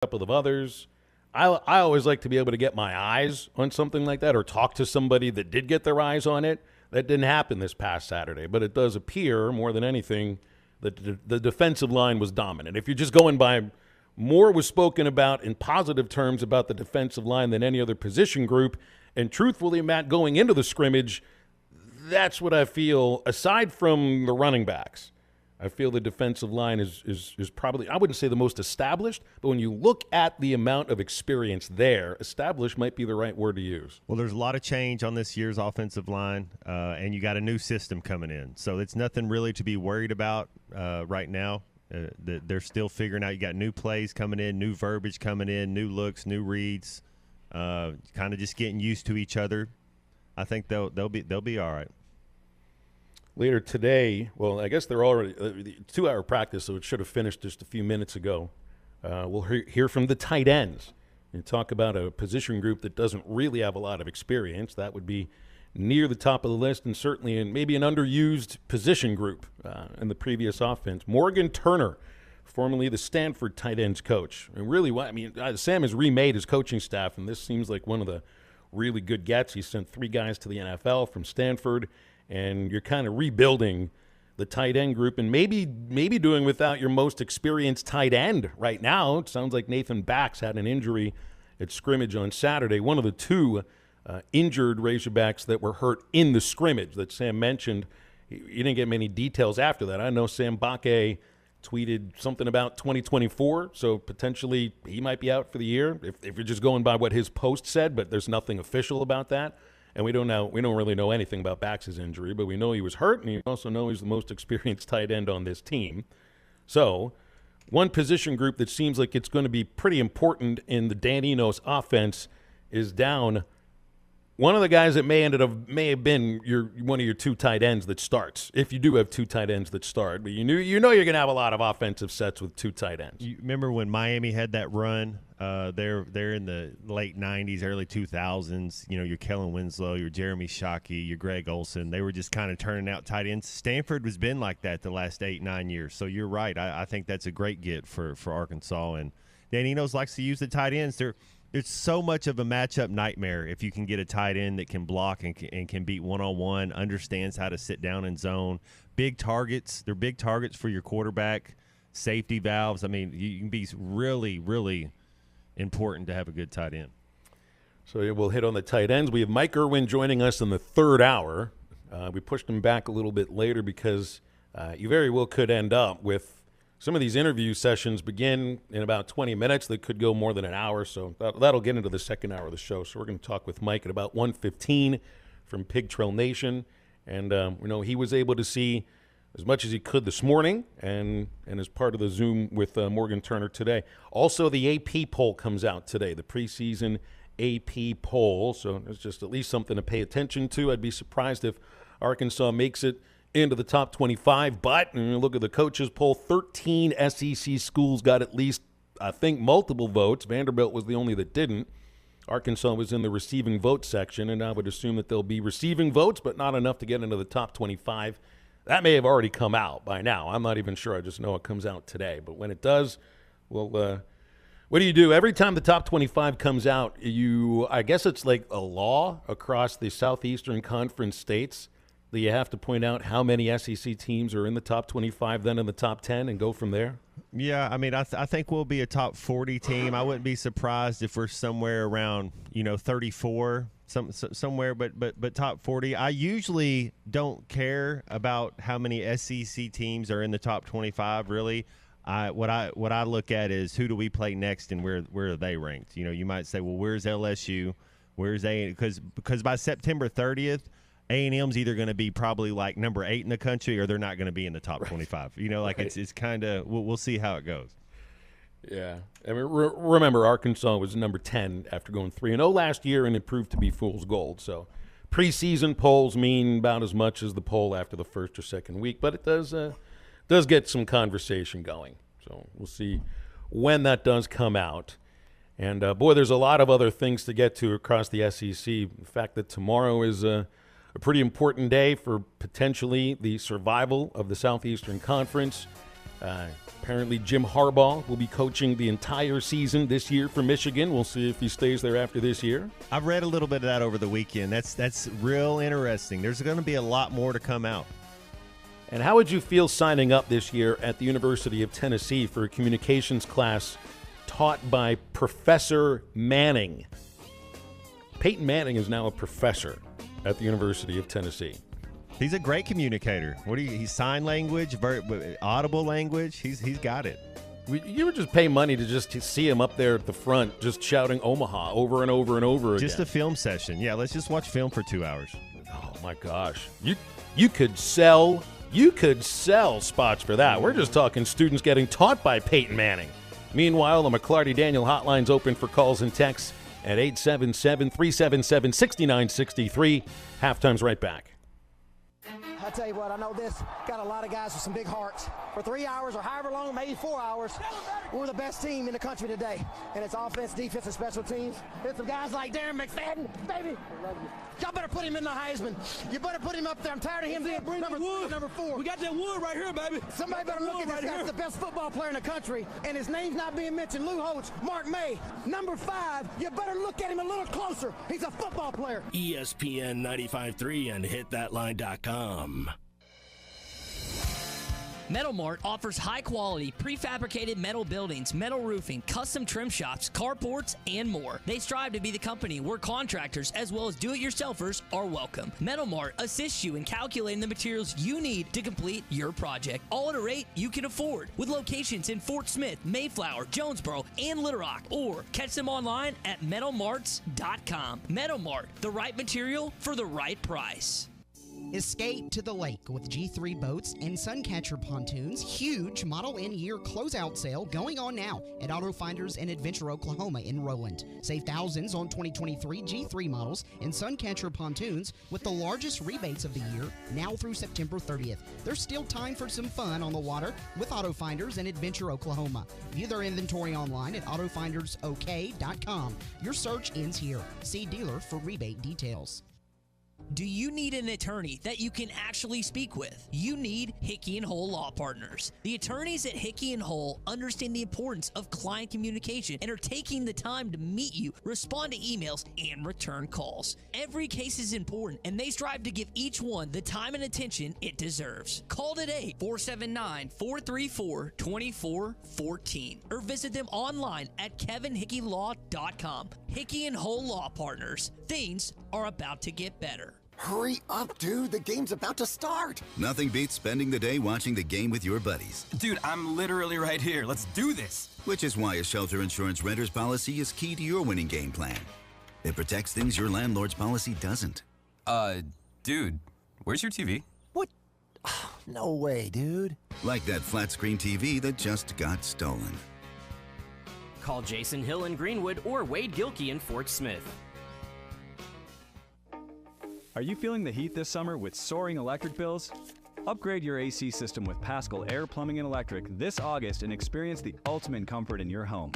couple of others. I always like to be able to get my eyes on something like that or talk to somebody that did get their eyes on it. That didn't happen this past Saturday, but it does appear more than anything that the defensive line was dominant. If you're just going by more was spoken about in positive terms about the defensive line than any other position group, and truthfully, Matt, going into the scrimmage, that's what I feel, aside from the running backs. I feel the defensive line is probably, I wouldn't say the most established, but when you look at the amount of experience there, established might be the right word to use. Well, there's a lot of change on this year's offensive line, and you got a new system coming in. So it's nothing really to be worried about right now. They're still figuring out. You got new plays coming in, new verbiage coming in, new looks, new reads, kind of just getting used to each other. I think they'll be all right. Later today, well, I guess they're already 2-hour practice, so it should have finished just a few minutes ago. We'll hear from the tight ends and talk about a position group that doesn't really have a lot of experience. That would be near the top of the list and certainly maybe an underused position group in the previous offense. Morgan Turner, formerly the Stanford tight ends coach. And really, Sam has remade his coaching staff, and this seems like one of the really good gets. He sent 3 guys to the NFL from Stanford, and you're kind of rebuilding the tight end group and maybe doing without your most experienced tight end right now. It sounds like Nathan Bax had an injury at scrimmage on Saturday. One of the 2 injured Razorbacks that were hurt in the scrimmage that Sam mentioned. He didn't get many details after that. I know Sam Bakke tweeted something about 2024, so potentially he might be out for the year if you're just going by what his post said, but there's nothing official about that. And we don't really know anything about Bax's injury, but we know he was hurt, and we also know he's the most experienced tight end on this team. So one position group that seems like it's going to be pretty important in the Dan Enos offense is down. One of the guys that may have been one of your 2 tight ends that starts, if you do have 2 tight ends that start. But you know you're going to have a lot of offensive sets with 2 tight ends. You remember when Miami had that run? They're in the late 90s, early 2000s. You know, your Kellen Winslow, your Jeremy Shockey, your Greg Olson. They were just kind of turning out tight ends. Stanford has been like that the last 8-9 years. So you're right. I think that's a great get for Arkansas. And Dan Enos likes to use the tight ends. It's so much of a matchup nightmare if you can get a tight end that can block and can beat one-on-one, understands how to sit down in zone. Big targets. They're big targets for your quarterback. Safety valves. I mean, you can be really, really important to have a good tight end. So we'll hit on the tight ends. We have Mike Irwin joining us in the 3rd hour. We pushed him back a little bit later because you very well could end up with some of these interview sessions begin in about 20 minutes. They could go more than an hour, so that'll get into the 2nd hour of the show. So we're going to talk with Mike at about 1:15 from Pig Trail Nation. And, he was able to see as much as he could this morning and as part of the Zoom with Morgan Turner today. Also, the AP poll comes out today, the preseason AP poll. So it's just at least something to pay attention to. I'd be surprised if Arkansas makes it into the top 25, but when you look at the coaches poll, 13 SEC schools got at least, I think, multiple votes. Vanderbilt was the only that didn't. Arkansas was in the receiving vote section, and I would assume that they'll be receiving votes, but not enough to get into the top 25. That may have already come out by now. I'm not even sure. I just know it comes out today. But when it does, well, what do you do? Every time the top 25 comes out, I guess it's like a law across the Southeastern Conference states that you have to point out how many SEC teams are in the top 25, then in the top 10, and go from there? Yeah, I mean, I think we'll be a top 40 team. I wouldn't be surprised if we're somewhere around, 34, somewhere, but top 40. I usually don't care about how many SEC teams are in the top 25, really. What I look at is who do we play next and where are they ranked? You might say, well, where's LSU? Where's A? Because by September 30th, A&M's either going to be probably like number 8 in the country or they're not going to be in the top 25. Right. It's kind of we'll see how it goes. Yeah. I mean, remember, Arkansas was number 10 after going 3-0 last year, and it proved to be fool's gold. So preseason polls mean about as much as the poll after the first or second week, but it does get some conversation going. So we'll see when that does come out. And, boy, there's a lot of other things to get to across the SEC. The fact that tomorrow is a pretty important day for potentially the survival of the Southeastern Conference. Apparently Jim Harbaugh will be coaching the entire season this year for Michigan. We'll see if he stays there after this year. I've read a little bit of that over the weekend. That's real interesting. There's going to be a lot more to come out. And how would you feel signing up this year at the University of Tennessee for a communications class taught by Professor Manning? Peyton Manning is now a professor at the University of Tennessee. He's a great communicator. He's sign language, audible language. He's got it. You would just pay money to see him up there at the front just shouting Omaha over and over and over again. Just a film session. Yeah, let's just watch film for 2 hours. Oh, my gosh. You could sell spots for that. We're just talking students getting taught by Peyton Manning. Meanwhile, the McClarty Daniel hotline's open for calls and texts at 877-377-6963. Halftime's right back. I tell you what, I know this. Got a lot of guys with some big hearts. For 3 hours or however long, maybe 4 hours, we're the best team in the country today. And it's offense, defense, and special teams. It's some guys like Darren McFadden, baby. Y'all better put him in the Heisman. You better put him up there. I'm tired of him being number 4. We got that wood right here, baby. Somebody better look at this guy. He's the best football player in the country, and his name's not being mentioned. Lou Holtz, Mark May, number 5. You better look at him a little closer. He's a football player. ESPN 95.3 and hitthatline.com. Metal Mart offers high-quality, prefabricated metal buildings, metal roofing, custom trim shops, carports, and more. They strive to be the company where contractors as well as do-it-yourselfers are welcome. Metal Mart assists you in calculating the materials you need to complete your project, all at a rate you can afford. With locations in Fort Smith, Mayflower, Jonesboro, and Little Rock. Or catch them online at metalmarts.com. Metal Mart, the right material for the right price. Escape to the lake with G3 boats and Suncatcher pontoons. Huge Model N year closeout sale going on now at Auto Finders and Adventure Oklahoma in Roland. Save thousands on 2023 G3 models and Suncatcher pontoons with the largest rebates of the year now through September 30th. There's still time for some fun on the water with Auto Finders and Adventure Oklahoma. View their inventory online at autofindersok.com. Your search ends here. See dealer for rebate details. Do you need an attorney that you can actually speak with? You need Hickey & Hull Law Partners. The attorneys at Hickey & Hull understand the importance of client communication and are taking the time to meet you, respond to emails, and return calls. Every case is important, and they strive to give each one the time and attention it deserves. Call today, 479-434-2414, or visit them online at kevinhickeylaw.com. Hickey & Hull Law Partners. Things are about to get better. Hurry up, dude. The game's about to start. Nothing beats spending the day watching the game with your buddies. Dude, I'm literally right here. Let's do this. Which is why a shelter insurance renter's policy is key to your winning game plan. It protects things your landlord's policy doesn't. Dude, where's your TV? What? No way, dude. Like that flat screen TV that just got stolen. Call Jason Hill in Greenwood or Wade Gilkey in Fort Smith. Are you feeling the heat this summer with soaring electric bills? Upgrade your AC system with Paschal Air Plumbing and Electric this August and experience the ultimate comfort in your home.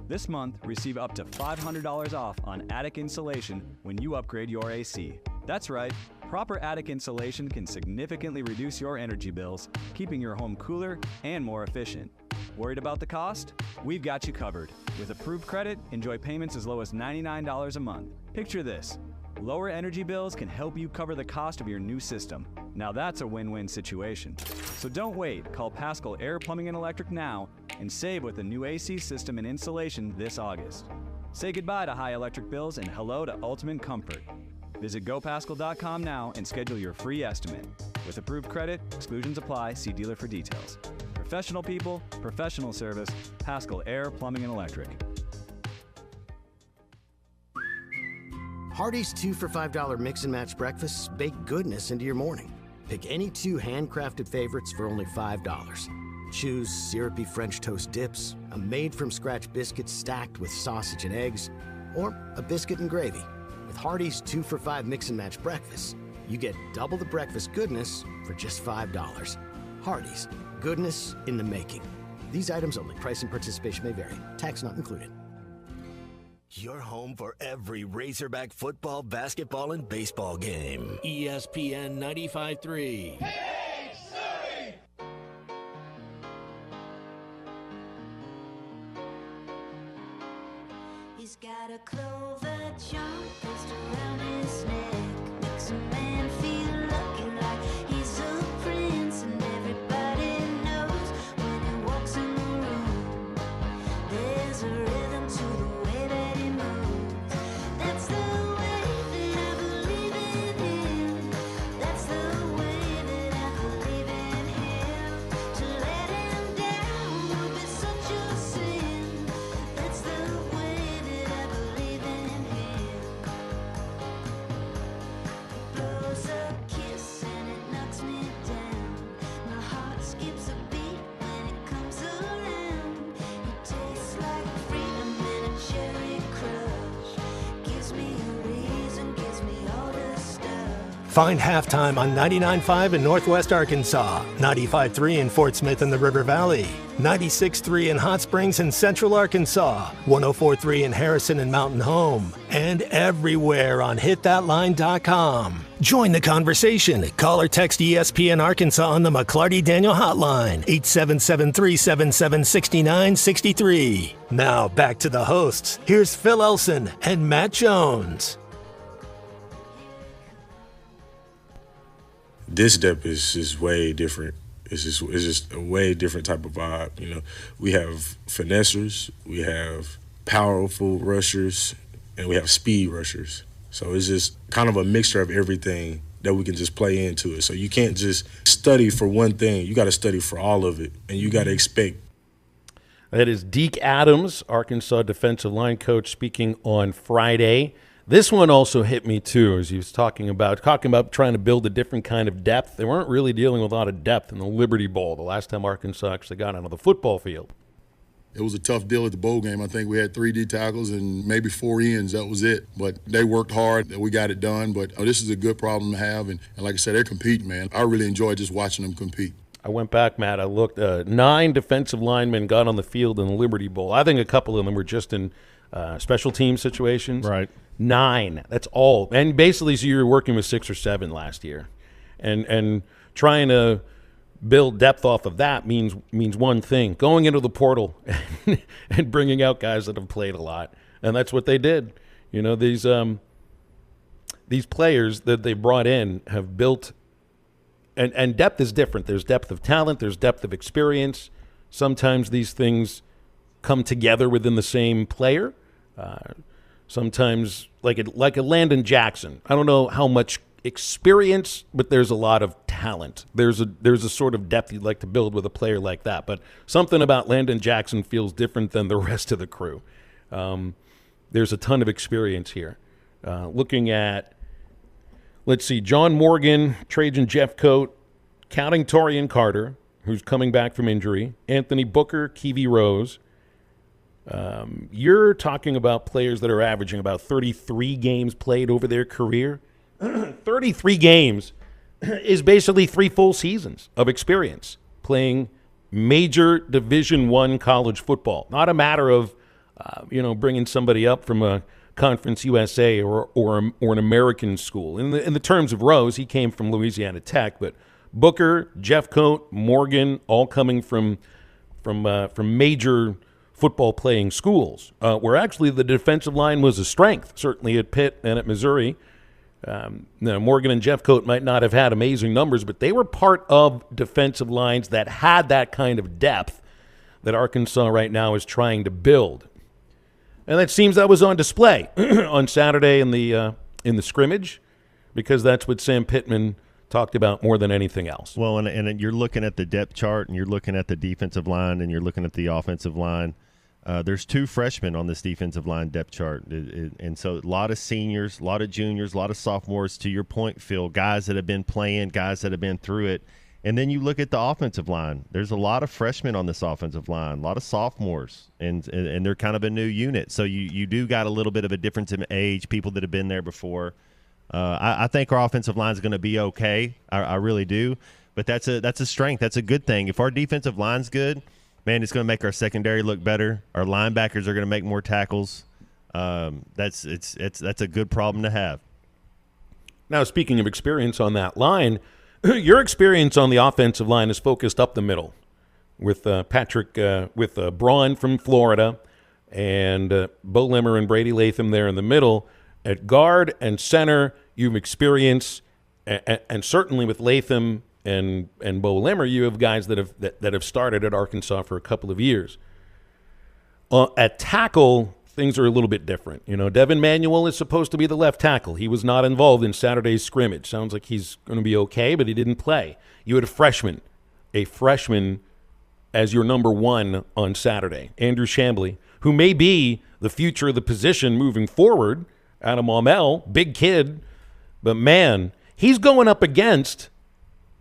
This month, receive up to $500 off on attic insulation when you upgrade your AC. That's right, proper attic insulation can significantly reduce your energy bills, keeping your home cooler and more efficient. Worried about the cost? We've got you covered. With approved credit, enjoy payments as low as $99 a month. Picture this. Lower energy bills can help you cover the cost of your new system. Now that's a win-win situation. So don't wait. Call Paschal Air Plumbing and Electric now and save with a new AC system and installation this August. Say goodbye to high electric bills and hello to ultimate comfort. Visit GoPaschal.com now and schedule your free estimate. With approved credit, exclusions apply. See dealer for details. Professional people, professional service, Paschal Air Plumbing and Electric. Hardee's 2 for $5 mix and match breakfasts bake goodness into your morning. Pick any 2 handcrafted favorites for only $5. Choose syrupy French toast dips, a made-from-scratch biscuit stacked with sausage and eggs, or a biscuit and gravy. With Hardee's 2 for $5 mix and match breakfasts, you get double the breakfast goodness for just $5. Hardee's, goodness in the making. These items only. Price and participation may vary. Tax not included. Your home for every Razorback football, basketball, and baseball game. ESPN 95.3. He's got a clover jump placed around his neck. Makes a man feel lucky like he's a prince, and everybody knows when he walks in the room. There's a rhythm to the way that he moves. That's the way that I believe in him. That's the way that I believe in him. To let him down would be such a sin. That's the way that I believe in him. Blows a kiss and it knocks me down. My heart skips a beat when it comes around. It tastes like freedom and a cherry crush. Gives me a reason, gives me all the stuff. Find Halftime on 99.5 in Northwest Arkansas, 95.3 in Fort Smith in the River Valley, 96.3 in Hot Springs in Central Arkansas, 104.3 in Harrison and Mountain Home, and everywhere on hitthatline.com. Join the conversation. Call or text ESPN Arkansas on the McClarty Daniel hotline, 877-377-6963. Now back to the hosts. Here's Phil Elson and Matt Jones. This depth is way different. It's just a way different type of vibe. You know, we have finessers, we have powerful rushers, and we have speed rushers. So it's just kind of a mixture of everything that we can just play into it. So you can't just study for one thing. You got to study for all of it, and you got to expect. That is Deke Adams, Arkansas defensive line coach, speaking on Friday. This one also hit me too, as he was talking about trying to build a different kind of depth. They weren't really dealing with a lot of depth in the Liberty Bowl the last time Arkansas actually got onto the football field. It was a tough deal at the bowl game. I think we had 3 D tackles and maybe 4 ends. That was it. But they worked hard. We got it done. But this is a good problem to have. And like I said, they're competing, man. I really enjoy just watching them compete. I went back, Matt. I looked. 9 defensive linemen got on the field in the Liberty Bowl. I think a couple of them were just in special team situations. Right. 9. That's all. And basically, so you were working with 6 or 7 last year. And trying to build depth off of that means one thing: going into the portal and bringing out guys that have played a lot. And that's what they did. You know, these players that they brought in have built, and depth is different. There's depth of talent. There's depth of experience. Sometimes these things come together within the same player. Sometimes, like a Landon Jackson, I don't know how much experience, but there's a lot of talent. There's a sort of depth you'd like to build with a player like that. But something about Landon Jackson feels different than the rest of the crew. There's a ton of experience here. Looking at, let's see, John Morgan, Trajan Jeffcoat, counting Torian Carter, who's coming back from injury, Anthony Booker, Kiwi Rose. You're talking about players that are averaging about 33 games played over their career. 33 games is basically 3 full seasons of experience playing major Division I college football. Not a matter of, bringing somebody up from a Conference USA or an American school. In the terms of Rose, he came from Louisiana Tech, but Booker, Jeffcoat, Morgan, all coming from major football playing schools, where actually the defensive line was a strength, certainly at Pitt and at Missouri. Morgan and Jeffcoat might not have had amazing numbers, but they were part of defensive lines that had that kind of depth that Arkansas right now is trying to build. And it seems that was on display on Saturday in the scrimmage, because that's what Sam Pittman talked about more than anything else. Well, and you're looking at the depth chart, and you're looking at the defensive line, and you're looking at the offensive line. There's 2 freshmen on this defensive line depth chart, and so a lot of seniors, a lot of juniors, a lot of sophomores, to your point, Phil, guys that have been playing, guys that have been through it. And then you look at the offensive line. There's a lot of freshmen on this offensive line, a lot of sophomores, and they're kind of a new unit. So you do got a little bit of a difference in age, people that have been there before. I think our offensive line is going to be okay. I really do. But that's a strength. That's a good thing. If our defensive line's good, man, it's going to make our secondary look better. Our linebackers are going to make more tackles. That's a good problem to have. Now, speaking of experience on that line, your experience on the offensive line is focused up the middle with Patrick, with Braun from Florida, and Bo Limmer and Brady Latham there in the middle. At guard and center, you've experienced, and certainly with Latham and Bo Limmer, you have guys that have started at Arkansas for a couple of years. At tackle, things are a little bit different. You know, Devin Manuel is supposed to be the left tackle. He was not involved in Saturday's scrimmage. Sounds like he's going to be okay, but he didn't play. You had a freshman as your number one on Saturday, Andrew Chambly, who may be the future of the position moving forward. Adam Amel, big kid, but man, he's going up against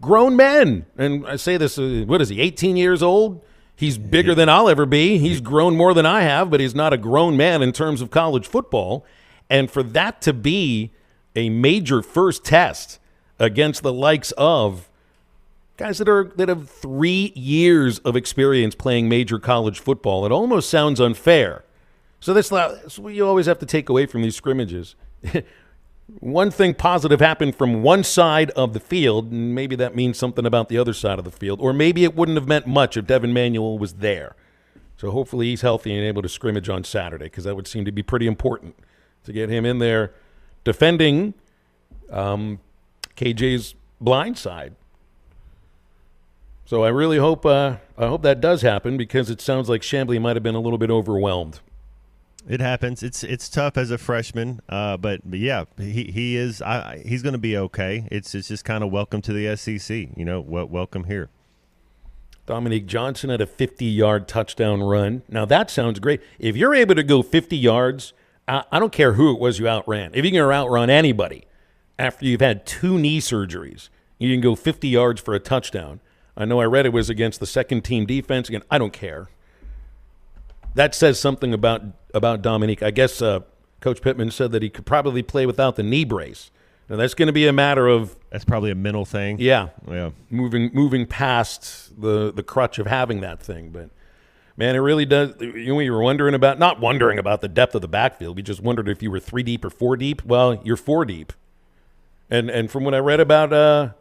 grown men. And I say this, what is he, 18 years old? He's bigger than I'll ever be. He's grown more than I have, but he's not a grown man in terms of college football. And for that to be a major first test against the likes of guys that have 3 years of experience playing major college football, it almost sounds unfair. So that's what you always have to take away from these scrimmages. One thing positive happened from one side of the field, and maybe that means something about the other side of the field, or maybe it wouldn't have meant much if Devin Manuel was there. So hopefully he's healthy and able to scrimmage on Saturday, because that would seem to be pretty important to get him in there defending KJ's blind side. So I really hope that does happen, because it sounds like Chambly might have been a little bit overwhelmed. It happens. It's tough as a freshman, but yeah, he is. He's going to be okay. It's just kind of welcome to the SEC. You know, welcome here. Dominique Johnson had a 50-yard touchdown run. Now that sounds great. If you're able to go 50 yards, I don't care who it was you outran. If you can outrun anybody after you've had 2 knee surgeries, you can go 50 yards for a touchdown. I know I read it was against the second-team defense. Again, I don't care. That says something about Dominique. I guess Coach Pittman said that he could probably play without the knee brace. Now, that's going to be a matter of – that's probably a mental thing. Yeah. Moving past the crutch of having that thing. But, man, it really does – you were wondering about – not wondering about the depth of the backfield. We just wondered if you were 3 deep or 4 deep. Well, you're 4 deep. And from what I read about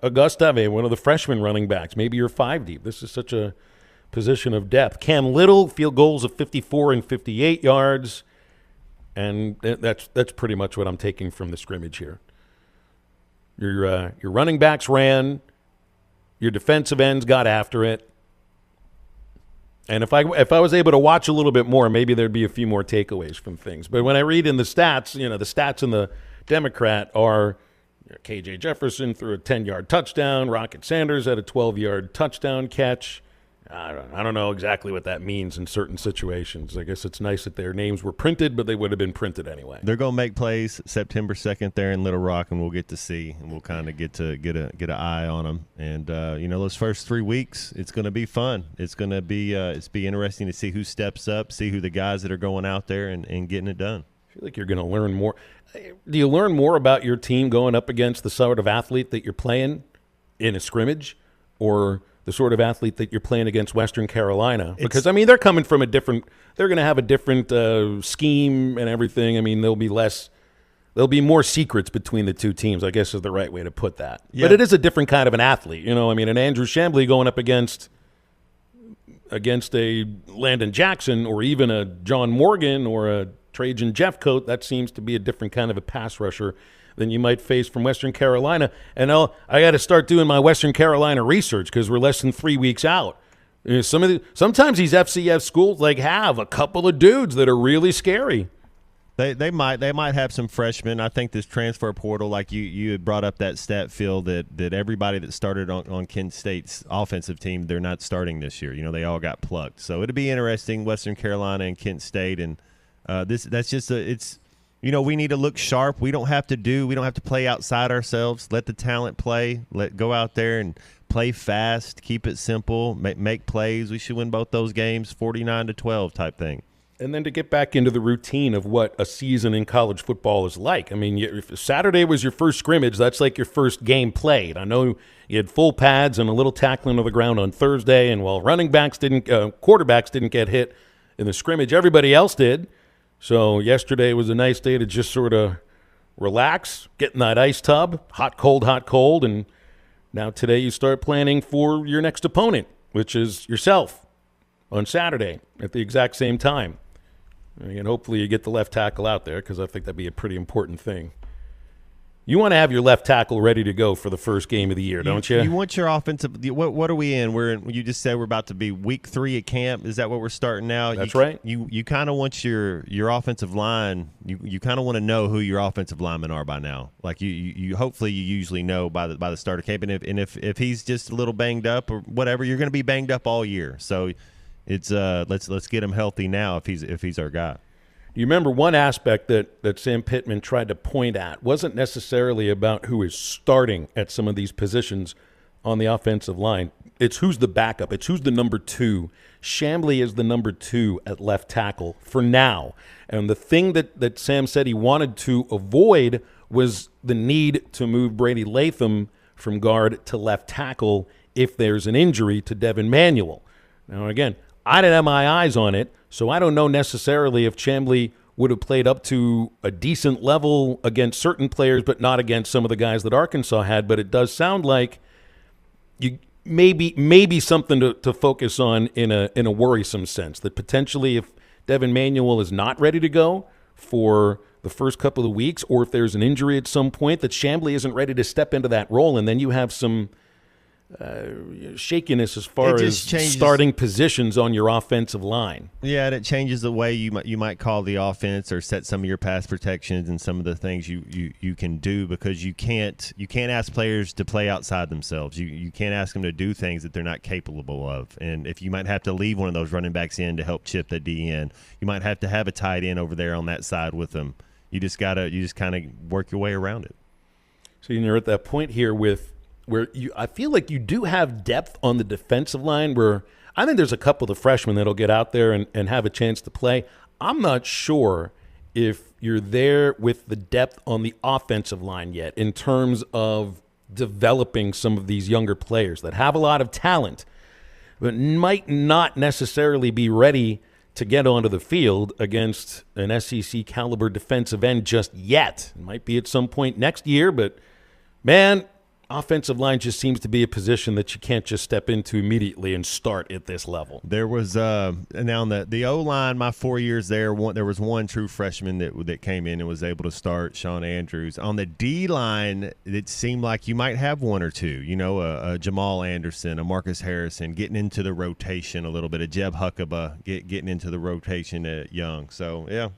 Augustave, one of the freshman running backs, maybe you're 5 deep. This is such a position of depth. Cam Little, field goals of 54 and 58 yards. And that's pretty much what I'm taking from the scrimmage here. Your running backs ran. Your defensive ends got after it. And if I was able to watch a little bit more, maybe there'd be a few more takeaways from things. But when I read in the stats, you know, the stats in the Democrat are KJ Jefferson threw a 10-yard touchdown. Rocket Sanders had a 12-yard touchdown catch. I don't know exactly what that means in certain situations. I guess it's nice that their names were printed, but they would have been printed anyway. They're going to make plays September 2nd there in Little Rock, and we'll get to see, and we'll kind of get an eye on them. And you know, those first 3 weeks, it's going to be fun. It's going to be interesting to see who steps up, see who the guys that are going out there and getting it done. I feel like you're going to learn more. Do you learn more about your team going up against the sort of athlete that you're playing in a scrimmage, or the sort of athlete that you're playing against Western Carolina? Because, I mean, they're coming from they're going to have a different scheme and everything. I mean, there'll be more secrets between the two teams, I guess is the right way to put that. Yeah. But it is a different kind of an athlete. You know, I mean, an Andrew Chambly going up against a Landon Jackson, or even a John Morgan or a Trajan Jeffcoat, that seems to be a different kind of a pass rusher than you might face from Western Carolina. And I got to start doing my Western Carolina research, because we're less than 3 weeks out. You know, sometimes these FCS schools have a couple of dudes that are really scary. They might have some freshmen. I think this transfer portal, like you had brought up that stat, Phil, that everybody that started on Kent State's offensive team, they're not starting this year. You know, they all got plucked. So it'll be interesting, Western Carolina and Kent State, and it's. You know, we need to look sharp. We don't have to play outside ourselves. Let the talent play. Go out there and play fast. Keep it simple. Make plays. We should win both those games, 49-12 type thing. And then to get back into the routine of what a season in college football is like. I mean, if Saturday was your first scrimmage, that's like your first game played. I know you had full pads and a little tackling of the ground on Thursday, and while quarterbacks didn't get hit in the scrimmage, everybody else did. So yesterday was a nice day to just sort of relax, get in that ice tub, hot, cold, and now today you start planning for your next opponent, which is yourself, on Saturday at the exact same time. And hopefully you get the left tackle out there because I think that'd be a pretty important thing. You want to have your left tackle ready to go for the first game of the year, don't you? You want your offensive – what are we in? You just said we're about to be week 3 at camp. Is that what we're starting now? That's right. You kind of want your offensive line – you kind of want to know who your offensive linemen are by now. Like you hopefully you usually know by the start of camp. And if he's just a little banged up or whatever, you're going to be banged up all year. So it's let's get him healthy now if he's our guy. You remember one aspect that Sam Pittman tried to point at wasn't necessarily about who is starting at some of these positions on the offensive line. It's who's the backup. It's who's the number 2. Chamblee is the number 2 at left tackle for now. And the thing that Sam said he wanted to avoid was the need to move Brady Latham from guard to left tackle if there's an injury to Devin Manuel. Now, again, I didn't have my eyes on it, so I don't know necessarily if Chamblee would have played up to a decent level against certain players, but not against some of the guys that Arkansas had. But it does sound like you maybe something to focus on in a worrisome sense, that potentially if Devin Manuel is not ready to go for the first couple of weeks, or if there's an injury at some point, that Chamblee isn't ready to step into that role, and then you have some shakiness as far as starting positions on your offensive line. Yeah, and it changes the way you might call the offense or set some of your pass protections and some of the things you can do, because you can't ask players to play outside themselves. You can't ask them to do things that they're not capable of. And if you might have to leave one of those running backs in to help chip the D in, you might have to have a tight end over there on that side with them. You just kind of work your way around it. So you're at that point here where I feel like you do have depth on the defensive line, where I think there's a couple of the freshmen that'll get out there and have a chance to play. I'm not sure if you're there with the depth on the offensive line yet in terms of developing some of these younger players that have a lot of talent but might not necessarily be ready to get onto the field against an SEC caliber defensive end just yet. It might be at some point next year, but man, offensive line just seems to be a position that you can't just step into immediately and start at this level. There was now the O-line, my 4 years there, there was one true freshman that came in and was able to start, Sean Andrews. On the D-line, it seemed like you might have one or two, a Jamal Anderson, a Marcus Harrison, getting into the rotation a little bit, a Jeb Huckabee getting into the rotation at Young. So, yeah.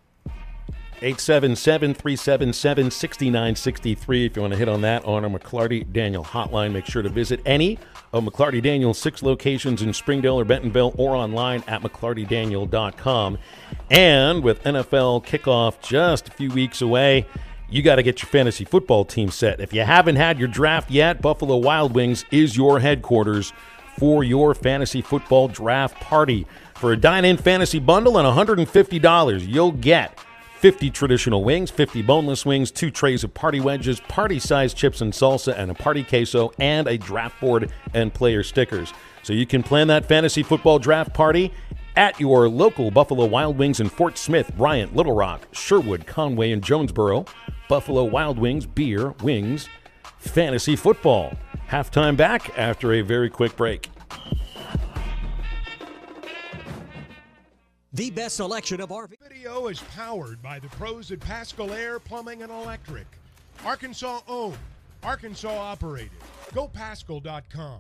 877-377-6963 if you want to hit on that on our McClarty Daniel hotline. Make sure to visit any of McClarty Daniel's 6 locations in Springdale or Bentonville, or online at McClartyDaniel.com. And with NFL kickoff just a few weeks away, you got to get your fantasy football team set. If you haven't had your draft yet, Buffalo Wild Wings is your headquarters for your fantasy football draft party. For a dine-in fantasy bundle and $150, you'll get 50 traditional wings, 50 boneless wings, 2 trays of party wedges, party-sized chips and salsa, and a party queso, and a draft board and player stickers. So you can plan that fantasy football draft party at your local Buffalo Wild Wings in Fort Smith, Bryant, Little Rock, Sherwood, Conway, and Jonesboro. Buffalo Wild Wings, beer, wings, fantasy football. Halftime back after a very quick break. The best selection of RV. Video is powered by the pros at Pascal Air Plumbing and Electric. Arkansas owned, Arkansas operated. GoPascal.com.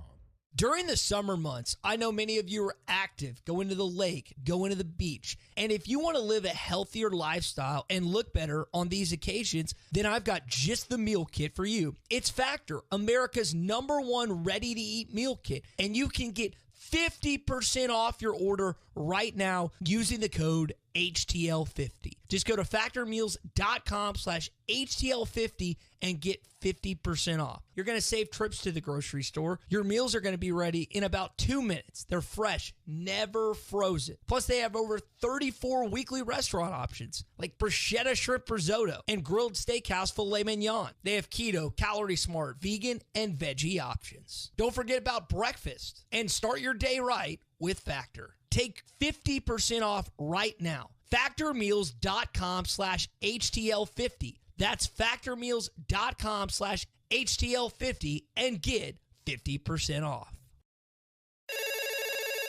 During the summer months, I know many of you are active, going to the lake, going to the beach. And if you want to live a healthier lifestyle and look better on these occasions, then I've got just the meal kit for you. It's Factor, America's #1 ready-to-eat meal kit. And you can get 50% off your order right now using the code HTL50. Just go to factormeals.com/HTL50 and get 50% off. You're going to save trips to the grocery store. Your meals are going to be ready in about 2 minutes. They're fresh, never frozen. Plus, they have over 34 weekly restaurant options like bruschetta shrimp risotto and grilled steakhouse filet mignon. They have keto, calorie smart, vegan, and veggie options. Don't forget about breakfast and start your day right with Factor. Take 50% off right now. Factormeals.com/HTL50. That's factormeals.com/HTL50 and get 50% off.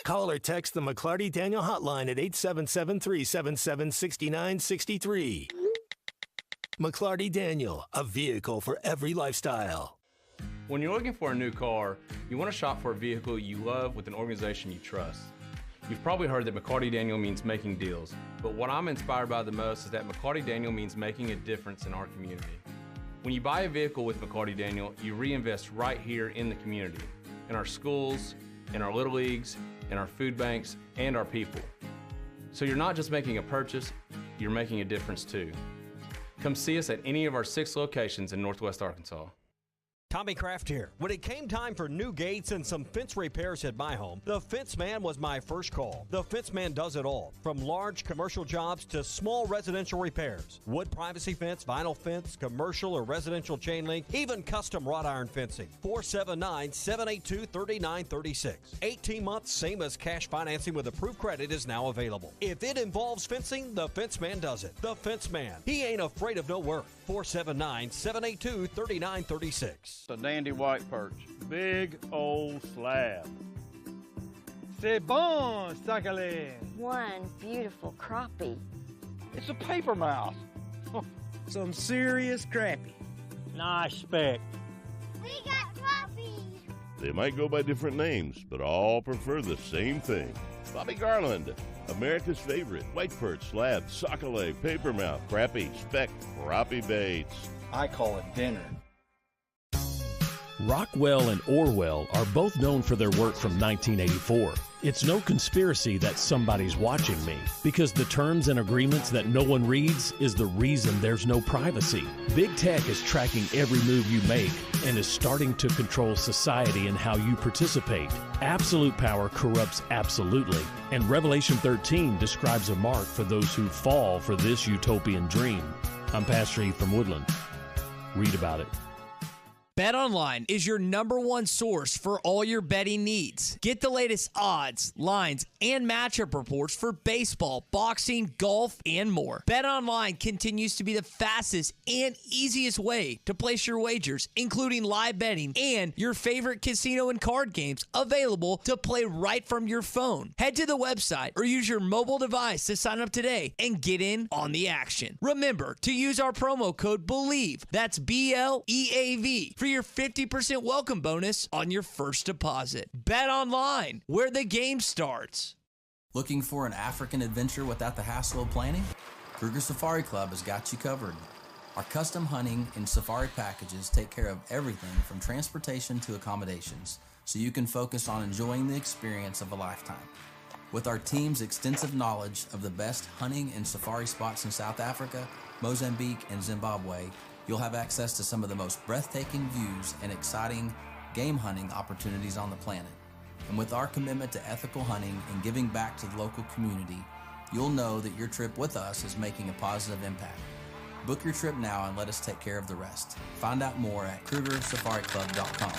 Call or text the McClarty Daniel hotline at 877-377-6963. McClarty Daniel, a vehicle for every lifestyle. When you're looking for a new car, you want to shop for a vehicle you love with an organization you trust. You've probably heard that McCarty Daniel means making deals, but what I'm inspired by the most is that McCarty Daniel means making a difference in our community. When you buy a vehicle with McCarty Daniel, you reinvest right here in the community, in our schools, in our little leagues, in our food banks, and our people. So you're not just making a purchase, you're making a difference too. Come see us at any of our 6 locations in Northwest Arkansas. Tommy Kraft here. When it came time for new gates and some fence repairs at my home, the Fence Man was my first call. The Fence Man does it all, from large commercial jobs to small residential repairs. Wood privacy fence, vinyl fence, commercial or residential chain link, even custom wrought iron fencing. 479-782-3936. 18 months, same as cash financing with approved credit is now available. If it involves fencing, the Fence Man does it. The Fence Man. He ain't afraid of no work. 479-782-3936. A dandy white perch. Big old slab. C'est bon, sacalé. One beautiful crappie. It's a paper mouse. Some serious crappie. Nice speck. We got crappies. They might go by different names, but all prefer the same thing. Bobby Garland, America's favorite white perch, slab, sockeye, papermouth, crappie, speck, crappie baits. I call it dinner. Rockwell and Orwell are both known for their work from 1984. It's no conspiracy that somebody's watching me, because the terms and agreements that no one reads is the reason there's no privacy. Big Tech is tracking every move you make and is starting to control society and how you participate. Absolute power corrupts absolutely, and Revelation 13 describes a mark for those who fall for this utopian dream. I'm Pastor Eve from Woodland. Read about it. BetOnline is your #1 source for all your betting needs. Get the latest odds, lines, and matchup reports for baseball, boxing, golf, and more. BetOnline continues to be the fastest and easiest way to place your wagers, including live betting and your favorite casino and card games available to play right from your phone. Head to the website or use your mobile device to sign up today and get in on the action. Remember to use our promo code BELIEVE, that's BLEAV, for your 50% welcome bonus on your first deposit. Bet online, where the game starts. Looking for an African adventure without the hassle of planning? Kruger Safari Club has got you covered. Our custom hunting and safari packages take care of everything from transportation to accommodations, so you can focus on enjoying the experience of a lifetime. With our team's extensive knowledge of the best hunting and safari spots in South Africa, Mozambique, and Zimbabwe, you'll have access to some of the most breathtaking views and exciting game hunting opportunities on the planet. And with our commitment to ethical hunting and giving back to the local community, you'll know that your trip with us is making a positive impact. Book your trip now and let us take care of the rest. Find out more at KrugerSafariClub.com.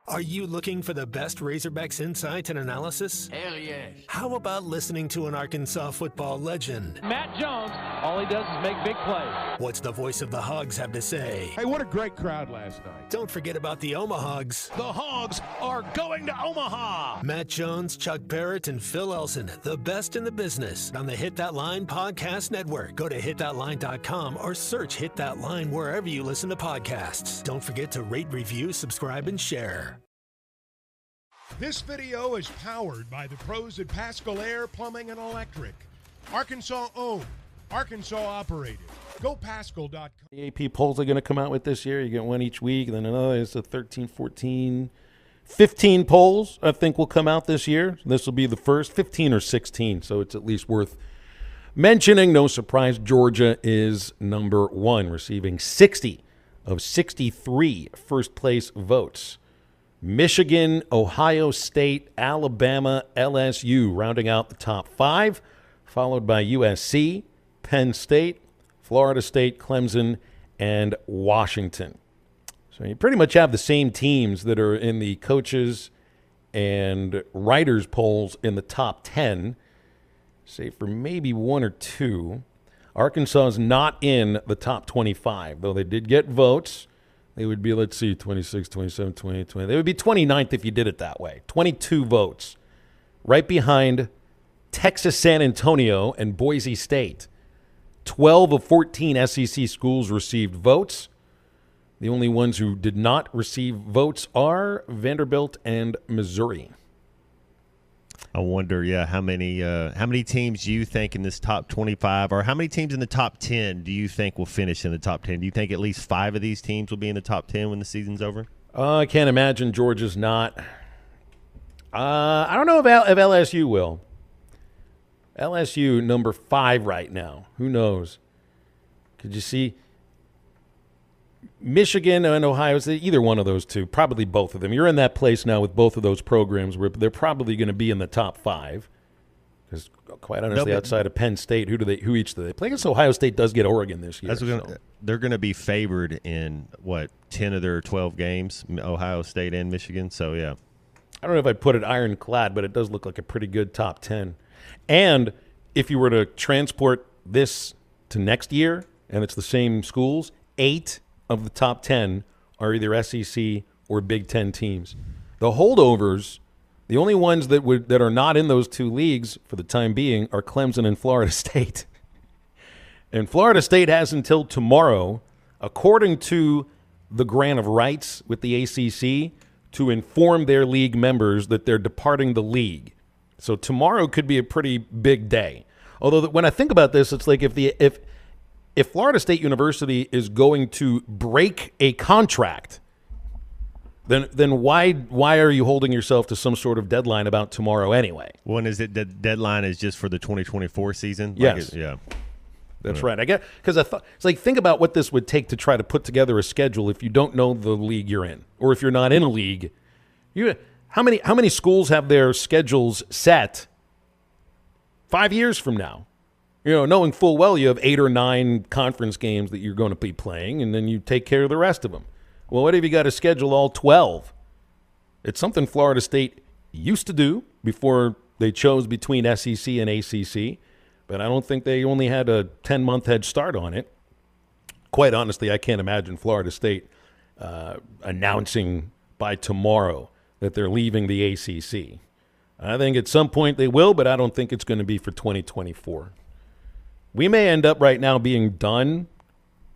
Are you looking for the best Razorbacks insight and analysis? Hell yes. How about listening to an Arkansas football legend? Matt Jones, all he does is make big plays. What's the voice of the Hogs have to say? Hey, what a great crowd last night. Don't forget about the Omahogs. The Hogs are going to Omaha. Matt Jones, Chuck Barrett, and Phil Elson, the best in the business, on the Hit That Line Podcast Network. Go to hitthatline.com or search Hit That Line wherever you listen to podcasts. Don't forget to rate, review, subscribe, and share. This video is powered by the pros at Pascal Air Plumbing and Electric. Arkansas owned, Arkansas operated. GoPascal.com. The AP polls are going to come out with this year. You get one each week, and then another. It's a 13, 14, 15 polls I think will come out this year. This will be the first, 15 or 16, so it's at least worth mentioning. No surprise, Georgia is number 1, receiving 60 of 63 first-place votes. Michigan, Ohio State, Alabama, LSU rounding out the top 5, followed by USC, Penn State, Florida State, Clemson, and Washington. So you pretty much have the same teams that are in the coaches and writers polls in the top 10, save for maybe 1 or 2. Arkansas is not in the top 25, though they did get votes. They would be, let's see, 26, 27, 28, 20. They would be 29th if you did it that way. 22 votes. Right behind Texas San Antonio and Boise State. 12 of 14 SEC schools received votes. The only ones who did not receive votes are Vanderbilt and Missouri. I wonder, how many teams do you think in this top 25, or how many teams in the top 10 do you think will finish in the top 10? Do you think at least 5 of these teams will be in the top 10 when the season's over? I can't imagine Georgia's not. I don't know if LSU will. LSU number 5 right now. Who knows? Could you see Michigan and Ohio State, either one of those two, probably both of them. You're in that place now with both of those programs where they're probably going to be in the top 5. Because quite honestly, outside of Penn State, who each do they play? I guess Ohio State does get Oregon this year. They're going to be favored in 10 of their 12 games, Ohio State and Michigan. So yeah, I don't know if I'd put it ironclad, but it does look like a pretty good top 10. And if you were to transport this to next year, and it's the same schools, 8 of the top 10 are either SEC or Big Ten teams. The holdovers, the only ones that are not in those two leagues for the time being are Clemson and Florida State. And Florida State has until tomorrow, according to the grant of rights with the ACC, to inform their league members that they're departing the league. So tomorrow could be a pretty big day. Although when I think about this, it's like if Florida State University is going to break a contract, then why are you holding yourself to some sort of deadline about tomorrow anyway? When is it? The deadline is just for the 2024 season? Yes. That's right. I get, because I thought it's like, think about what this would take to try to put together a schedule if you don't know the league you're in, or if you're not in a league. How many schools have their schedules set 5 years from now? Knowing full well you have 8 or 9 conference games that you're going to be playing, and then you take care of the rest of them. Well, what if you got to schedule all 12? It's something Florida State used to do before they chose between SEC and ACC, but I don't think they only had a 10-month head start on it. Quite honestly, I can't imagine Florida State announcing by tomorrow that they're leaving the ACC. I think at some point they will, but I don't think it's going to be for 2024. We may end up right now being done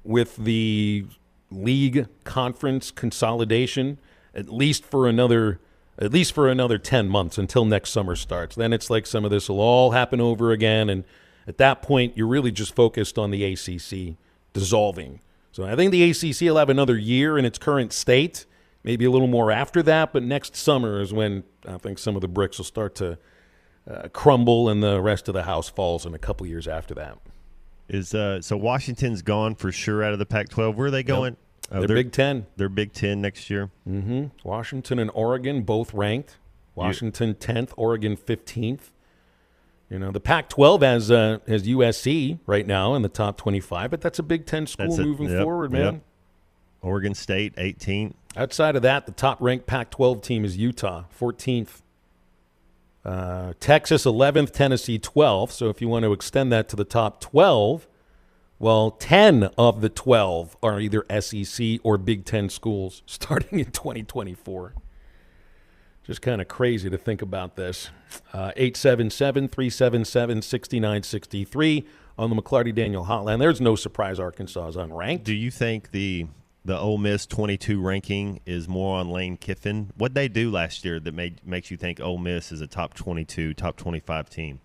with the league conference consolidation at least for another 10 months until next summer starts. Then it's like some of this will all happen over again, and at that point you're really just focused on the ACC dissolving. So I think the ACC will have another year in its current state, maybe a little more after that, but next summer is when I think some of the bricks will start to crumble and the rest of the house falls in a couple years after that. So Washington's gone for sure out of the Pac-12. Where are they going? They're Big Ten. They're Big Ten next year. Mm-hmm. Washington and Oregon both ranked. Washington 10th, Oregon 15th. The Pac-12 has USC right now in the top 25, but that's a Big Ten school moving forward, man. Yep. Oregon State 18th. Outside of that, the top-ranked Pac-12 team is Utah, 14th. Texas 11th, Tennessee 12th. So if you want to extend that to the top 12, well, 10 of the 12 are either SEC or Big Ten schools starting in 2024. Just kind of crazy to think about this. 877-377-6963 on the McLarty Daniel hotline. There's no surprise Arkansas is unranked. Do you think the Ole Miss 22 ranking is more on Lane Kiffin? What'd they do last year that makes you think Ole Miss is a top 22, top 25 team?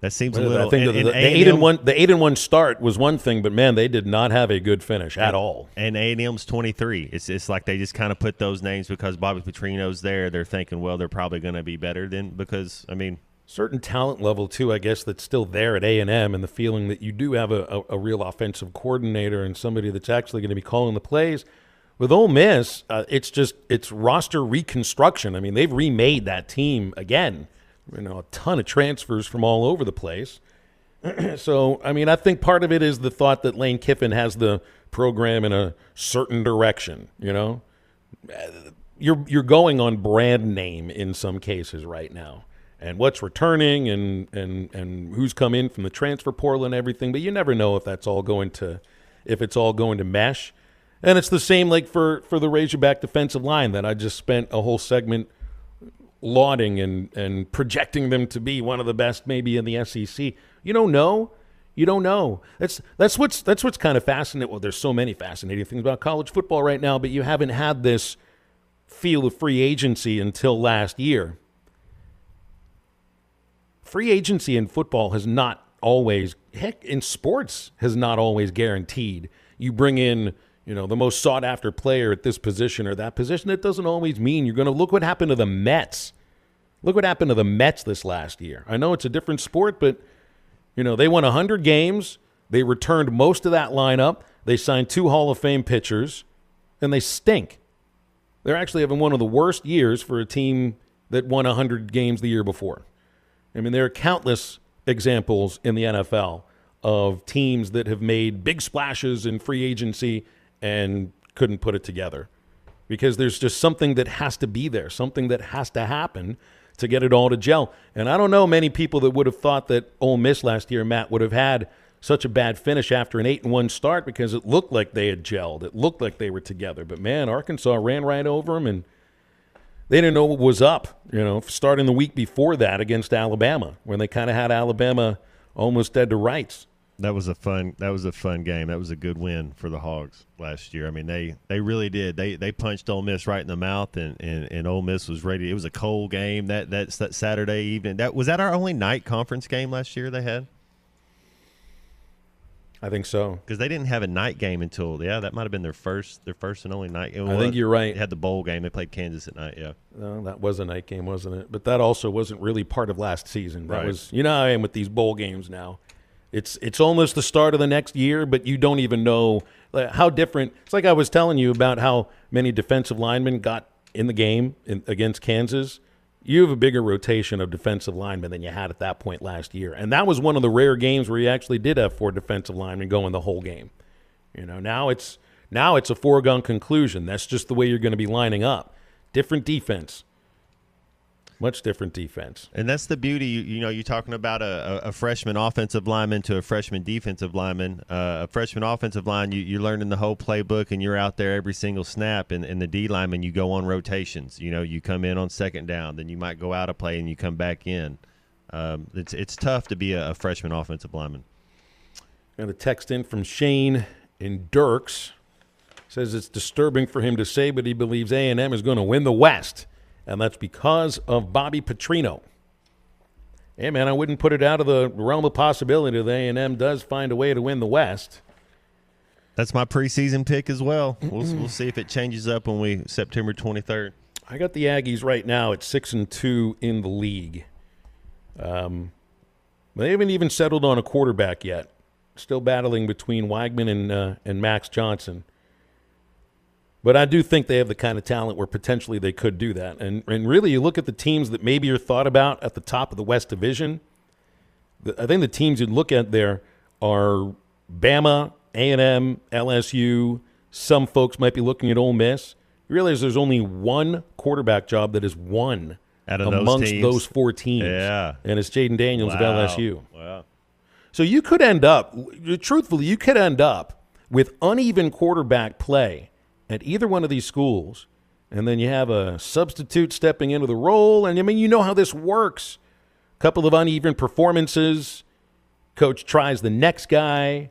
That seems a little. I think the 8-1 start was one thing, but man, they did not have a good finish at all. And A&M's 23. It's like they just kind of put those names because Bobby Petrino's there. They're thinking, well, they're probably going to be better than because certain talent level too, I guess, that's still there at A&M, and the feeling that you do have a real offensive coordinator and somebody that's actually going to be calling the plays. With Ole Miss, it's roster reconstruction. They've remade that team again. A ton of transfers from all over the place. So, I think part of it is the thought that Lane Kiffin has the program in a certain direction. You're going on brand name in some cases right now. and what's returning and who's come in from the transfer portal and everything. But you never know if it's all going to mesh. And it's the same like for the Razorback defensive line that I just spent a whole segment lauding and projecting them to be one of the best maybe in the SEC. You don't know. You don't know. That's what's kind of fascinating. Well, there's so many fascinating things about college football right now, but you haven't had this feel of free agency until last year. Free agency in football has not always, heck, in sports has not always guaranteed. You bring in, the most sought-after player at this position or that position. It doesn't always mean you're going to look what happened to the Mets. Look what happened to the Mets this last year. I know it's a different sport, but, they won 100 games. They returned most of that lineup. They signed 2 Hall of Fame pitchers, and they stink. They're actually having one of the worst years for a team that won 100 games the year before. I mean, there are countless examples in the NFL of teams that have made big splashes in free agency and couldn't put it together because there's just something that has to be there, something that has to happen to get it all to gel. And I don't know many people that would have thought that Ole Miss last year, Matt, would have had such a bad finish after an 8-1 start because it looked like they had gelled. It looked like they were together. But, man, Arkansas ran right over them, and they didn't know what was up, starting the week before that against Alabama when they kind of had Alabama almost dead to rights. That was a fun game. That was a good win for the Hogs last year. I mean, they really did. They punched Ole Miss right in the mouth, and Ole Miss was ready. It was a cold game that Saturday evening. Was that our only night conference game last year they had? I think so. Because they didn't have a night game until that might have been their first and only night. I think you're right. They had the bowl game. They played Kansas at night. Yeah. No, that was a night game, wasn't it? But that also wasn't really part of last season. That Right. was, how I am with these bowl games now. It's almost the start of the next year, but you don't even know how different. It's like I was telling you about how many defensive linemen got in the game against Kansas. You have a bigger rotation of defensive linemen than you had at that point last year. And that was one of the rare games where you actually did have 4 defensive linemen going the whole game. Now it's a foregone conclusion. That's just the way you're going to be lining up. Different defense. Much different defense. And that's the beauty. You're talking about a freshman offensive lineman to a freshman defensive lineman. A freshman offensive line, you're learning the whole playbook, and you're out there every single snap. And the D lineman, you go on rotations. You come in on second down, then you might go out a play, and you come back in. It's tough to be a freshman offensive lineman. Got a text in from Shane in Dirks. Says it's disturbing for him to say, but he believes A&M is going to win the West. And that's because of Bobby Petrino. Hey, man, I wouldn't put it out of the realm of possibility that A&M does find a way to win the West. That's my preseason pick as well. We'll see if it changes up when September 23rd. I got the Aggies right now at 6-2 in the league. They haven't even settled on a quarterback yet. Still battling between Weigman and Max Johnson. But I do think they have the kind of talent where potentially they could do that. And really, you look at the teams that maybe are thought about at the top of the West Division. I think the teams you'd look at there are Bama, A&M, LSU. Some folks might be looking at Ole Miss. You realize there's only one quarterback job that is won amongst those 4 teams. Yeah. And it's Jaden Daniels of LSU. Wow. So you could end up, truthfully, with uneven quarterback play at either one of these schools, and then you have a substitute stepping into the role, and you know how this works. A couple of uneven performances, coach tries the next guy,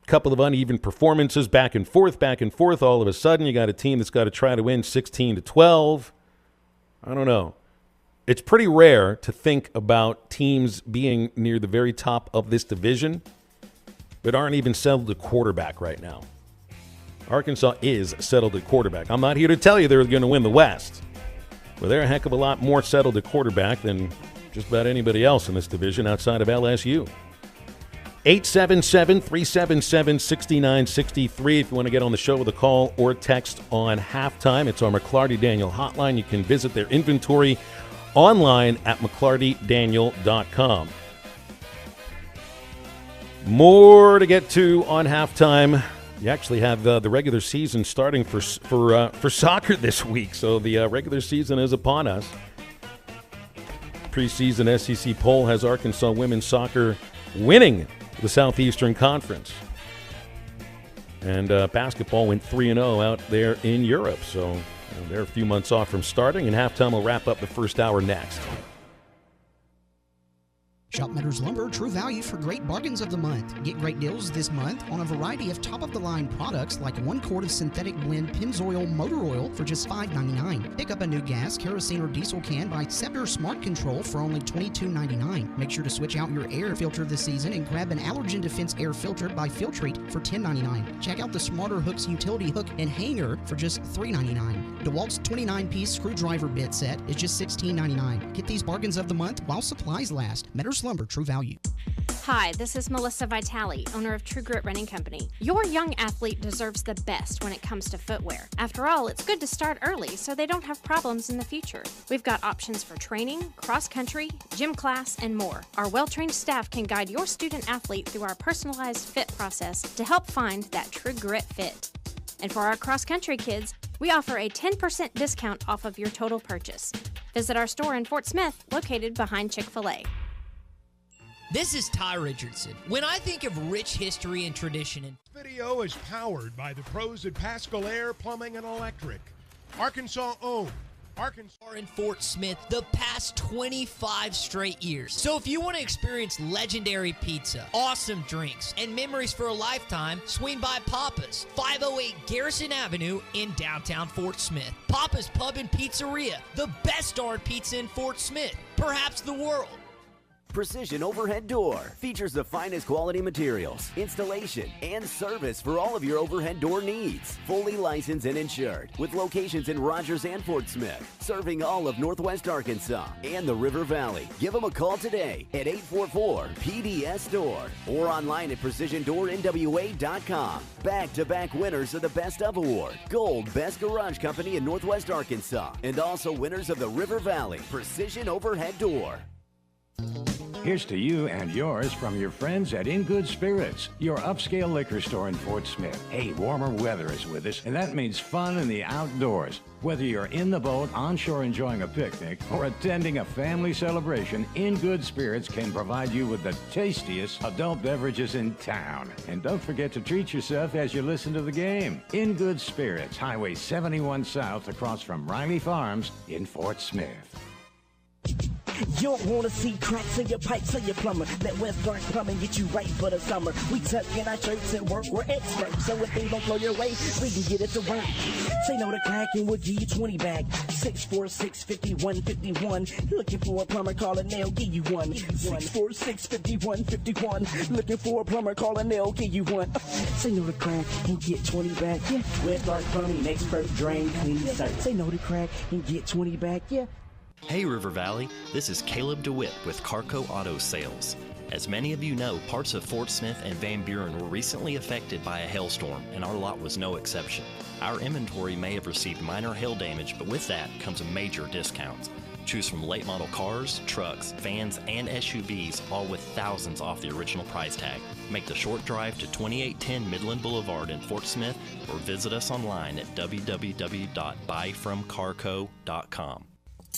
couple of uneven performances, back and forth, all of a sudden you got a team that's got to try to win 16-12. I don't know. It's pretty rare to think about teams being near the very top of this division but aren't even settled at quarterback right now. Arkansas is settled at quarterback. I'm not here to tell you they're going to win the West, but they're a heck of a lot more settled at quarterback than just about anybody else in this division outside of LSU. 877-377-6963 if you want to get on the show with a call or text on halftime. It's our McClarty Daniel hotline. You can visit their inventory online at McClartyDaniel.com. More to get to on halftime. You actually have the regular season starting for soccer this week, so the regular season is upon us. preseason SEC poll has Arkansas women's soccer winning the Southeastern Conference. And basketball went 3-0 out there in Europe. So they're a few months off from starting, and halftime will wrap up the first hour next. Shop Meadows Lumber, true value for great bargains of the month. Get great deals this month on a variety of top-of-the-line products like 1 quart of synthetic blend Pennzoil motor oil for just $5.99. Pick up a new gas, kerosene, or diesel can by Scepter Smart Control for only $22.99. Make sure to switch out your air filter this season and grab an Allergen Defense air filter by Filtrete for $10.99. Check out the Smarter Hooks utility hook and hanger for just $3.99. DeWalt's 29-piece screwdriver bit set is just $16.99. Get these bargains of the month while supplies last. Meadows Lumber, true value. Hi, this is Melissa Vitale, owner of True Grit Running Company. Your young athlete deserves the best when it comes to footwear. After all, it's good to start early so they don't have problems in the future. We've got options for training, cross-country, gym class, and more. Our well-trained staff can guide your student athlete through our personalized fit process to help find that True Grit fit. And for our cross-country kids, we offer a 10% discount off of your total purchase. Visit our store in Fort Smith, located behind Chick-fil-A. This is Ty Richardson. When I think of rich history and tradition, Video is powered by the pros at Paschal Air Plumbing and Electric. Arkansas owned. Arkansas in Fort Smith the past 25 straight years. So if you want to experience legendary pizza, awesome drinks, and memories for a lifetime, swing by Papa's, 508 Garrison Avenue in downtown Fort Smith. Papa's Pub and Pizzeria, the best darn pizza in Fort Smith, perhaps the world. Precision Overhead Door features the finest quality materials, installation, and service for all of your overhead door needs. Fully licensed and insured, with locations in Rogers and Fort Smith, serving all of Northwest Arkansas and the River Valley. Give them a call today at 844-PDS-STORE or online at PrecisionDoorNWA.com. Back-to-back winners of the Best Of Award, Gold Best Garage Company in Northwest Arkansas, and also winners of the River Valley Precision Overhead Door. Here's to you and yours from your friends at In Good Spirits, your upscale liquor store in Fort Smith. Hey, warmer weather is with us, and that means fun in the outdoors. Whether you're in the boat, onshore enjoying a picnic, or attending a family celebration, In Good Spirits can provide you with the tastiest adult beverages in town. And don't forget to treat yourself as you listen to the game. In Good Spirits, Highway 71 South, across from Riley Farms in Fort Smith. You don't want to see cracks in your pipes or your plumber. Let West Dark Plumbing get you right for the summer. We tuck in our shirts and work, we're experts. So if things don't flow your way, we can get it to work. Say no to cracking, we'll give you 20 back. 646-5151. Looking for a plumber, call and they'll give you one. 646-5151. Looking for a plumber, call and they'll give you one. Say no to crack and get 20 back. Yeah. West Dark Plumbing, expert drain cleaning service. Say no to crack and get 20 back. Yeah. Hey River Valley, this is Caleb DeWitt with Carco Auto Sales. As many of you know, parts of Fort Smith and Van Buren were recently affected by a hailstorm, and our lot was no exception. Our inventory may have received minor hail damage, but with that comes a major discount. Choose from late model cars, trucks, vans, and SUVs, all with thousands off the original price tag. Make the short drive to 2810 Midland Boulevard in Fort Smith, or visit us online at www.buyfromcarco.com.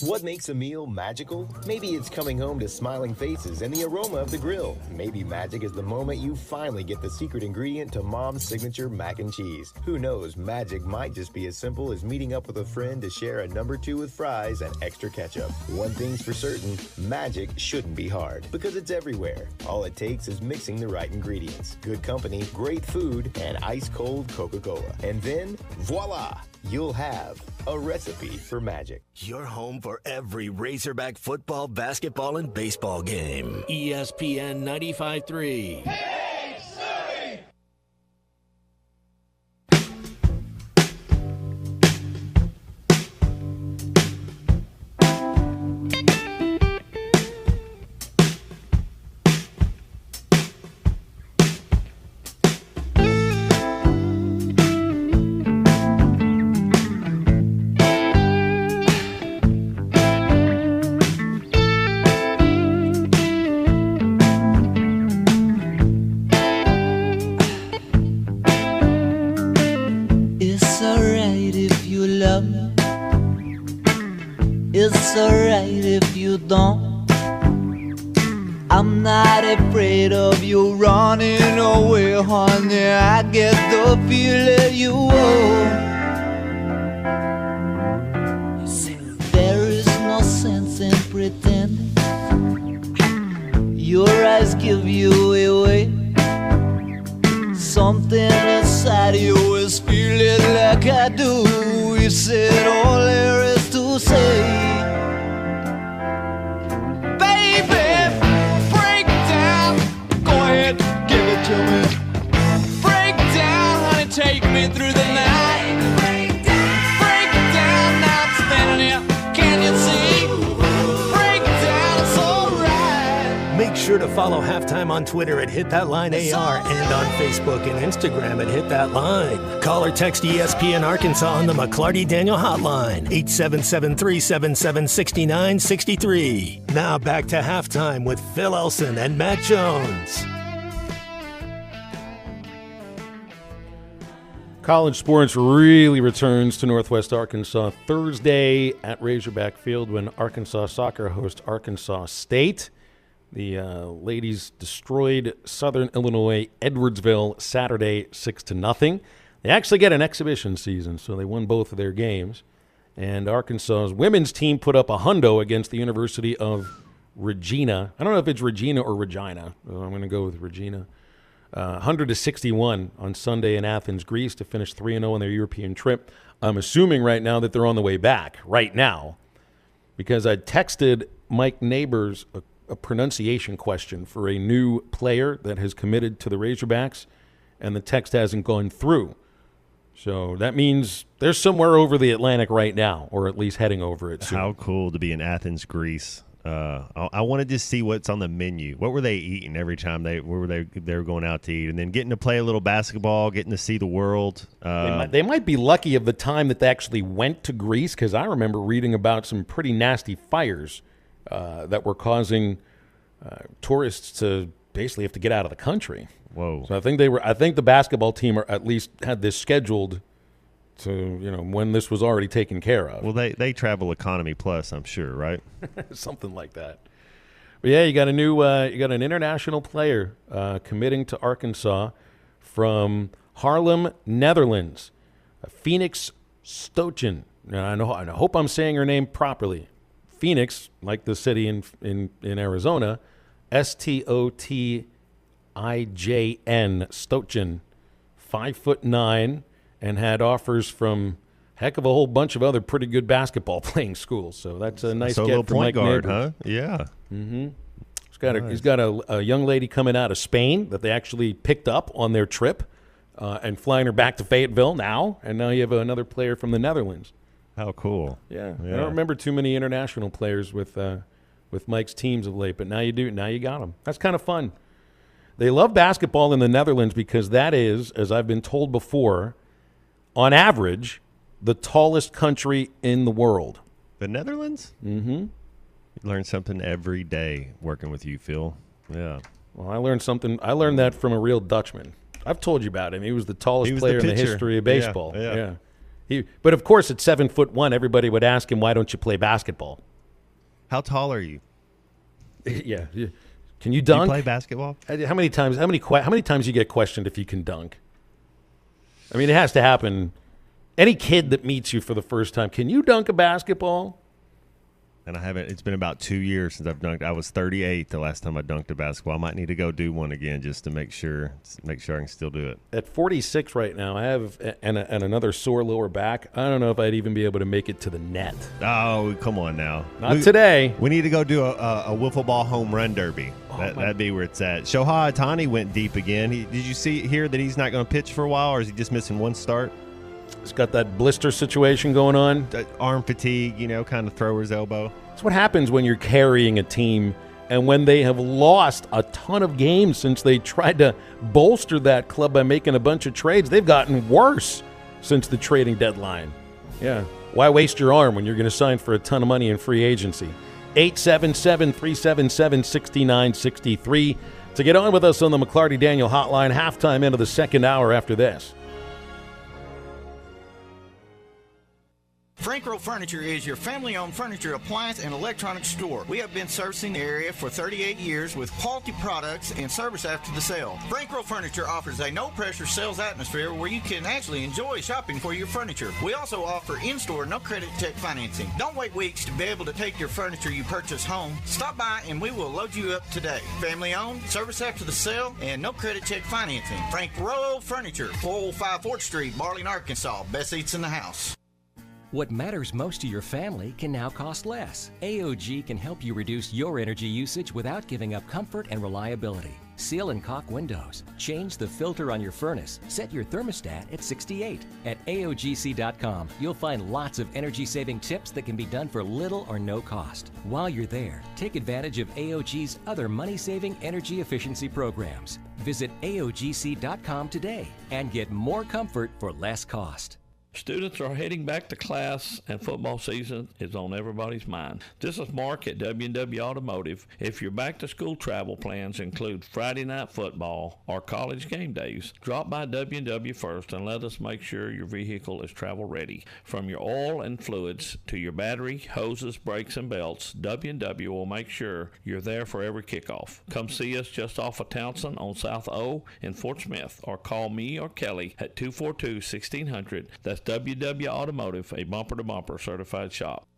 What makes a meal magical? Maybe it's coming home to smiling faces and the aroma of the grill. Maybe magic is the moment you finally get the secret ingredient to Mom's signature mac and cheese. Who knows, magic might just be as simple as meeting up with a friend to share a number 2 with fries and extra ketchup. One thing's for certain, magic shouldn't be hard because it's everywhere. All it takes is mixing the right ingredients, good company, great food, and ice-cold Coca-Cola. And then, voila! You'll have a recipe for magic. Your home for every Razorback football, basketball, and baseball game. ESPN 95.3. It's alright if you don't. I'm not afraid of you running away, honey. I get the feeling you owe. There is no sense in pretending. Your eyes give you away. Something inside you is feeling like I do. You said all there is to say. Baby, break down. Go ahead, give it to me. Break down, honey, take me through the night. Break down, now I'm standing here. Can you see? Break down, it's alright. Make sure to follow Halftime on Twitter at HitThatLineAR and on Facebook and Instagram at HitThatLine. Call or text ESPN Arkansas on the McClarty Daniel Hotline, 877-377-6963. Now back to Halftime with Phil Elson and Matt Jones. College sports really returns to Northwest Arkansas Thursday at Razorback Field when Arkansas soccer hosts Arkansas State. The ladies destroyed Southern Illinois Edwardsville Saturday 6-0. They actually get an exhibition season, so they won both of their games. And Arkansas's women's team put up a hundo against the University of Regina. I don't know if it's Regina or Regina. I'm going to go with Regina. 100-61 on Sunday in Athens, Greece, to finish 3-0 on their European trip. I'm assuming right now that they're on the way back right now, because I texted Mike Neighbors a pronunciation question for a new player that has committed to the Razorbacks, and the text hasn't gone through. So that means they're somewhere over the Atlantic right now, or at least heading over it soon. How cool to be in Athens, Greece. I wanted to see what's on the menu. What were they eating every time they were going out to eat, and then getting to play a little basketball, getting to see the world. They might be lucky of the time that they actually went to Greece, because I remember reading about some pretty nasty fires that were causing tourists to basically have to get out of the country. Whoa! So I think the basketball team at least had this scheduled to, when this was already taken care of. Well, they travel economy plus, I'm sure, right? Something like that. But yeah, you got an international player committing to Arkansas from Haarlem, Netherlands, Phoenix Stochen. Now, I hope I'm saying her name properly. Phoenix, like the city in Arizona, Stotijn, Stochen, 5'9", and had offers from heck of a whole bunch of other pretty good basketball playing schools. So that's a nice get for Mike guard, Neighbors. huh? Yeah. Mm-hmm. He's got a young lady coming out of Spain that they actually picked up on their trip and flying her back to Fayetteville now. And now you have another player from the Netherlands. How cool. Yeah. I don't remember too many international players with Mike's teams of late, but now you do. Now you got them. That's kind of fun. They love basketball in the Netherlands because that is, as I've been told before, on average, the tallest country in the world. The Netherlands? Mm-hmm. You learn something every day working with you, Phil. Yeah. Well, I learned something. I learned that from a real Dutchman. I've told you about him. He was the tallest player in the history of baseball. Yeah. But of course, at 7'1", everybody would ask him, "Why don't you play basketball?" How tall are you? Yeah. Can you dunk? Do you play basketball? How many times you get questioned if you can dunk? I mean, it has to happen. Any kid that meets you for the first time, can you dunk a basketball? And I haven't. It's been about 2 years since I've dunked. I was 38 the last time I dunked a basketball. I might need to go do one again just to make sure I can still do it. At 46 right now, I have and another sore lower back. I don't know if I'd even be able to make it to the net. Oh, come on now. Not today. We need to go do a wiffle ball home run derby. That'd be where it's at. Shohei Ohtani went deep again. Did you hear that he's not going to pitch for a while, or is he just missing one start? He's got that blister situation going on. Arm fatigue, kind of thrower's elbow. That's what happens when you're carrying a team and when they have lost a ton of games since they tried to bolster that club by making a bunch of trades. They've gotten worse since the trading deadline. Yeah. Why waste your arm when you're going to sign for a ton of money in free agency? 877-377-6963 to get on with us on the McClarty Daniel Hotline. Halftime into the second hour after this. Frank Roll Furniture is your family-owned furniture, appliance, and electronics store. We have been servicing the area for 38 years with quality products and service after the sale. Frank Roll Furniture offers a no-pressure sales atmosphere where you can actually enjoy shopping for your furniture. We also offer in-store, no-credit check financing. Don't wait weeks to be able to take your furniture you purchase home. Stop by and we will load you up today. Family-owned, service after the sale, and no-credit check financing. Frank Roll Furniture, 405 4th Street, Barling, Arkansas. Best seats in the house. What matters most to your family can now cost less. AOG can help you reduce your energy usage without giving up comfort and reliability. Seal and caulk windows. Change the filter on your furnace. Set your thermostat at 68. At AOGC.com, you'll find lots of energy-saving tips that can be done for little or no cost. While you're there, take advantage of AOG's other money-saving energy efficiency programs. Visit AOGC.com today and get more comfort for less cost. Students are heading back to class and football season is on everybody's mind. This is Mark at W&W Automotive. If your back-to-school travel plans include Friday night football or college game days, drop by W&W first and let us make sure your vehicle is travel ready. From your oil and fluids to your battery, hoses, brakes, and belts, W&W will make sure you're there for every kickoff. Come see us just off of Townsend on South O in Fort Smith or call me or Kelly at 242-1600. That's WW Automotive, a bumper-to-bumper certified shop.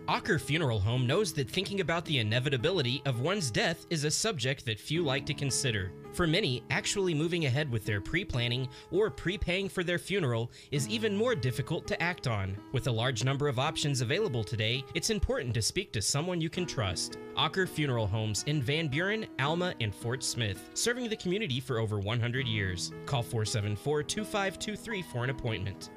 Ocker Funeral Home knows that thinking about the inevitability of one's death is a subject that few like to consider. For many, actually moving ahead with their pre-planning or prepaying for their funeral is even more difficult to act on. With a large number of options available today, it's important to speak to someone you can trust. Ocker Funeral Homes in Van Buren, Alma, and Fort Smith, serving the community for over 100 years. Call 474-2523 for an appointment.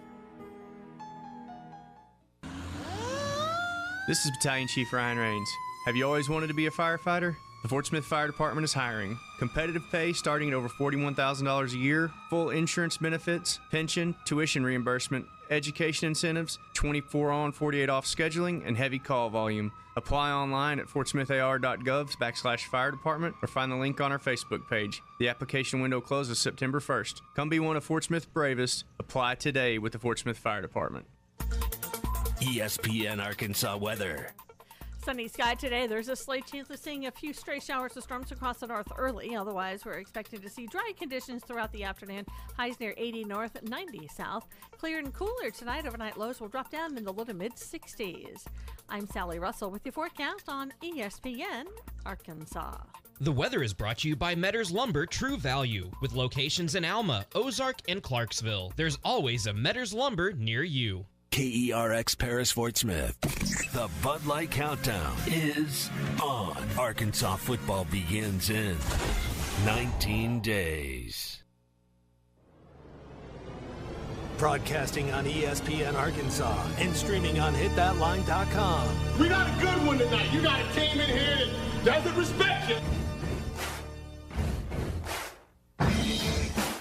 This is Battalion Chief Ryan Rains. Have you always wanted to be a firefighter? The Fort Smith Fire Department is hiring. Competitive pay starting at over $41,000 a year, full insurance benefits, pension, tuition reimbursement, education incentives, 24 on, 48 off scheduling, and heavy call volume. Apply online at fortsmithar.gov/fire department or find the link on our Facebook page. The application window closes September 1st. Come be one of Fort Smith's bravest. Apply today with the Fort Smith Fire Department. ESPN Arkansas weather. Sunny sky today. There's a slight chance of seeing a few stray showers of storms across the north early. Otherwise, we're expecting to see dry conditions throughout the afternoon. Highs near 80 north, 90 south. Clear and cooler tonight. Overnight lows will drop down in the low to mid-60s. I'm Sally Russell with your forecast on ESPN Arkansas. The weather is brought to you by Metters Lumber True Value. With locations in Alma, Ozark, and Clarksville, there's always a Metters Lumber near you. KERX Paris Fort Smith. The Bud Light Countdown is on. Arkansas football begins in 19 days. Broadcasting on ESPN Arkansas and streaming on hitthatline.com. We got a good one tonight. You got a team in here that doesn't respect you.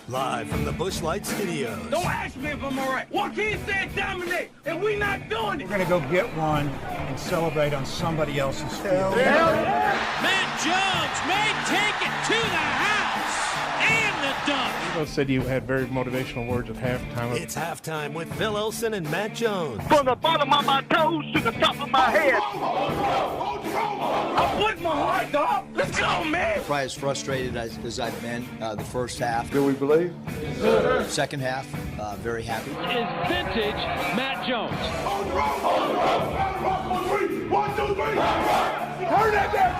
Live from the Busch Light Studios. Don't ask me if I'm all right. Joaquin said dominate, and we not doing it. We're going to go get one and celebrate on somebody else's field. Matt Jones may take it to the house and the dunk. You both said you had very motivational words at halftime. It's halftime with Phil Elson and Matt Jones. From the bottom of my toes to the top of my head. I put my heart up. Let's go, man. Probably as frustrated as I've been the first half. Do we believe? Second half, very happy. Is vintage Matt Jones. One, two, three. Turn that down,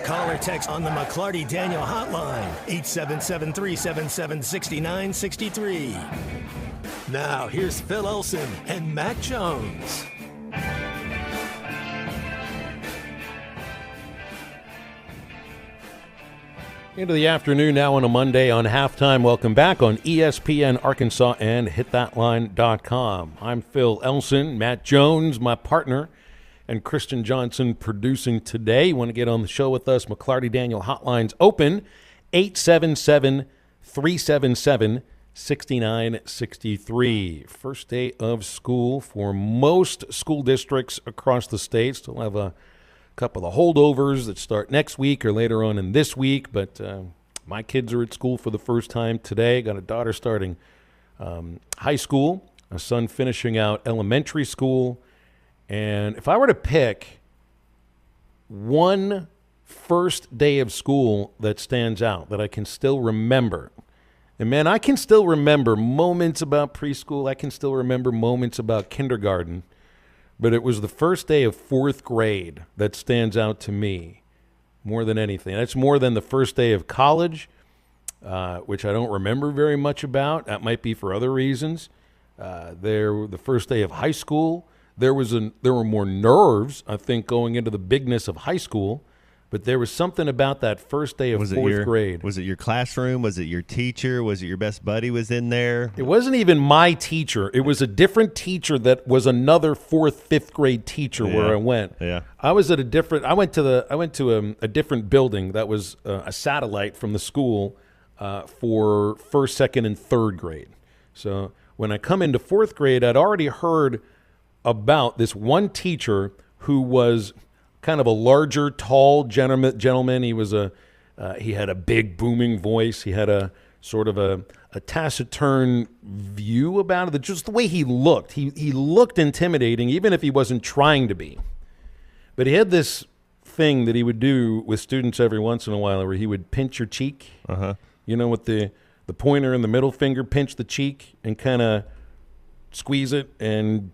Call or text on the McClarty Daniel hotline, 877-377-6963. Now, here's Phil Elson and Matt Jones. Into the afternoon now on a Monday on Halftime. Welcome back on ESPN Arkansas and hitthatline.com. I'm Phil Elson, Matt Jones, my partner, and Christian Johnson producing today. You want to get on the show with us? McClarty Daniel hotline's open, 877-377-6963. First day of school for most school districts across the state. Still have a couple of holdovers that start next week or later on in this week, but my kids are at school for the first time today. Got a daughter starting high school, a son finishing out elementary school. And if I were to pick one first day of school that stands out, that I can still remember, and man, I can still remember moments about preschool. I can still remember moments about kindergarten. But it was the first day of fourth grade that stands out to me more than anything. That's more than the first day of college, which I don't remember very much about. That might be for other reasons. The first day of high school, there were more nerves, I think, going into the bigness of high school. But there was something about that first day of fourth grade. Was it your classroom? Was it your teacher? Was it your best buddy was in there? It wasn't even my teacher. It was a different teacher that was another fourth, fifth grade teacher where I went. Yeah. I was at a different. I went to a different building that was a satellite from the school for first, second, and third grade. So when I come into fourth grade, I'd already heard about this one teacher who was kind of a larger, tall gentleman. He was he had a big, booming voice. He had a sort of a taciturn view about it. Just the way he looked. He looked intimidating, even if he wasn't trying to be. But he had this thing that he would do with students every once in a while where he would pinch your cheek. You know, with the pointer and the middle finger, pinch the cheek and kind of squeeze it and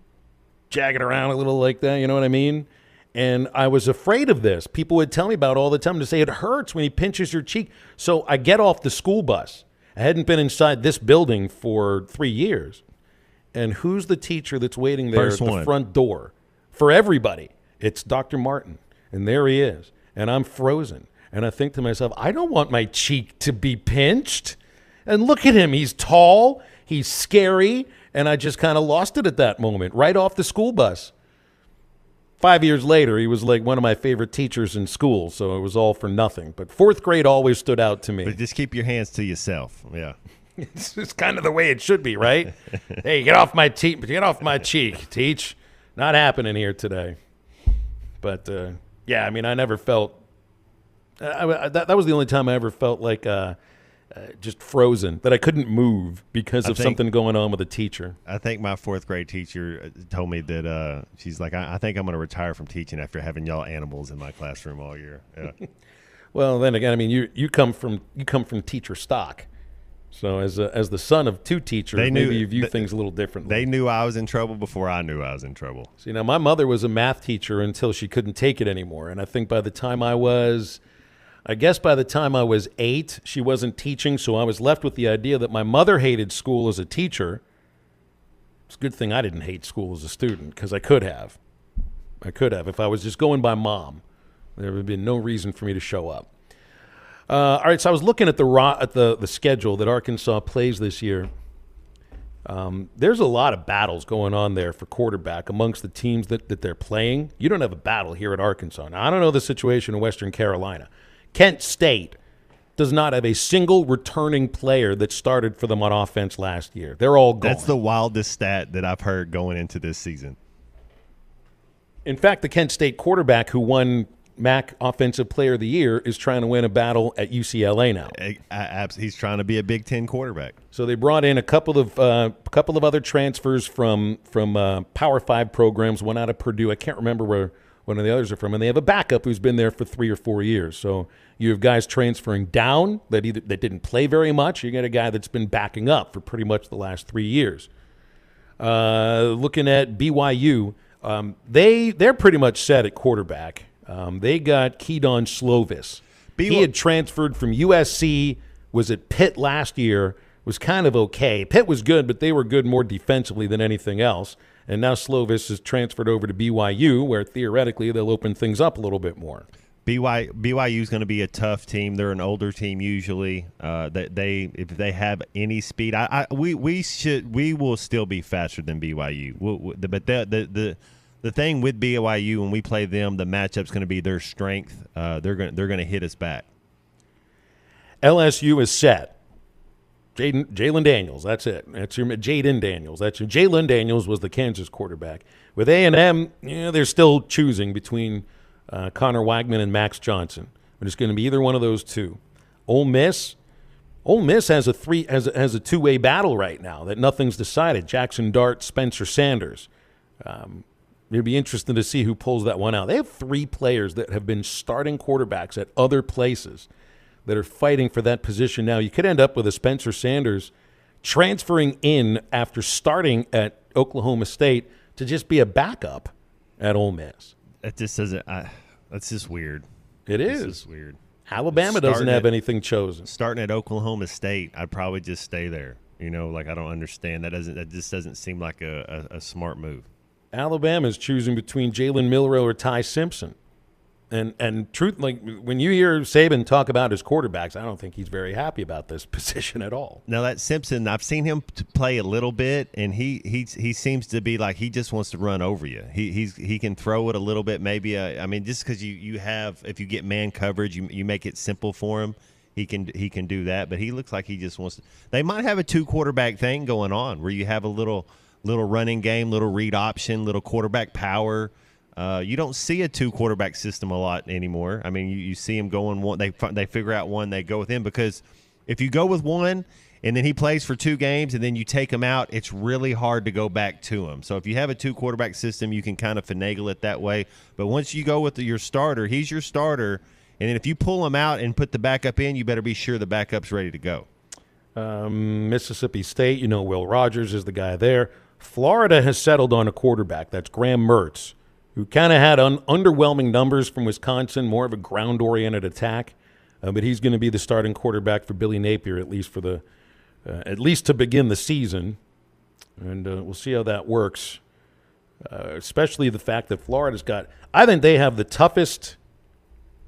jag it around a little like that. You know what I mean? And I was afraid of this. People would tell me about it all the time to say it hurts when he pinches your cheek. So I get off the school bus. I hadn't been inside this building for 3 years. And who's the teacher that's waiting there at the front door for everybody? It's Dr. Martin. And there he is. And I'm frozen. And I think to myself, I don't want my cheek to be pinched. And look at him. He's tall. He's scary. And I just kind of lost it at that moment, right off the school bus. 5 years later, he was like one of my favorite teachers in school, so it was all for nothing. But fourth grade always stood out to me. But just keep your hands to yourself. Yeah. It's kind of the way it should be, right? Hey, get off my cheek, teach. Not happening here today. But, yeah, I mean, I never felt that was the only time I ever felt like just frozen, that I couldn't move because of something going on with a teacher. I think my fourth grade teacher told me that she's like, I think I'm going to retire from teaching after having y'all animals in my classroom all year. Yeah. Well, then again, I mean, you come from teacher stock. So as the son of two teachers, maybe you view things a little differently. They knew I was in trouble before I knew I was in trouble. See, now my mother was a math teacher until she couldn't take it anymore. And I think by the time I was 8, she wasn't teaching, so I was left with the idea that my mother hated school as a teacher. It's a good thing I didn't hate school as a student, because I could have. If I was just going by mom. There would have been no reason for me to show up. All right, so I was looking at the schedule that Arkansas plays this year. There's a lot of battles going on there for quarterback amongst the teams that they're playing. You don't have a battle here at Arkansas. Now, I don't know the situation in Western Carolina. Kent State does not have a single returning player that started for them on offense last year. They're all gone. That's the wildest stat that I've heard going into this season. In fact, the Kent State quarterback who won MAC Offensive Player of the Year is trying to win a battle at UCLA now. He's trying to be a Big Ten quarterback. So they brought in a couple of other transfers from Power 5 programs, one out of Purdue. I can't remember where one of the others are from, and they have a backup who's been there for 3 or 4 years. So you have guys transferring down that didn't play very much. You get a guy that's been backing up for pretty much the last 3 years. Looking at BYU, they're pretty much set at quarterback. They got Keydon Slovis. He had transferred from USC, was at Pitt last year, was kind of okay. Pitt was good, but they were good more defensively than anything else. And now Slovis is transferred over to BYU, where theoretically they'll open things up a little bit more. BYU is going to be a tough team. They're an older team usually. If they have any speed, we will still be faster than BYU. But the thing with BYU when we play them, the matchup's going to be their strength. They're going to hit us back. LSU is set. Jalen Daniels, that's it. That's your Jaden Daniels. That's your Jalen Daniels was the Kansas quarterback. With A&M, they're still choosing between Connor Wagman and Max Johnson. But it's going to be either one of those two. Ole Miss Ole Miss has a two-way battle right now that nothing's decided. Jackson Dart, Spencer Sanders. It'd be interesting to see who pulls that one out. They have 3 players that have been starting quarterbacks at other places that are fighting for that position now. You could end up with a Spencer Sanders transferring in after starting at Oklahoma State to just be a backup at Ole Miss. That just doesn't. That's just weird. It is. It's just weird. Alabama doesn't have anything chosen. Starting at Oklahoma State, I'd probably just stay there. I don't understand. That just doesn't seem like a smart move. Alabama's choosing between Jalen Milroe or Ty Simpson. And truth, like when you hear Saban talk about his quarterbacks, I don't think he's very happy about this position at all. Now that Simpson, I've seen him play a little bit, and he seems to be like he just wants to run over you. He can throw it a little bit, maybe. Just because you have, if you get man coverage, you make it simple for him. He can do that, but he looks like he just wants to. They might have a 2 quarterback thing going on where you have a little running game, little read option, little quarterback power. You don't see a 2 quarterback system a lot anymore. I mean, you see them going one. They figure out one, they go with him, because if you go with one and then he plays for 2 games and then you take him out, it's really hard to go back to him. So if you have a 2 quarterback system, you can kind of finagle it that way. But once you go with your starter, he's your starter, and then if you pull him out and put the backup in, you better be sure the backup's ready to go. Mississippi State, Will Rogers is the guy there. Florida has settled on a quarterback. That's Graham Mertz, who kind of had underwhelming numbers from Wisconsin, more of a ground-oriented attack. But he's going to be the starting quarterback for Billy Napier, at least to begin the season. And we'll see how that works, especially the fact that Florida's got – I think they have the toughest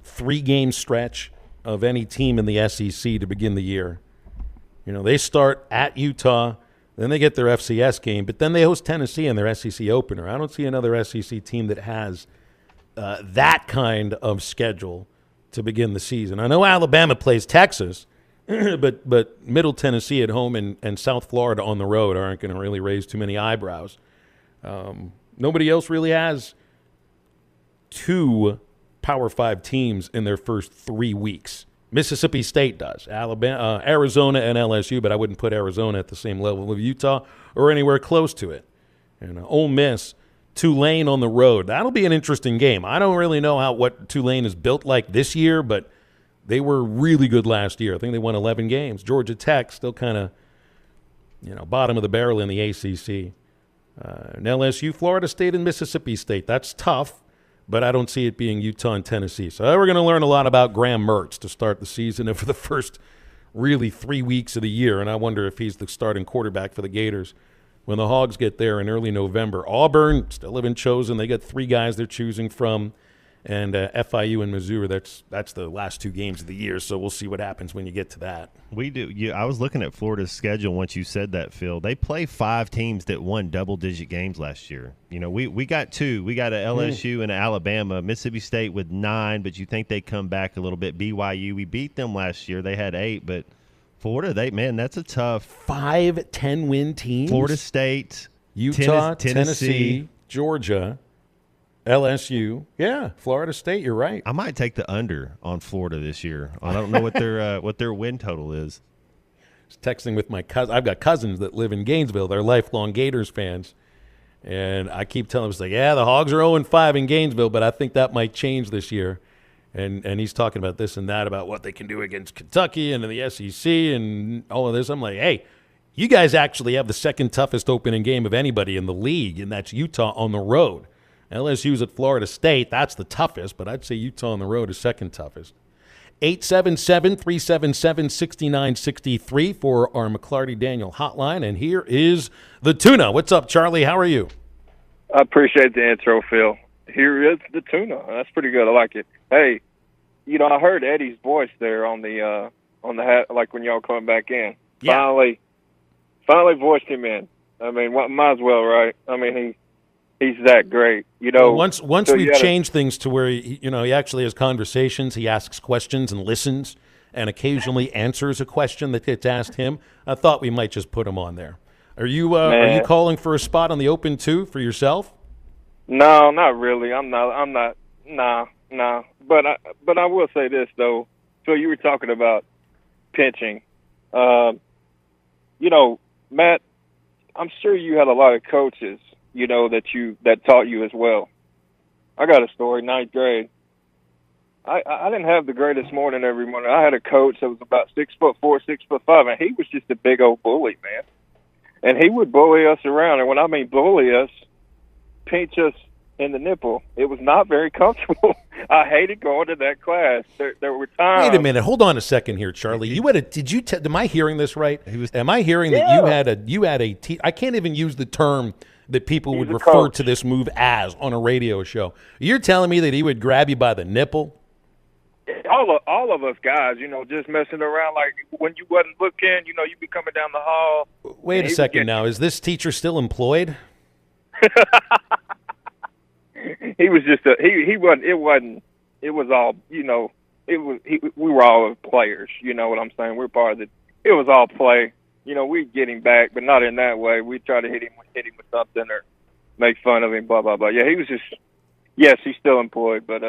3-game stretch of any team in the SEC to begin the year. They start at Utah – then they get their FCS game, but then they host Tennessee in their SEC opener. I don't see another SEC team that has that kind of schedule to begin the season. I know Alabama plays Texas, but Middle Tennessee at home and South Florida on the road aren't going to really raise too many eyebrows. Nobody else really has 2 Power 5 teams in their first 3 weeks. Mississippi State does. Alabama, Arizona, and LSU, but I wouldn't put Arizona at the same level of Utah or anywhere close to it. And Ole Miss, Tulane on the road. That'll be an interesting game. I don't really know what Tulane is built like this year, but they were really good last year. I think they won 11 games. Georgia Tech still kind of, bottom of the barrel in the ACC. And LSU, Florida State, and Mississippi State. That's tough. But I don't see it being Utah and Tennessee. So we're going to learn a lot about Graham Mertz to start the season and for the first really 3 weeks of the year. And I wonder if he's the starting quarterback for the Gators when the Hogs get there in early November. Auburn still haven't chosen. They got 3 guys they're choosing from. And FIU and Missouri, that's the last 2 games of the year. So we'll see what happens when you get to that. We do. I was looking at Florida's schedule once you said that, Phil. They play 5 teams that won double-digit games last year. We got 2. We got an LSU and an Alabama. Mississippi State with 9, but you think they come back a little bit. BYU, we beat them last year. They had 8, but Florida, that's a tough 5 10-win teams. Florida State, Utah, Tennessee, Georgia. LSU, yeah, Florida State. You're right. I might take the under on Florida this year. I don't know what their win total is. I was texting with my cousin. I've got cousins that live in Gainesville. They're lifelong Gators fans, and I keep telling them, yeah, the Hogs are 0-5 in Gainesville, but I think that might change this year. And he's talking about this and that about what they can do against Kentucky and the SEC and all of this. I'm like, hey, you guys actually have the second toughest opening game of anybody in the league, and that's Utah on the road. LSU's at Florida State. That's the toughest, but I'd say Utah on the road is second toughest. 877-377-6963 for our McClarty Daniel hotline. And here is the Tuna. What's up, Charlie? How are you? I appreciate the intro, Phil. Here is the Tuna. That's pretty good. I like it. Hey, I heard Eddie's voice there on the hat, like when y'all coming back in. Yeah. Finally voiced him in. I mean, might as well, right? I mean, he's that great, Well, once we've changed things to where he actually has conversations, he asks questions and listens, and occasionally answers a question that gets asked him. I thought we might just put him on there. Are you calling for a spot on the Open too for yourself? No, not really. I'm not. Nah. But I will say this though. So you were talking about pinching, You know, Matt, I'm sure you had a lot of coaches, you know, that taught you as well. I got a story, 9th grade. I didn't have the greatest morning every morning. I had a coach that was about 6'4", 6'5", and he was just a big old bully, man. And he would bully us around. And when I mean bully us, pinch us in the nipple. It was not very comfortable. I hated going to that class. There were times. Wait a minute. Hold on a second here, Charlie. Am I hearing this right? Am I hearing that you had a I can't even use the term that people would refer to this move as on a radio show. You're telling me that he would grab you by the nipple? All of us guys, you know, just messing around. Like when you wasn't looking, you know, you'd be coming down the hall. Wait a second now. Is this teacher still employed? He was just he wasn't. It was all, you know. We were all players. You know what I'm saying? We're part of it. It was all play. You know, we'd get him back, but not in that way. We'd try to hit him with something or make fun of him. Blah blah blah. Yeah, he was just. Yes, he's still employed, but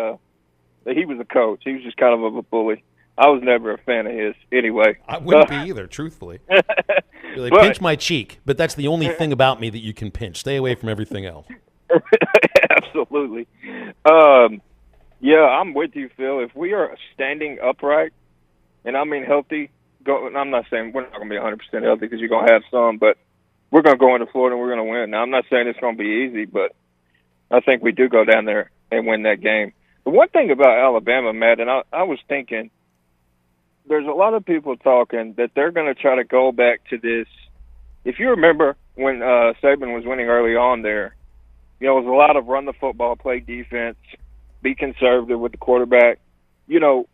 he was a coach. He was just kind of a bully. I was never a fan of his anyway. I wouldn't be either, truthfully. You're like, pinch my cheek, but that's the only thing about me that you can pinch. Stay away from everything else. Absolutely. Yeah, I'm with you, Phil. If we are standing upright, and I mean healthy, I'm not saying we're not going to be 100% healthy because you're going to have some, but we're going to go into Florida and we're going to win. Now, I'm not saying it's going to be easy, but I think we do go down there and win that game. The one thing about Alabama, Matt, and I was thinking, there's a lot of people talking that they're going to try to go back to this. If you remember when Saban was winning early on there, you know, it was a lot of run the football, play defense, be conservative with the quarterback. You know,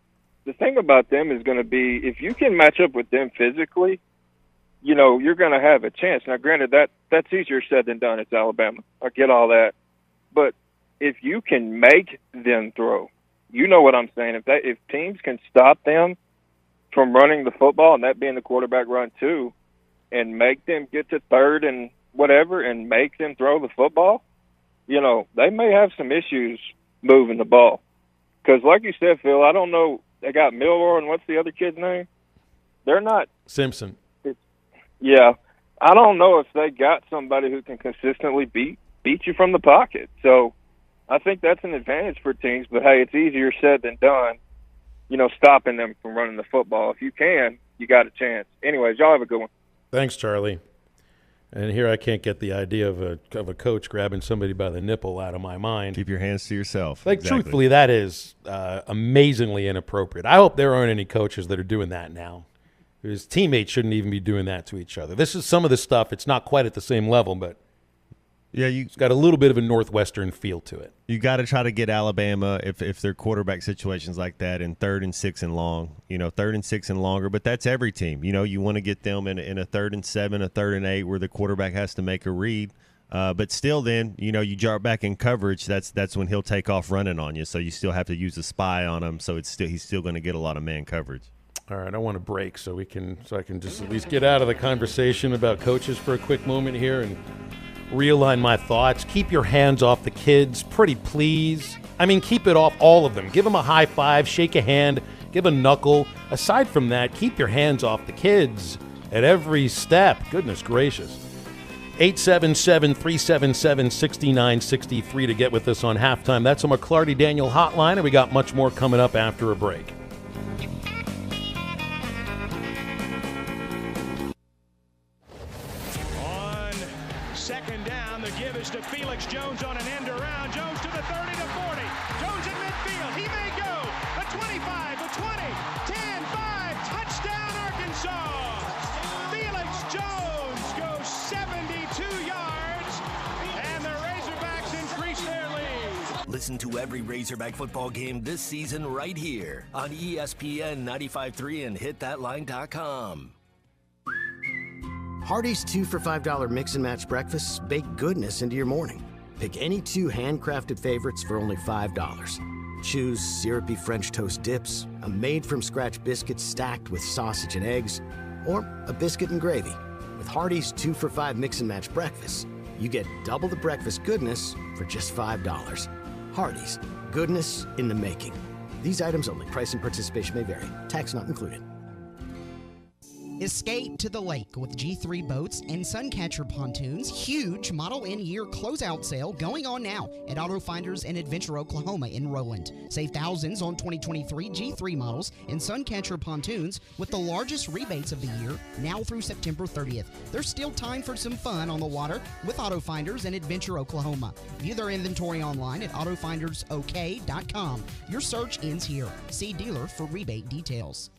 the thing about them is going to be if you can match up with them physically, you know, you're going to have a chance. Now, granted, that's easier said than done. It's Alabama. I get all that. But if you can make them throw, you know what I'm saying. If teams can stop them from running the football, and that being the quarterback run too, and make them get to third and whatever and make them throw the football, you know, they may have some issues moving the ball. Because like you said, Phil, I don't know. They got Milroy and what's the other kid's name? They're not. Simpson. Yeah. I don't know if they got somebody who can consistently beat you from the pocket. So I think that's an advantage for teams. But, hey, it's easier said than done, you know, stopping them from running the football. If you can, you got a chance. Anyways, y'all have a good one. Thanks, Charlie. And here I can't get the idea of a coach grabbing somebody by the nipple out of my mind. Keep your hands to yourself. Like, exactly. Truthfully, that is amazingly inappropriate. I hope there aren't any coaches that are doing that now. His teammates shouldn't even be doing that to each other. This is some of the stuff. It's not quite at the same level, but yeah, it's got a little bit of a Northwestern feel to it. You got to try to get Alabama if their quarterback situations like that in 3rd and 6 and long, you know, 3rd and 6 and longer. But that's every team. You know, you want to get them in a 3rd and 7, a 3rd and 8 where the quarterback has to make a read. But still, then you know you jar back in coverage. That's when he'll take off running on you. So you still have to use a spy on him. So he's still going to get a lot of man coverage. All right, I want to break so I can just at least get out of the conversation about coaches for a quick moment here and realign my thoughts. Keep your hands off the kids, pretty please. I mean, keep it off all of them. Give them a high five, shake a hand, give a knuckle. Aside from that, keep your hands off the kids at every step. Goodness gracious. 877-377-6963 to get with us on halftime. That's a McClarty Daniel hotline, and we got much more coming up after a break. Jones on an end around. Jones to the 30 to 40. Jones in midfield. He may go. The 25, the 20, 10, 5. Touchdown, Arkansas. Felix Jones goes 72 yards, and the Razorbacks increase their lead. Listen to every Razorback football game this season right here on ESPN 95.3 and hitthatline.com. Hardee's 2 for $5 mix and match breakfasts bake goodness into your morning. Pick any 2 handcrafted favorites for only $5. Choose syrupy French toast dips, a made-from-scratch biscuit stacked with sausage and eggs, or a biscuit and gravy. With Hardee's 2 for $5 mix and match breakfasts, you get double the breakfast goodness for just $5. Hardee's, goodness in the making. These items only. Price and participation may vary. Tax not included. Escape to the lake with G3 boats and Suncatcher pontoons. Huge Model N year closeout sale going on now at Auto Finders and Adventure Oklahoma in Roland. Save thousands on 2023 G3 models and Suncatcher pontoons with the largest rebates of the year now through September 30th. There's still time for some fun on the water with Auto Finders and Adventure Oklahoma. View their inventory online at autofindersok.com. Your search ends here. See dealer for rebate details.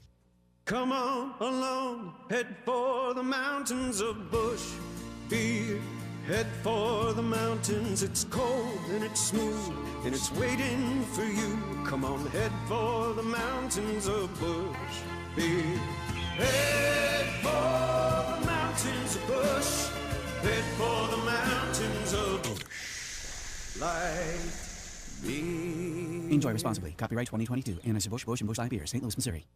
Come on along, head for the mountains of Bush Beer. Head for the mountains, it's cold and it's smooth and it's waiting for you. Come on, head for the mountains of Bush Beer. Head for the mountains of Bush. Head for the mountains of Bush. Like me. Enjoy responsibly. Copyright 2022. Anheuser-Busch, Busch, and Busch Light Beer, St. Louis, Missouri.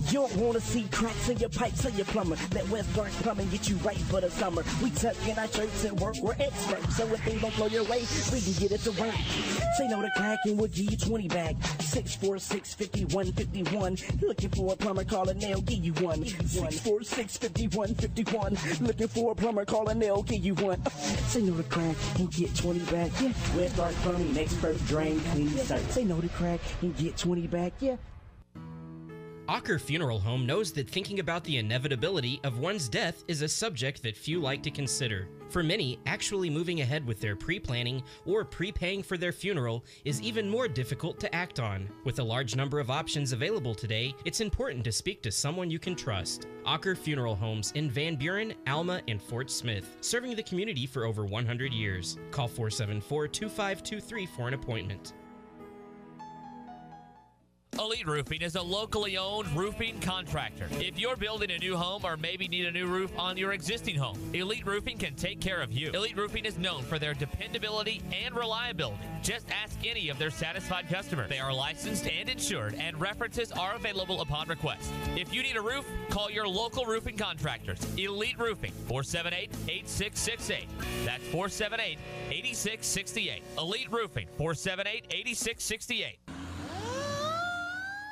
You don't wanna see cracks in your pipes or your plumber. Let West Dark Plumbing get you right for the summer. We tuck in our shirts and work, we're experts. So if things don't blow your way, we can get it to work. Say no to crack and we'll give you 20 back. 646-5151. Looking for a plumber, call a nail, give you one. 646-5151. Looking for a plumber, call a nail, give you one. Say no to crack and get 20 back. Yeah. West Dark Plumbing, expert drain, clean search. Say no to crack and get 20 back. Yeah. Ocker Funeral Home knows that thinking about the inevitability of one's death is a subject that few like to consider. For many, actually moving ahead with their pre-planning or prepaying for their funeral is even more difficult to act on. With a large number of options available today, it's important to speak to someone you can trust. Ocker Funeral Homes in Van Buren, Alma, and Fort Smith, serving the community for over 100 years. Call 474-2523 for an appointment. Elite Roofing is a locally owned roofing contractor. If you're building a new home or maybe need a new roof on your existing home, Elite Roofing can take care of you. Elite Roofing is known for their dependability and reliability. Just ask any of their satisfied customers. They are licensed and insured, and references are available upon request. If you need a roof, call your local roofing contractors. Elite Roofing, 478-8668. That's 478-8668. Elite Roofing, 478-8668.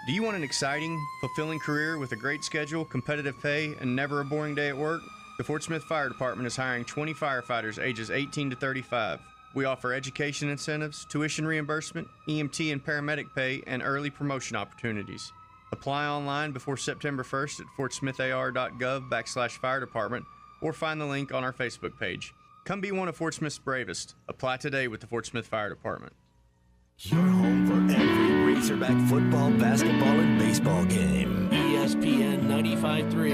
Do you want an exciting, fulfilling career with a great schedule, competitive pay, and never a boring day at work? The Fort Smith Fire Department is hiring 20 firefighters ages 18 to 35. We offer education incentives, tuition reimbursement, EMT and paramedic pay, and early promotion opportunities. Apply online before September 1st at fortsmithar.gov/fire department or find the link on our Facebook page. Come be one of Fort Smith's bravest. Apply today with the Fort Smith Fire Department. Your home for every Razorback football, basketball, and baseball game. ESPN 95.3.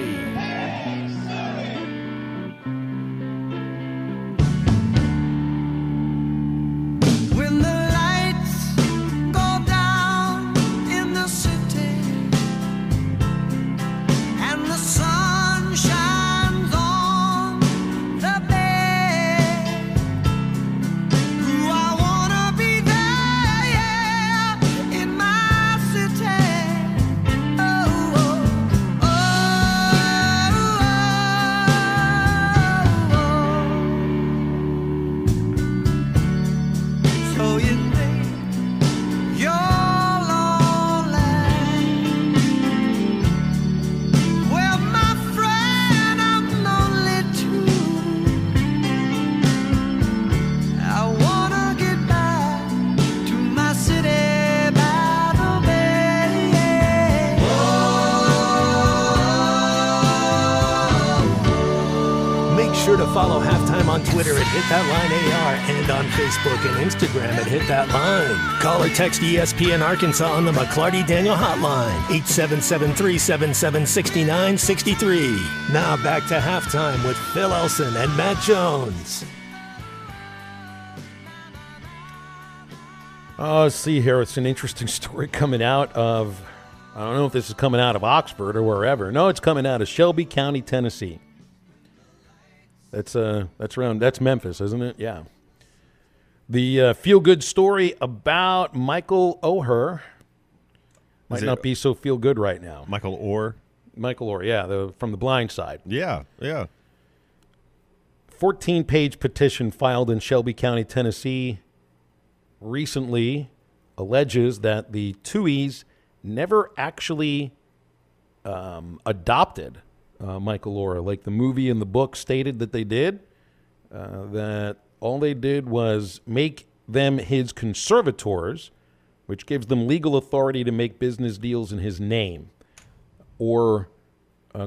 When the lights go down in the city and the sun shines on the bay, ooh, I wanna be there in my city. Oh, oh, oh, oh, oh. So you think you're lonely? Well, my friend, I'm lonely too. I wanna get back to my city by the bay. Make sure to follow Halftime on Twitter at HitThatLineAR and on Facebook and Instagram at HitThatLine. Call or text ESPN Arkansas on the McClarty Daniel Hotline, 877-377-6963. Now back to Halftime with Phil Elson and Matt Jones. Let's see here. It's an interesting story coming out of, I don't know if this is coming out of Oxford or wherever. No, it's coming out of Shelby County, Tennessee. That's Memphis, isn't it? Yeah. The feel-good story about Michael Oher might not be so feel-good right now. Michael Orr? Michael Orr, yeah, from The Blind Side. Yeah, yeah. 14-page petition filed in Shelby County, Tennessee recently alleges that the Tuohys never actually adopted Michael Laura. Like the movie and the book stated that they did, that all they did was make them his conservators, which gives them legal authority to make business deals in his name, or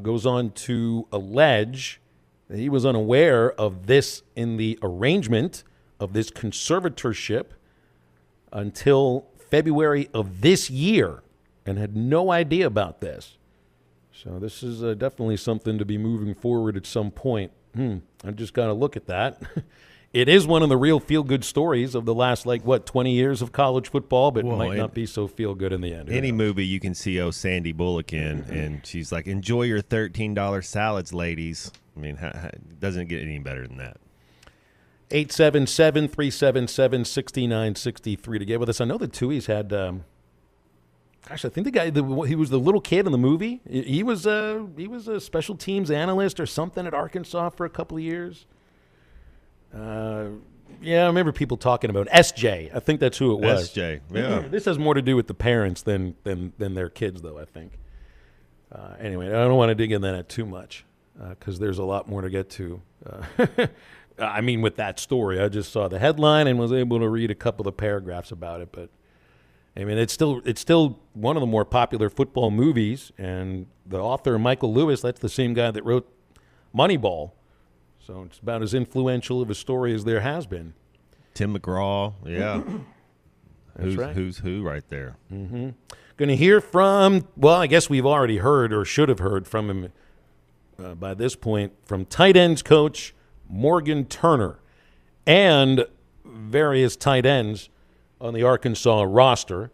goes on to allege that he was unaware of this in the arrangement of this conservatorship until February of this year and had no idea about this. So this is definitely something to be moving forward at some point. I just got to look at that. It is one of the real feel-good stories of the last, 20 years of college football, but might not be so feel-good in the end. Any movie you can see Sandy Bullock in, and she's like, enjoy your $13 salads, ladies. I mean, it doesn't get any better than that. 877-377-6963 to get with us. I know the Tuies had, I think the guy, he was the little kid in the movie. He was a special teams analyst or something at Arkansas for a couple of years. Yeah, I remember people talking about SJ. I think that's who it was. SJ, yeah. This has more to do with the parents than their kids, though, I think. Anyway, I don't want to dig into that too much because there's a lot more to get to. I mean, with that story, I just saw the headline and was able to read a couple of paragraphs about it. But, I mean, it's still one of the more popular football movies. And the author, Michael Lewis, that's the same guy that wrote Moneyball. So it's about as influential of a story as there has been. Tim McGraw, yeah. That's right. Who's who right there. Mm-hmm. Going to hear from, well, I guess we've already heard or should have heard from him by this point, from tight ends coach Morgan Turner and various tight ends on the Arkansas roster.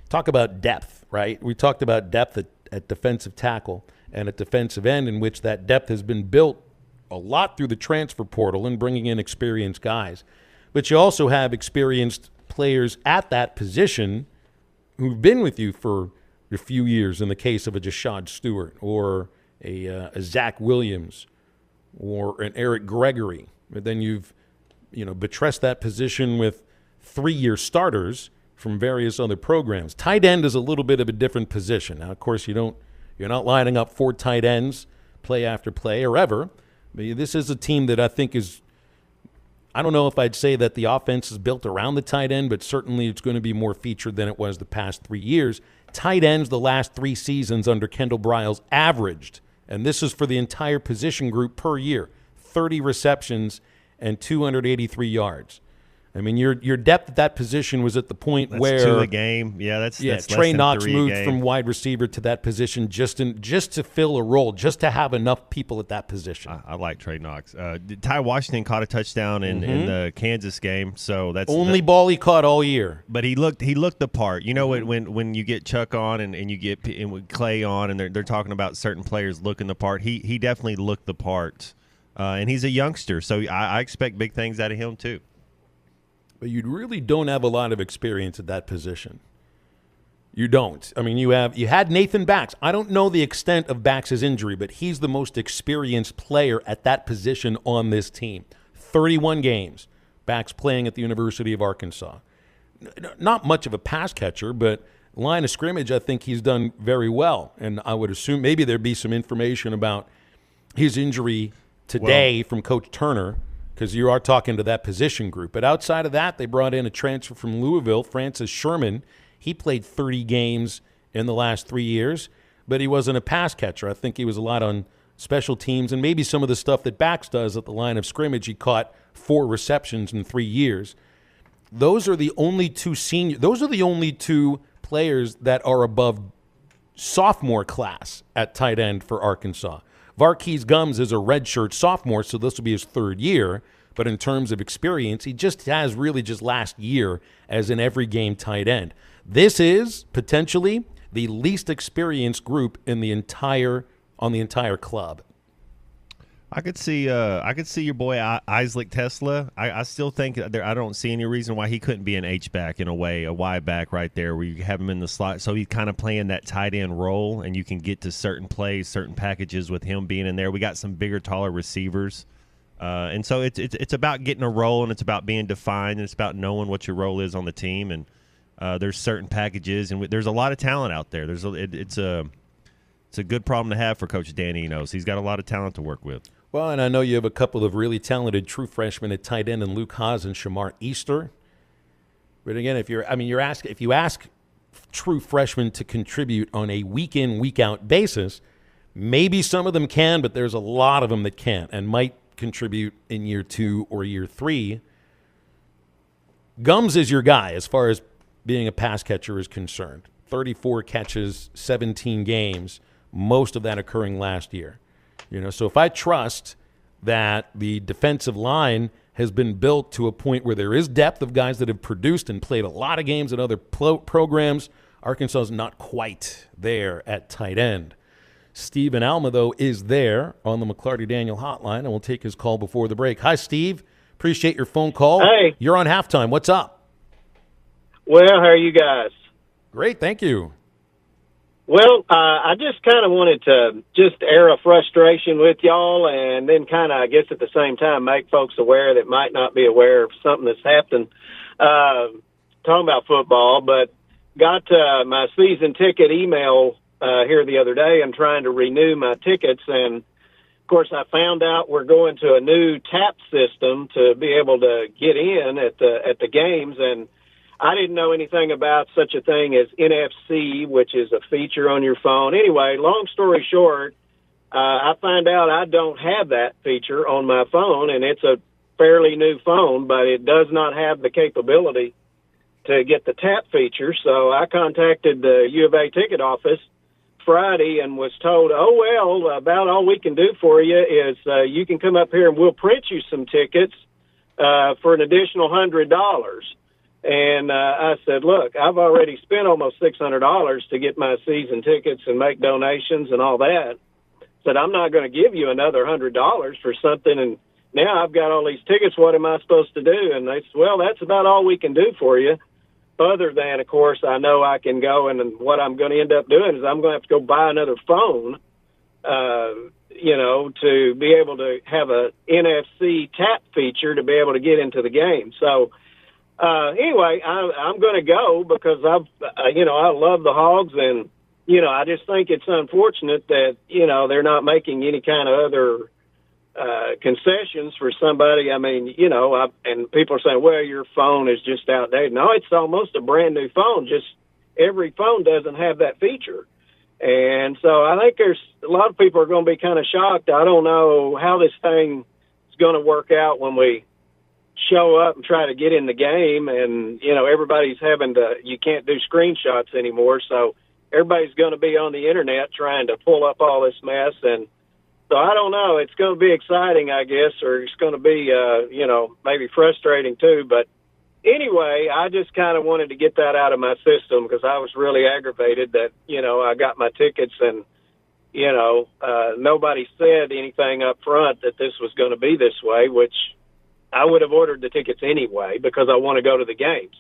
Talk about depth, right? We talked about depth at defensive tackle and at defensive end, in which that depth has been built a lot through the transfer portal and bringing in experienced guys. But you also have experienced players at that position who've been with you for a few years, in the case of a Jashad Stewart or a Zach Williams or an Eric Gregory. But then you've buttressed that position with 3-year starters from various other programs. Tight end is a little bit of a different position. Now, of course, you're not lining up 4 tight ends play after play or ever. But this is a team that I think is, I don't know if I'd say that the offense is built around the tight end, but certainly it's going to be more featured than it was the past 3 years. Tight ends the last 3 seasons under Kendall Briles averaged, and this is for the entire position group per year, 30 receptions and 283 yards. I mean, your depth at that position was at the point where 2 a game. Yeah, that's Trey Knox moved game. from wide receiver to that position just to fill a role, just to have enough people at that position. I like Trey Knox. Ty Washington caught a touchdown in the Kansas game, so that's only ball he caught all year. But he looked the part. You know, when you get Chuck on and you get Clay on, and they're talking about certain players looking the part. He definitely looked the part, and he's a youngster, so I expect big things out of him too. But you really don't have a lot of experience at that position. You don't. I mean, you had Nathan Bax. I don't know the extent of Bax's injury, but he's the most experienced player at that position on this team. 31 games, Bax playing at the University of Arkansas. Not much of a pass catcher, but line of scrimmage, I think he's done very well. And I would assume maybe there'd be some information about his injury today from Coach Turner, because you are talking to that position group. But outside of that, they brought in a transfer from Louisville, Francis Sherman. He played 30 games in the last 3 years, but he wasn't a pass catcher. I think he was a lot on special teams and maybe some of the stuff that Bax does at the line of scrimmage. He caught 4 receptions in 3 years. Those are the only 2 players that are above sophomore class at tight end for Arkansas. Varkey's Gums is a redshirt sophomore, so this will be his 3rd year. But in terms of experience, he just has really just last year as an every-game tight end. This is potentially the least experienced group on the entire club. I could see your boy Isaac Tesla. I still think I don't see any reason why he couldn't be an H-back in a way, a Y-back right there where you have him in the slot. So he's kind of playing that tight end role, and you can get to certain plays, certain packages with him being in there. We got some bigger, taller receivers. And so it's about getting a role, and it's about being defined, and it's about knowing what your role is on the team. And There's certain packages, and there's a lot of talent out there. It's a good problem to have for Coach Danny Enos. He's got a lot of talent to work with. Well, and I know you have a couple of really talented true freshmen at tight end, and Luke Haas and Shamar Easter. But again, if you ask true freshmen to contribute on a week-in, week-out basis, maybe some of them can, but there's a lot of them that can't and might contribute in year 2 or year 3. Gums is your guy as far as being a pass catcher is concerned. 34 catches, 17 games, most of that occurring last year. So if I trust that the defensive line has been built to a point where there is depth of guys that have produced and played a lot of games at other programs, Arkansas is not quite there at tight end. Steve in Alma, though, is there on the McClarty-Daniel hotline, and we'll take his call before the break. Hi, Steve. Appreciate your phone call. Hey. You're on halftime. What's up? Well, how are you guys? Great, thank you. Well, I just kind of wanted to just air a frustration with y'all and then kind of, I guess, at the same time, make folks aware that might not be aware of something that's happened. Talking about football, but got my season ticket email here the other day. I'm trying to renew my tickets, and, of course, I found out we're going to a new tap system to be able to get in at the games, and I didn't know anything about such a thing as NFC, which is a feature on your phone. Anyway, long story short, I find out I don't have that feature on my phone, and it's a fairly new phone, but it does not have the capability to get the tap feature. So I contacted the U of A ticket office Friday and was told, about all we can do for you is you can come up here and we'll print you some tickets for an additional $100. And I said, look, I've already spent almost $600 to get my season tickets and make donations and all that. Said, I'm not going to give you another $100 for something. And now I've got all these tickets. What am I supposed to do? And they said, well, that's about all we can do for you. Other than, of course, I know I can go and what I'm going to end up doing is I'm going to have to go buy another phone, to be able to have a NFC tap feature to be able to get into the game. So, anyway, I'm going to go because I love the Hogs, and I just think it's unfortunate that they're not making any kind of other concessions for somebody. I mean, and people are saying, well, your phone is just outdated. No, it's almost a brand new phone. Just every phone doesn't have that feature, and so I think there's a lot of people are going to be kind of shocked. I don't know how this thing is going to work out when we show up and try to get in the game, and everybody's you can't do screenshots anymore, so everybody's going to be on the internet trying to pull up all this mess. And so I don't know, it's going to be exciting, I guess, or it's going to be maybe frustrating too. But anyway, I just kind of wanted to get that out of my system because I was really aggravated that I got my tickets and nobody said anything up front that this was going to be this way, which I would have ordered the tickets anyway because I want to go to the games.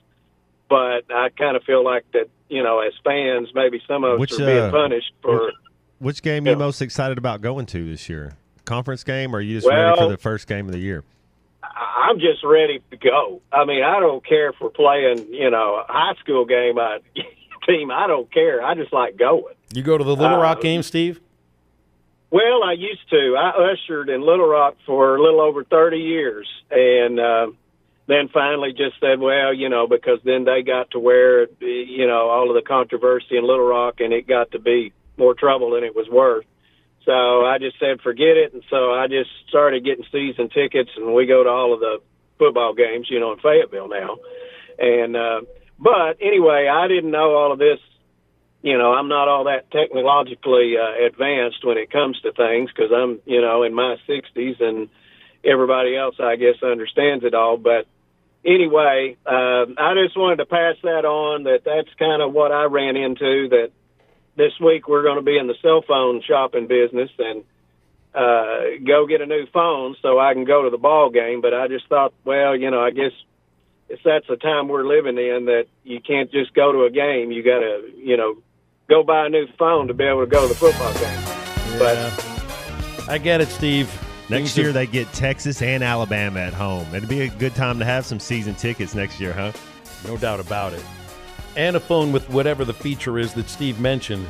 But I kind of feel like that, as fans, maybe some of us are being punished for. Which game are you most excited about going to this year? Conference game, or are you just ready for the first game of the year? I'm just ready to go. I mean, I don't care if we're playing, a high school game team. I don't care. I just like going. You go to the Little Rock game, Steve? Well, I used to. I ushered in Little Rock for a little over 30 years, and then finally just said, well, because then they got to where, all of the controversy in Little Rock, and it got to be more trouble than it was worth. So I just said, forget it, and so I just started getting season tickets, and we go to all of the football games, in Fayetteville now. And but anyway, I didn't know all of this. I'm not all that technologically advanced when it comes to things because I'm, in my 60s, and everybody else, I guess, understands it all. But anyway, I just wanted to pass that on, that's kind of what I ran into, that this week we're going to be in the cell phone shopping business and go get a new phone so I can go to the ball game. But I just thought, well, I guess if that's the time we're living in, that you can't just go to a game. You got to, go buy a new phone to be able to go to the football game. Yeah. But I get it, Steve. Next year they get Texas and Alabama at home. It'd be a good time to have some season tickets next year, huh? No doubt about it. and a phone with whatever the feature is that Steve mentioned,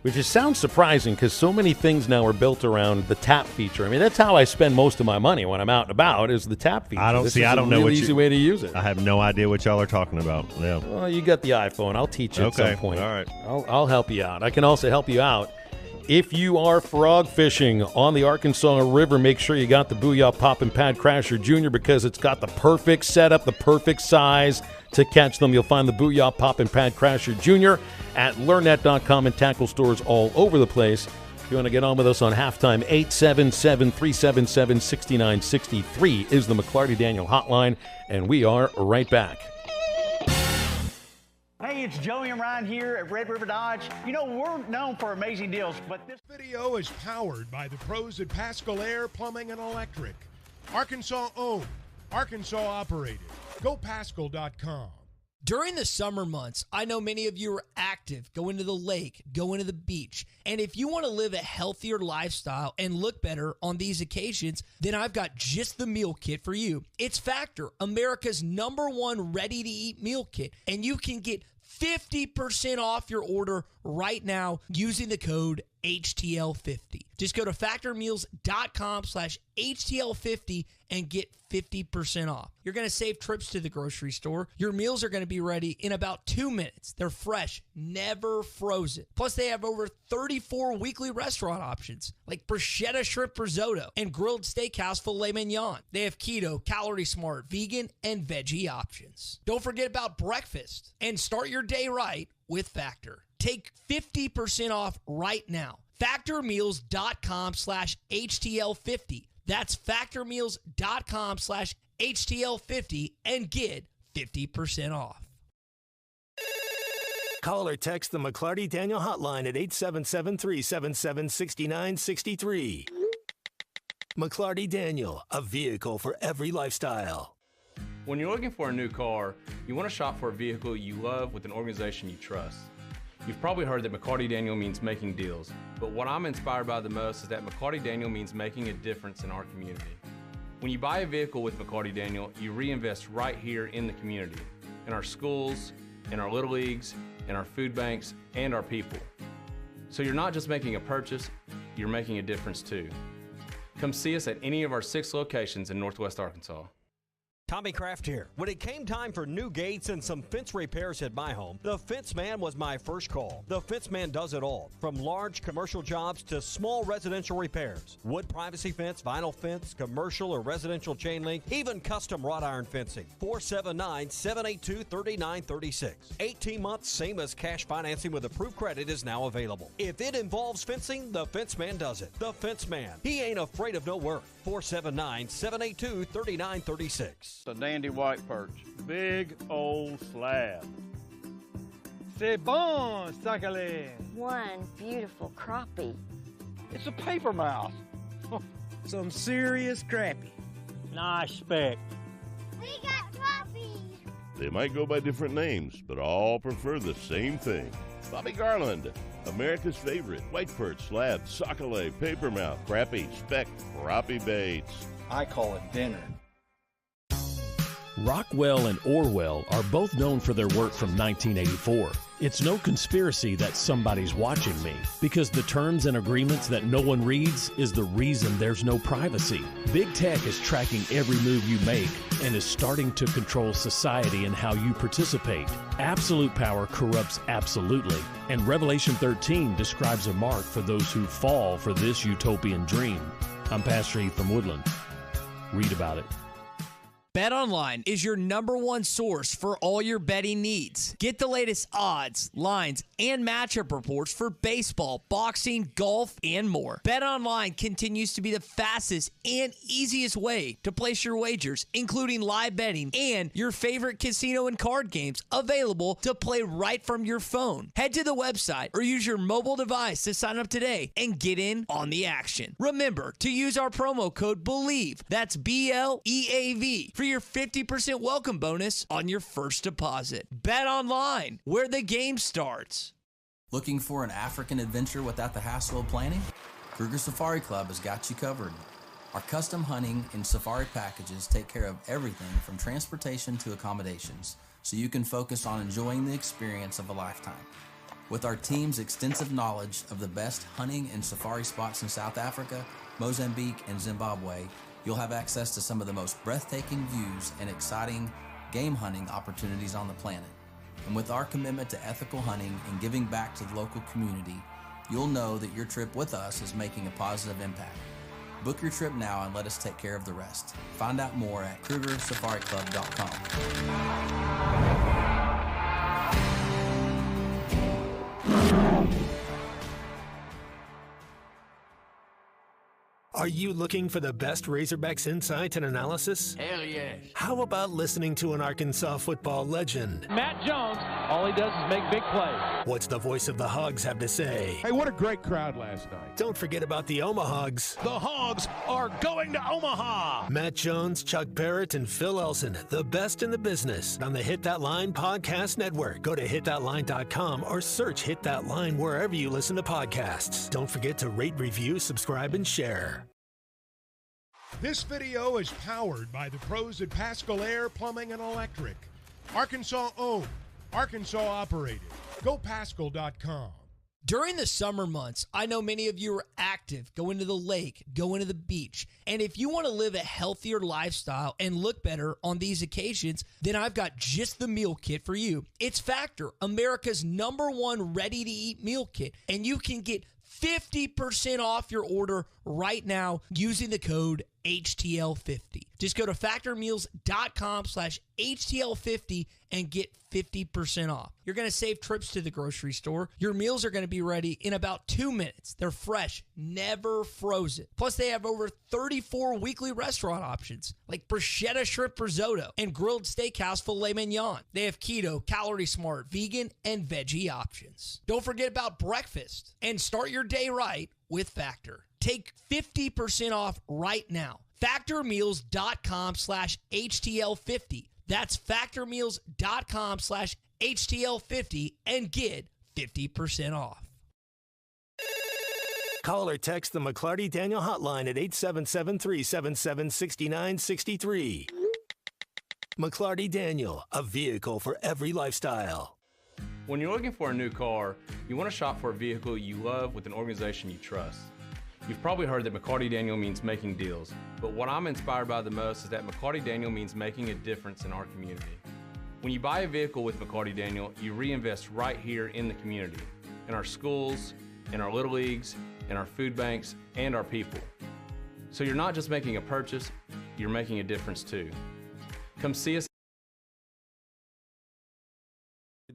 which just sounds surprising because so many things now are built around the tap feature. I mean, that's how I spend most of my money when I'm out and about is the tap feature. I don't This see. is I don't know what easy way to use it. I have no idea what y'all are talking about. Yeah. Well, you got the iPhone. I'll teach you at some point. All right. I'll help you out. I can also help you out. If you are frog fishing on the Arkansas River, make sure you got the Booyah Poppin' Pad Crasher Jr. because it's got the perfect setup, the perfect size to catch them. You'll find the Booyah Poppin' Pad Crasher Jr. at LearnNet.com and tackle stores all over the place. If you want to get on with us on halftime, 877-377-6963 is the McClarty Daniel hotline, and we are right back. Hey, it's Joey and Ryan here at Red River Dodge. You know, we're known for amazing deals, but this video is powered by the pros at Pascal Air Plumbing and Electric. Arkansas owned, Arkansas operated. GoPascal.com. During the summer months, I know many of you are active, going to the lake, going to the beach. And if you want to live a healthier lifestyle and look better on these occasions, then I've got just the meal kit for you. It's Factor, America's #1 ready-to-eat meal kit. And you can get 50% off your order right now using the code HTL50. Just go to factormeals.com/HTL50 and get 50% off. You're going to save trips to the grocery store. Your meals are going to be ready in about 2 minutes. They're fresh, never frozen. Plus, they have over 34 weekly restaurant options like bruschetta shrimp risotto and grilled steakhouse filet mignon. They have keto, calorie smart, vegan, and veggie options. Don't forget about breakfast and start your day right with Factor. Take 50% off right now. Factormeals.com/HTL50. That's factormeals.com/HTL50 and get 50% off. Call or text the McClarty Daniel hotline at 877-377-6963. McClarty Daniel, a vehicle for every lifestyle. When you're looking for a new car, you want to shop for a vehicle you love with an organization you trust. You've probably heard that McClarty Daniel means making deals, but what I'm inspired by the most is that McClarty Daniel means making a difference in our community. When you buy a vehicle with McClarty Daniel, you reinvest right here in the community, in our schools, in our little leagues, in our food banks, and our people. So you're not just making a purchase, you're making a difference too. Come see us at any of our 6 locations in Northwest Arkansas. Tommy Kraft here. When it came time for new gates and some fence repairs at my home, the Fence Man was my first call. The Fence Man does it all, from large commercial jobs to small residential repairs. Wood privacy fence, vinyl fence, commercial or residential chain link, even custom wrought iron fencing. 479-782-3936. 18 months, same as cash financing with approved credit is now available. If it involves fencing, the Fence Man does it. The Fence Man. He ain't afraid of no work. 479-782-3936. A dandy white perch. Big old slab. C'est bon, sacalé. One beautiful crappie. It's a paper mouse. Some serious crappie. Nice speck. We got crappie. They might go by different names, but all prefer the same thing. Bobby Garland, America's favorite white perch, slab, sockeye, papermouth, crappie, speck, crappie baits. I call it dinner. Rockwell and Orwell are both known for their work from 1984. It's no conspiracy that somebody's watching me, because the terms and agreements that no one reads is the reason there's no privacy. Big Tech is tracking every move you make and is starting to control society and how you participate. Absolute power corrupts absolutely, and Revelation 13 describes a mark for those who fall for this utopian dream. I'm Pastor Heath from Woodland. Read about it. BetOnline is your #1 source for all your betting needs. Get the latest odds, lines, and matchup reports for baseball, boxing, golf, and more. BetOnline continues to be the fastest and easiest way to place your wagers, including live betting and your favorite casino and card games available to play right from your phone. Head to the website or use your mobile device to sign up today and get in on the action. Remember to use our promo code BELIEVE, that's BLEAV, for your 50% welcome bonus on your first deposit. Bet online, where the game starts. Looking for an African adventure without the hassle of planning? Kruger Safari Club has got you covered. Our custom hunting and safari packages take care of everything from transportation to accommodations, so you can focus on enjoying the experience of a lifetime. With our team's extensive knowledge of the best hunting and safari spots in South Africa, Mozambique, and Zimbabwe, you'll have access to some of the most breathtaking views and exciting game hunting opportunities on the planet. And with our commitment to ethical hunting and giving back to the local community, you'll know that your trip with us is making a positive impact. Book your trip now and let us take care of the rest. Find out more at KrugerSafariClub.com. Are you looking for the best Razorbacks insight and analysis? Hell yes. How about listening to an Arkansas football legend? Matt Jones, all he does is make big plays. What's the voice of the Hogs have to say? Hey, what a great crowd last night. Don't forget about the Omahogs. The Hogs are going to Omaha. Matt Jones, Chuck Barrett, and Phil Elson, the best in the business on the Hit That Line Podcast Network. Go to hitthatline.com or search Hit That Line wherever you listen to podcasts. Don't forget to rate, review, subscribe, and share. This video is powered by the pros at Pascal Air Plumbing and Electric. Arkansas owned, Arkansas operated. GoPascal.com. During the summer months, I know many of you are active, going to the lake, going to the beach. And if you want to live a healthier lifestyle and look better on these occasions, then I've got just the meal kit for you. It's Factor, America's #1 ready-to-eat meal kit. And you can get 50% off your order right now using the code HTL50. Just go to factormeals.com/HTL50 and get 50% off. You're going to save trips to the grocery store. Your meals are going to be ready in about 2 minutes. They're fresh, never frozen. Plus, they have over 34 weekly restaurant options like bruschetta shrimp risotto and grilled steakhouse filet mignon. They have keto, calorie smart, vegan, and veggie options. Don't forget about breakfast and start your day right with Factor. Take 50% off right now. Factormeals.com/HTL50. That's factormeals.com/HTL50 and get 50% off. Call or text the McClarty Daniel hotline at 877-377-6963. McClarty Daniel, a vehicle for every lifestyle. When you're looking for a new car, you want to shop for a vehicle you love with an organization you trust. You've probably heard that McCarty Daniel means making deals, but what I'm inspired by the most is that McCarty Daniel means making a difference in our community. When you buy a vehicle with McCarty Daniel, you reinvest right here in the community, in our schools, in our little leagues, in our food banks, and our people. So you're not just making a purchase, you're making a difference too. Come see us.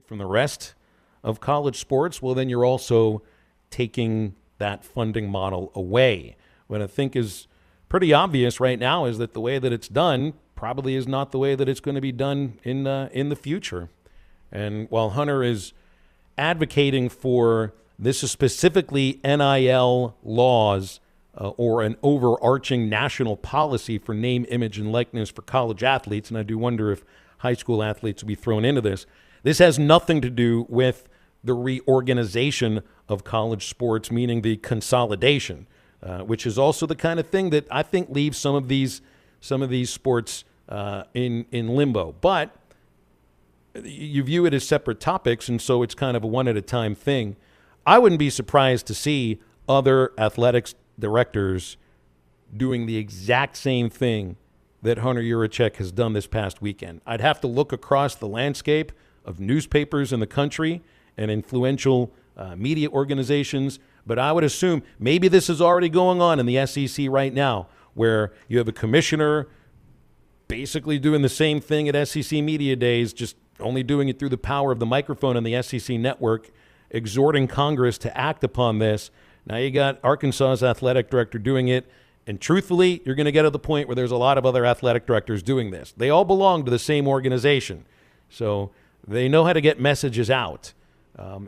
From the rest of college sports, well, then you're also taking that funding model away. What I think is pretty obvious right now is that the way that it's done probably is not the way that it's going to be done in the future. And while Hunter is advocating for this is specifically NIL laws or an overarching national policy for name, image, and likeness for college athletes, and I do wonder if high school athletes will be thrown into this, this has nothing to do with the reorganization of college sports, meaning the consolidation, which is also the kind of thing that I think leaves some of these sports in limbo. But you view it as separate topics, and so it's kind of a one-at-a-time thing. I wouldn't be surprised to see other athletics directors doing the exact same thing that Hunter Yurachek has done this past weekend. I'd have to look across the landscape of newspapers in the country and influential media organizations, but I would assume maybe this is already going on in the SEC right now, where you have a commissioner basically doing the same thing at SEC Media Days, just only doing it through the power of the microphone on the SEC network, exhorting Congress to act upon this. Now you got Arkansas's athletic director doing it, and truthfully, you're going to get to the point where there's a lot of other athletic directors doing this. They all belong to the same organization, so they know how to get messages out.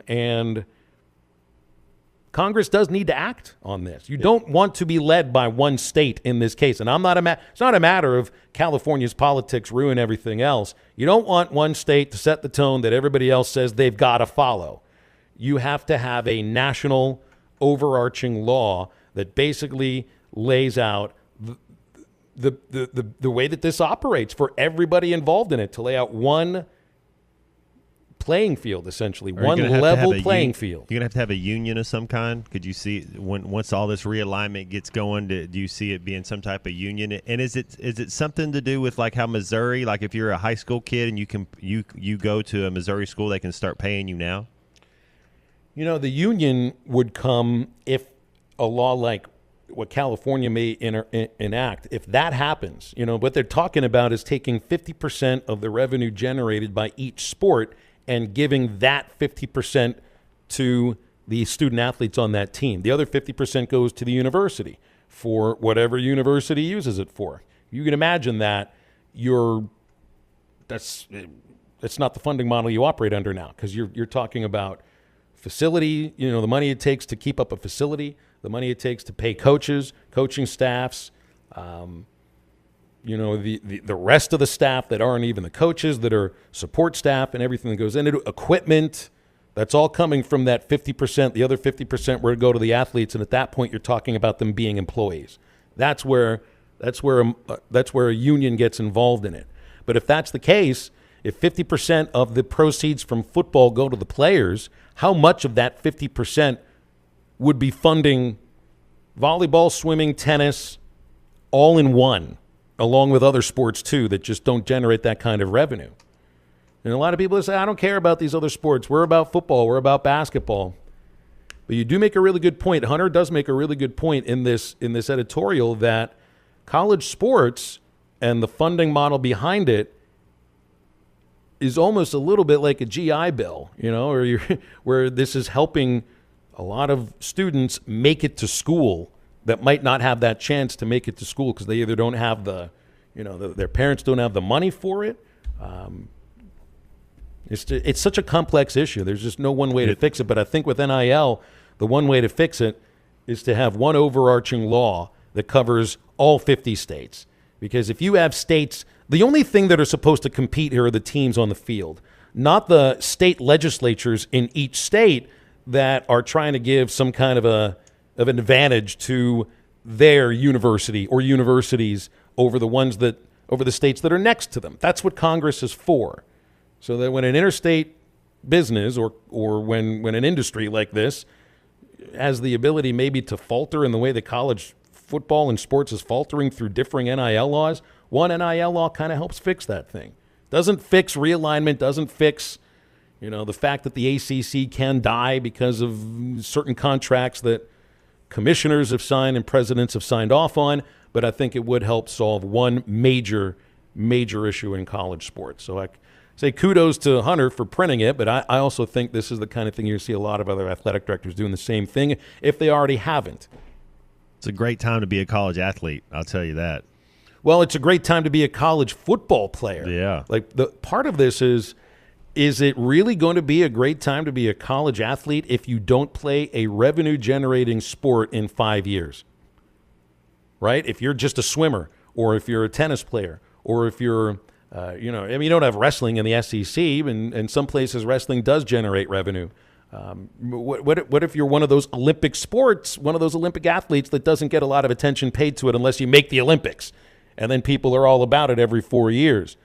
And Congress does need to act on this. You don't want to be led by one state in this case. And it's not a matter of California's politics ruin everything else. You don't want one state to set the tone that everybody else says they've got to follow. You have to have a national overarching law that basically lays out the way that this operates for everybody involved in it, to lay out one playing field, essentially. Are you One gonna have to level have a playing field. You're going to have a union of some kind? Could you see, once all this realignment gets going, do you see it being some type of union? And is it something to do with like how Missouri, like if you're a high school kid and you go to a Missouri school, they can start paying you now? You know, the union would come if a law like what California may enact, if that happens. You know, what they're talking about is taking 50% of the revenue generated by each sport and giving that 50% to the student athletes on that team. The other 50% goes to the university for whatever university uses it for. You can imagine that that's not the funding model you operate under now, because you're talking about facility, you know, the money it takes to keep up a facility, the money it takes to pay coaches, coaching staffs, you know, the rest of the staff that aren't even the coaches, that are support staff and everything that goes into equipment. That's all coming from that 50%. The other 50% were to go to the athletes, and at that point, you're talking about them being employees. That's where a union gets involved in it. But if that's the case, if 50% of the proceeds from football go to the players, how much of that 50% would be funding volleyball, swimming, tennis, all in one, along with other sports too that just don't generate that kind of revenue? And a lot of people say, I don't care about these other sports. We're about football. We're about basketball. But you do make a really good point. Hunter does make a really good point in this editorial that college sports and the funding model behind it is almost a little bit like a GI Bill, you know, or where this is helping a lot of students make it to school that might not have that chance to make it to school because they either don't have their parents don't have the money for it. It's such a complex issue. There's just no one way to fix it. But I think with NIL, the one way to fix it is to have one overarching law that covers all 50 states. Because if you have states, the only thing that are supposed to compete here are the teams on the field, not the state legislatures in each state that are trying to give some kind of an advantage to their university or universities over the states that are next to them. That's what Congress is for. So that when an interstate business or when an industry like this has the ability maybe to falter in the way that college football and sports is faltering through differing NIL laws, one NIL law kind of helps fix that thing. Doesn't fix realignment, doesn't fix, you know, the fact that the ACC can die because of certain contracts that commissioners have signed and presidents have signed off on, but I think it would help solve one major issue in college sports. So I say kudos to Hunter for printing it, but I also think this is the kind of thing you see a lot of other athletic directors doing the same thing if they already haven't. It's a great time to be a college athlete, I'll tell you that. Well, it's a great time to be a college football player. Yeah. Like, the part of this is it really going to be a great time to be a college athlete if you don't play a revenue-generating sport in 5 years? Right? If you're just a swimmer, or if you're a tennis player, or if you're, you don't have wrestling in the SEC, and some places wrestling does generate revenue. What if you're one of those Olympic sports, one of those Olympic athletes that doesn't get a lot of attention paid to it unless you make the Olympics, and then people are all about it every 4 years?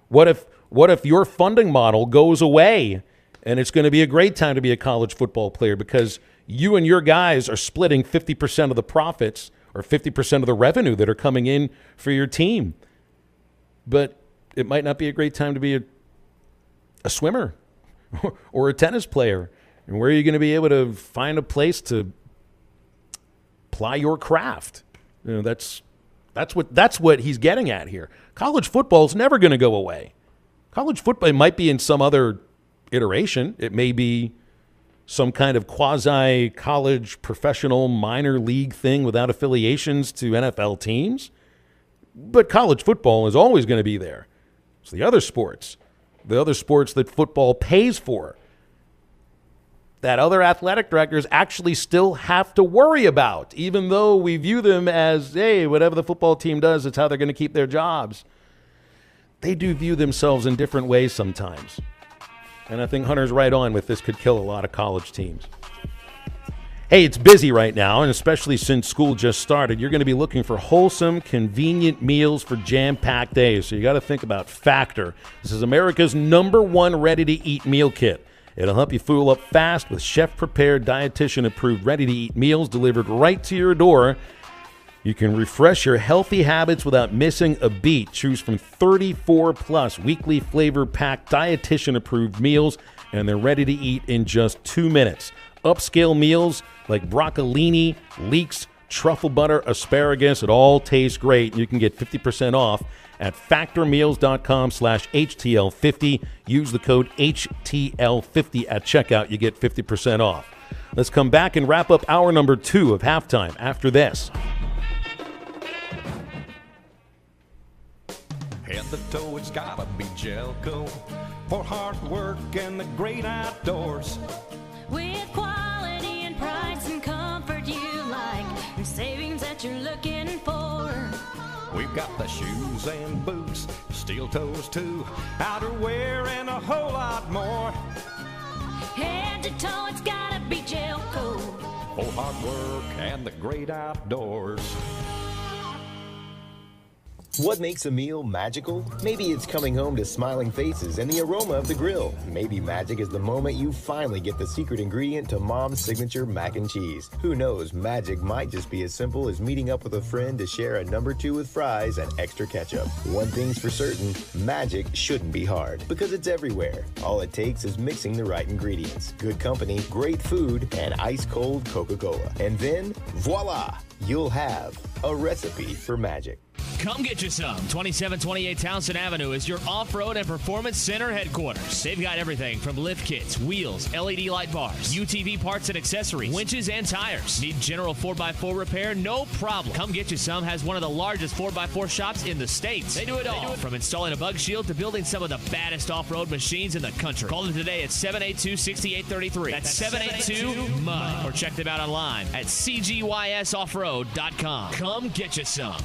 What if your funding model goes away and it's going to be a great time to be a college football player because you and your guys are splitting 50% of the profits or 50% of the revenue that are coming in for your team? But it might not be a great time to be a swimmer or a tennis player. And where are you going to be able to find a place to ply your craft? You know, that's what he's getting at here. College football is never going to go away. College football, it might be in some other iteration. It may be some kind of quasi-college professional minor league thing without affiliations to NFL teams. But college football is always going to be there. It's the other sports that football pays for, that other athletic directors actually still have to worry about, even though we view them as, hey, whatever the football team does, it's how they're going to keep their jobs. They do view themselves in different ways sometimes. And I think Hunter's right on with this could kill a lot of college teams. Hey, it's busy right now, and especially since school just started, you're going to be looking for wholesome, convenient meals for jam-packed days. So you got to think about Factor. This is America's #1 ready-to-eat meal kit. It'll help you fuel up fast with chef-prepared, dietitian-approved, ready-to-eat meals delivered right to your door. You can refresh your healthy habits without missing a beat. Choose from 34-plus weekly flavor-packed, dietitian-approved meals, and they're ready to eat in just 2 minutes. Upscale meals like broccolini, leeks, truffle butter, asparagus, it all tastes great. You can get 50% off at factormeals.com/HTL50. Use the code HTL50 at checkout. You get 50% off. Let's come back and wrap up hour number 2 of halftime after this. Head to toe, it's gotta be Gelco for hard work and the great outdoors. With quality and price and comfort you like, and savings that you're looking for. We've got the shoes and boots, steel toes too, outerwear and a whole lot more. Head to toe, it's gotta be Gelco for hard work and the great outdoors. What makes a meal magical? Maybe it's coming home to smiling faces and the aroma of the grill. Maybe magic is the moment you finally get the secret ingredient to Mom's signature mac and cheese. Who knows, magic might just be as simple as meeting up with a friend to share a number 2 with fries and extra ketchup. One thing's for certain, magic shouldn't be hard because it's everywhere. All it takes is mixing the right ingredients, good company, great food, and ice-cold Coca-Cola. And then, voila! You'll have a recipe for magic. Come get you some. 2728 Townsend Avenue is your off-road and performance center headquarters. They've got everything from lift kits, wheels, LED light bars, UTV parts and accessories, winches and tires. Need general 4x4 repair? No problem. Come Get You Some has one of the largest 4x4 shops in the States. They do it all, from installing a bug shield to building some of the baddest off-road machines in the country. Call them today at 782-6833. That's 782-MUD. Or check them out online at cgysoffroad.com. Come get you some.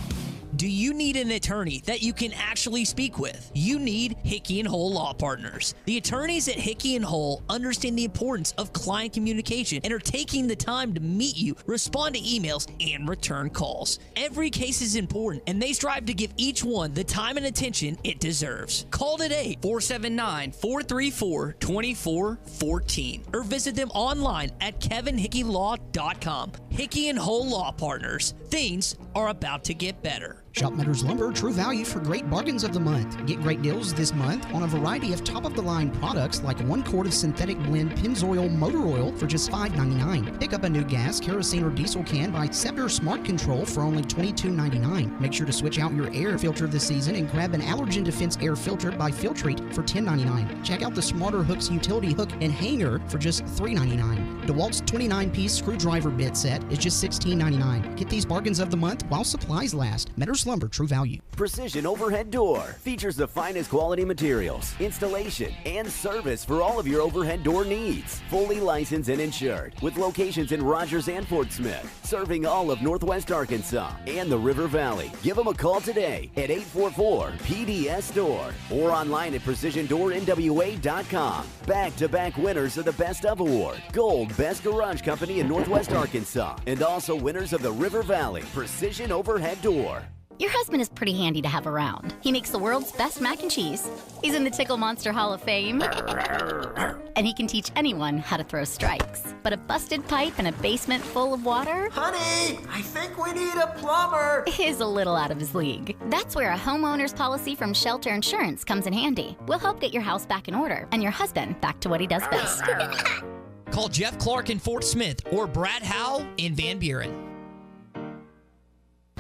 Do you need an attorney that you can actually speak with? You need Hickey & Hull Law Partners. The attorneys at Hickey & Hull understand the importance of client communication and are taking the time to meet you, respond to emails, and return calls. Every case is important, and they strive to give each one the time and attention it deserves. Call today, 479-434-2414, or visit them online at kevinhickeylaw.com. Hickey & Hull Law Partners. Things are about to get better. Shop Meadows Lumber, true value for great bargains of the month. Get great deals this month on a variety of top-of-the-line products like 1 quart of synthetic blend Pennzoil motor oil for just $5.99. Pick up a new gas, kerosene, or diesel can by Scepter Smart Control for only $22.99. Make sure to switch out your air filter this season and grab an Allergen Defense air filter by Filtrete for $10.99. Check out the Smarter Hooks utility hook and hanger for just $3.99. DeWalt's 29-piece screwdriver bit set is just $16.99. Get these bargains of the month while supplies last. Meadows Lumber, true value. Precision Overhead Door features the finest quality materials, installation, and service for all of your overhead door needs. Fully licensed and insured, with locations in Rogers and Fort Smith, serving all of Northwest Arkansas and the River Valley. Give them a call today at 844-PDS-STORE or online at PrecisionDoorNWA.com. Back-to-back winners of the Best of Award, Gold Best Garage Company in Northwest Arkansas, and also winners of the River Valley Precision Overhead Door. Your husband is pretty handy to have around. He makes the world's best mac and cheese. He's in the Tickle Monster Hall of Fame. And he can teach anyone how to throw strikes. But a busted pipe and a basement full of water? Honey, I think we need a plumber. Is a little out of his league. That's where a homeowner's policy from Shelter Insurance comes in handy. We'll help get your house back in order and your husband back to what he does best. Call Jeff Clark in Fort Smith or Brad Howe in Van Buren.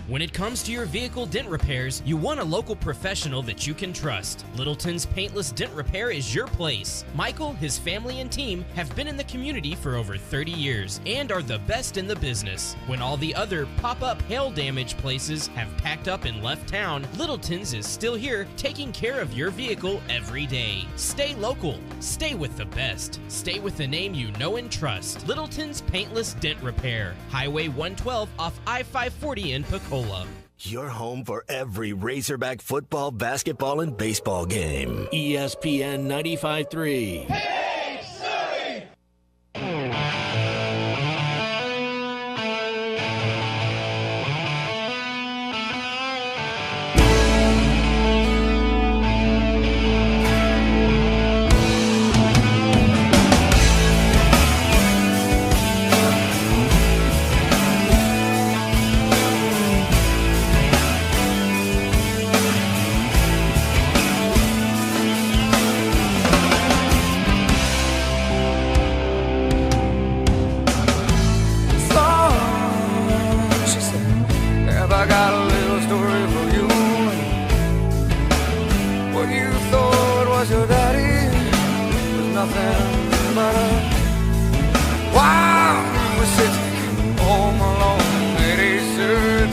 When it comes to your vehicle dent repairs, you want a local professional that you can trust. Littleton's Paintless Dent Repair is your place. Michael, his family, and team have been in the community for over 30 years and are the best in the business. When all the other pop-up hail damage places have packed up and left town, Littleton's is still here taking care of your vehicle every day. Stay local. Stay with the best. Stay with the name you know and trust. Littleton's Paintless Dent Repair. Highway 112 off I-540 in Pecola. Your home for every Razorback football, basketball, and baseball game. ESPN 95.3. nothing but a wild city home alone at age 13.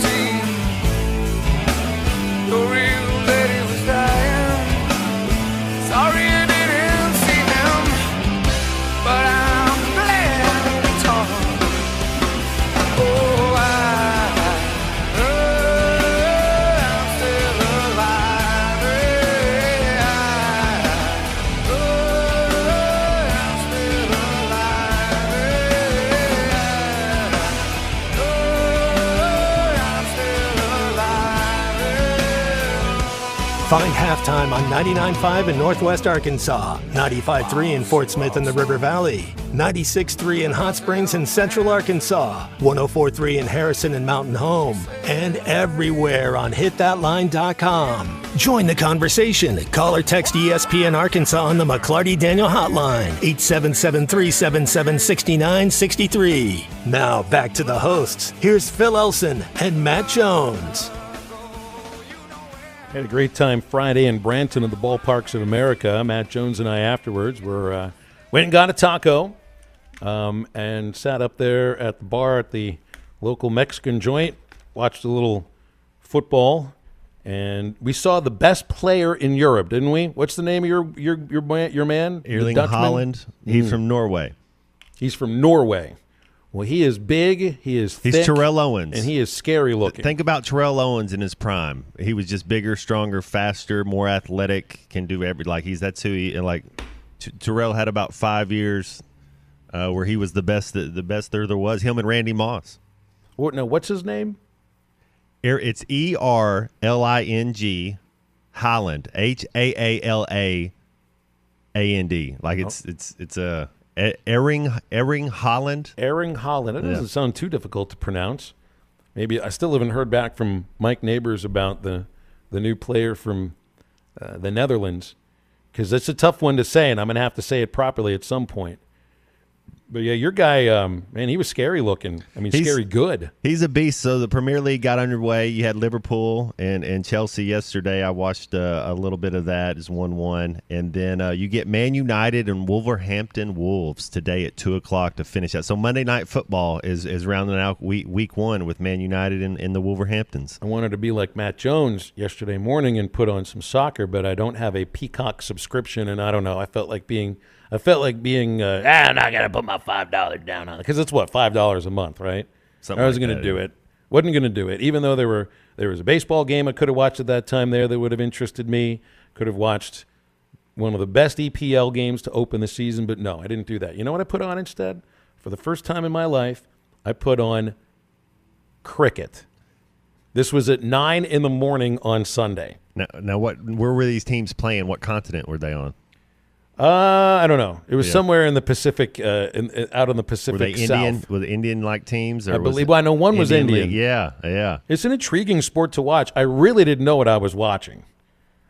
The real lady was dying. Sorry I didn't see him, but I'm glad it's on. Oh, I'm still alive. I'm still alive. I'm still alive. Find Halftime on 99.5 in Northwest Arkansas, 95.3 in Fort Smith and the River Valley, 96.3 in Hot Springs and Central Arkansas, 104.3 in Harrison and Mountain Home, and everywhere on hitthatline.com. Join the conversation. Call or text ESPN Arkansas on the McClarty Daniel Hotline, 877-377-6963. Now back to the hosts. Here's Phil Elson and Matt Jones. Had a great time Friday in Branton at the Ballparks of America. Matt Jones and I afterwards went and got a taco and sat up there at the bar at the local Mexican joint, watched a little football, and we saw the best player in Europe, didn't we? What's the name of your man? Erling Haaland. He's from Norway. He's from Norway. Well, he is big, he is thick. He's Terrell Owens. And he is scary looking. Think about Terrell Owens in his prime. He was just bigger, stronger, faster, more athletic, can do that's who he, and Terrell had about 5 years where he was the best there was, him and Randy Moss. What's his name? It's Erling Haaland, Haaland. It's a Erling Haaland. Erling Haaland. That doesn't sound too difficult to pronounce. Maybe I still haven't heard back from Mike Neighbors about the new player from the Netherlands, because it's a tough one to say, and I'm going to have to say it properly at some point. But yeah, your guy, man, he was scary looking. I mean, scary good. He's a beast. So the Premier League got underway. You had Liverpool and Chelsea yesterday. I watched a little bit of that. It's 1-1. And then you get Man United and Wolverhampton Wolves today at 2 o'clock to finish that. So Monday Night Football is rounding out week one with Man United and the Wolverhamptons. I wanted to be like Matt Jones yesterday morning and put on some soccer, but I don't have a Peacock subscription, and I don't know. I felt like being I'm not going to put my $5 down on it. Because it's, $5 a month, right? I wasn't going to do it. Wasn't going to do it. Even though there was a baseball game I could have watched at that time there that would have interested me. Could have watched one of the best EPL games to open the season. But no, I didn't do that. You know what I put on instead? For the first time in my life, I put on cricket. This was at 9 in the morning on Sunday. Now where were these teams playing? What continent were they on? I don't know. It was somewhere in the Pacific, out on the Pacific Were they Indian? South. Were the Indian-like teams? Or I believe. Well, I know one was Indian. Yeah. It's an intriguing sport to watch. I really didn't know what I was watching.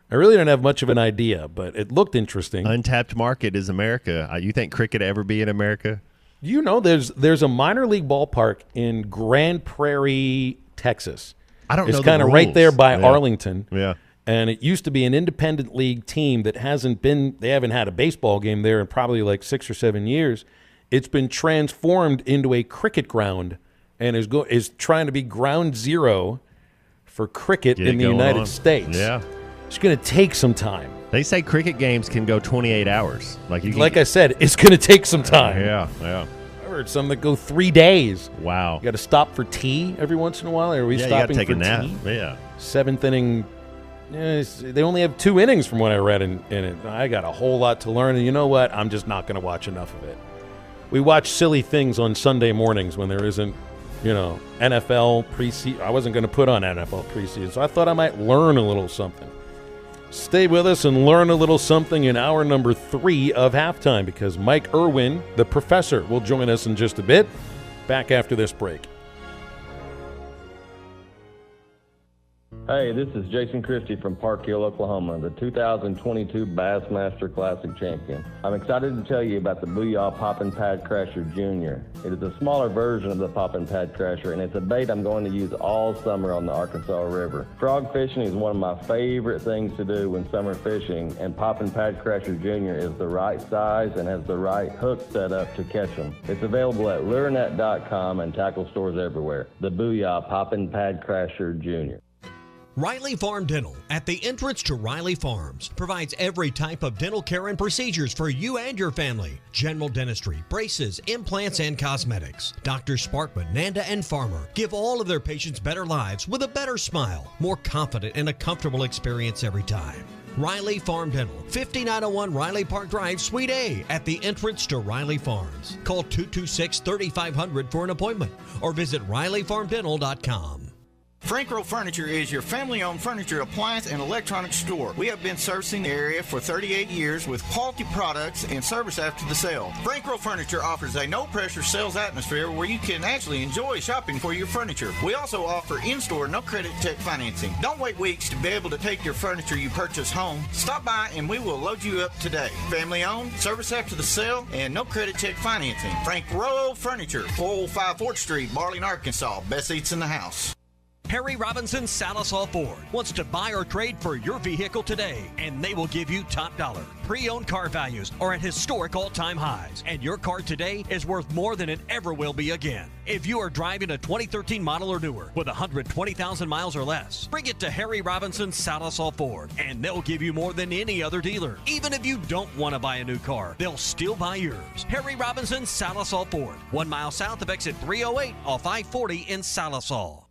I really didn't have much of an idea, but it looked interesting. Untapped market is America. You think cricket ever be in America? You know, there's a minor league ballpark in Grand Prairie, Texas. I don't know. It's kind of right there by Arlington. Yeah. And it used to be an independent league team that they haven't had a baseball game there in probably like 6 or 7 years. It's been transformed into a cricket ground and is trying to be ground zero for cricket in the United States. Yeah. It's going to take some time. They say cricket games can go 28 hours. Like I said, it's going to take some time. Yeah. I heard some that go 3 days. Wow. You got to stop for tea every once in a while. Are we stopping you gotta take for a nap. tea? Yeah. 7th inning. They only have 2 innings from what I read in it. I got a whole lot to learn, and you know what? I'm just not going to watch enough of it. We watch silly things on Sunday mornings when there isn't, NFL preseason. I wasn't going to put on NFL preseason, so I thought I might learn a little something. Stay with us and learn a little something in hour number 3 of Halftime, because Mike Irwin, the professor, will join us in just a bit. Back after this break. Hey, this is Jason Christie from Park Hill, Oklahoma, the 2022 Bassmaster Classic champion. I'm excited to tell you about the Booyah Poppin' Pad Crasher Jr. It is a smaller version of the Poppin' Pad Crasher, and it's a bait I'm going to use all summer on the Arkansas River. Frog fishing is one of my favorite things to do when summer fishing, and Poppin' Pad Crasher Jr. is the right size and has the right hook set up to catch them. It's available at lurenet.com and tackle stores everywhere. The Booyah Poppin' Pad Crasher Jr. Riley Farm Dental, at the entrance to Riley Farms, provides every type of dental care and procedures for you and your family. General dentistry, braces, implants, and cosmetics. Drs. Sparkman, Nanda, and Farmer give all of their patients better lives with a better smile, more confident, and a comfortable experience every time. Riley Farm Dental, 5901 Riley Park Drive, Suite A, at the entrance to Riley Farms. Call 226-3500 for an appointment or visit RileyFarmDental.com. Frank Row Furniture is your family-owned furniture, appliance, and electronics store. We have been servicing the area for 38 years with quality products and service after the sale. Frank Row Furniture offers a no-pressure sales atmosphere where you can actually enjoy shopping for your furniture. We also offer in-store, no-credit check financing. Don't wait weeks to be able to take your furniture you purchase home. Stop by and we will load you up today. Family-owned, service after the sale, and no-credit check financing. Frank Row Furniture, 405 4th Street, Barling, Arkansas. Best seats in the house. Harry Robinson Salisal Ford wants to buy or trade for your vehicle today, and they will give you top dollar. Pre-owned car values are at historic all-time highs, and your car today is worth more than it ever will be again. If you are driving a 2013 model or newer with 120,000 miles or less, bring it to Harry Robinson Salisal Ford, and they'll give you more than any other dealer. Even if you don't want to buy a new car, they'll still buy yours. Harry Robinson Salisal Ford, 1 mile south of exit 308 off I-40 in Salisal.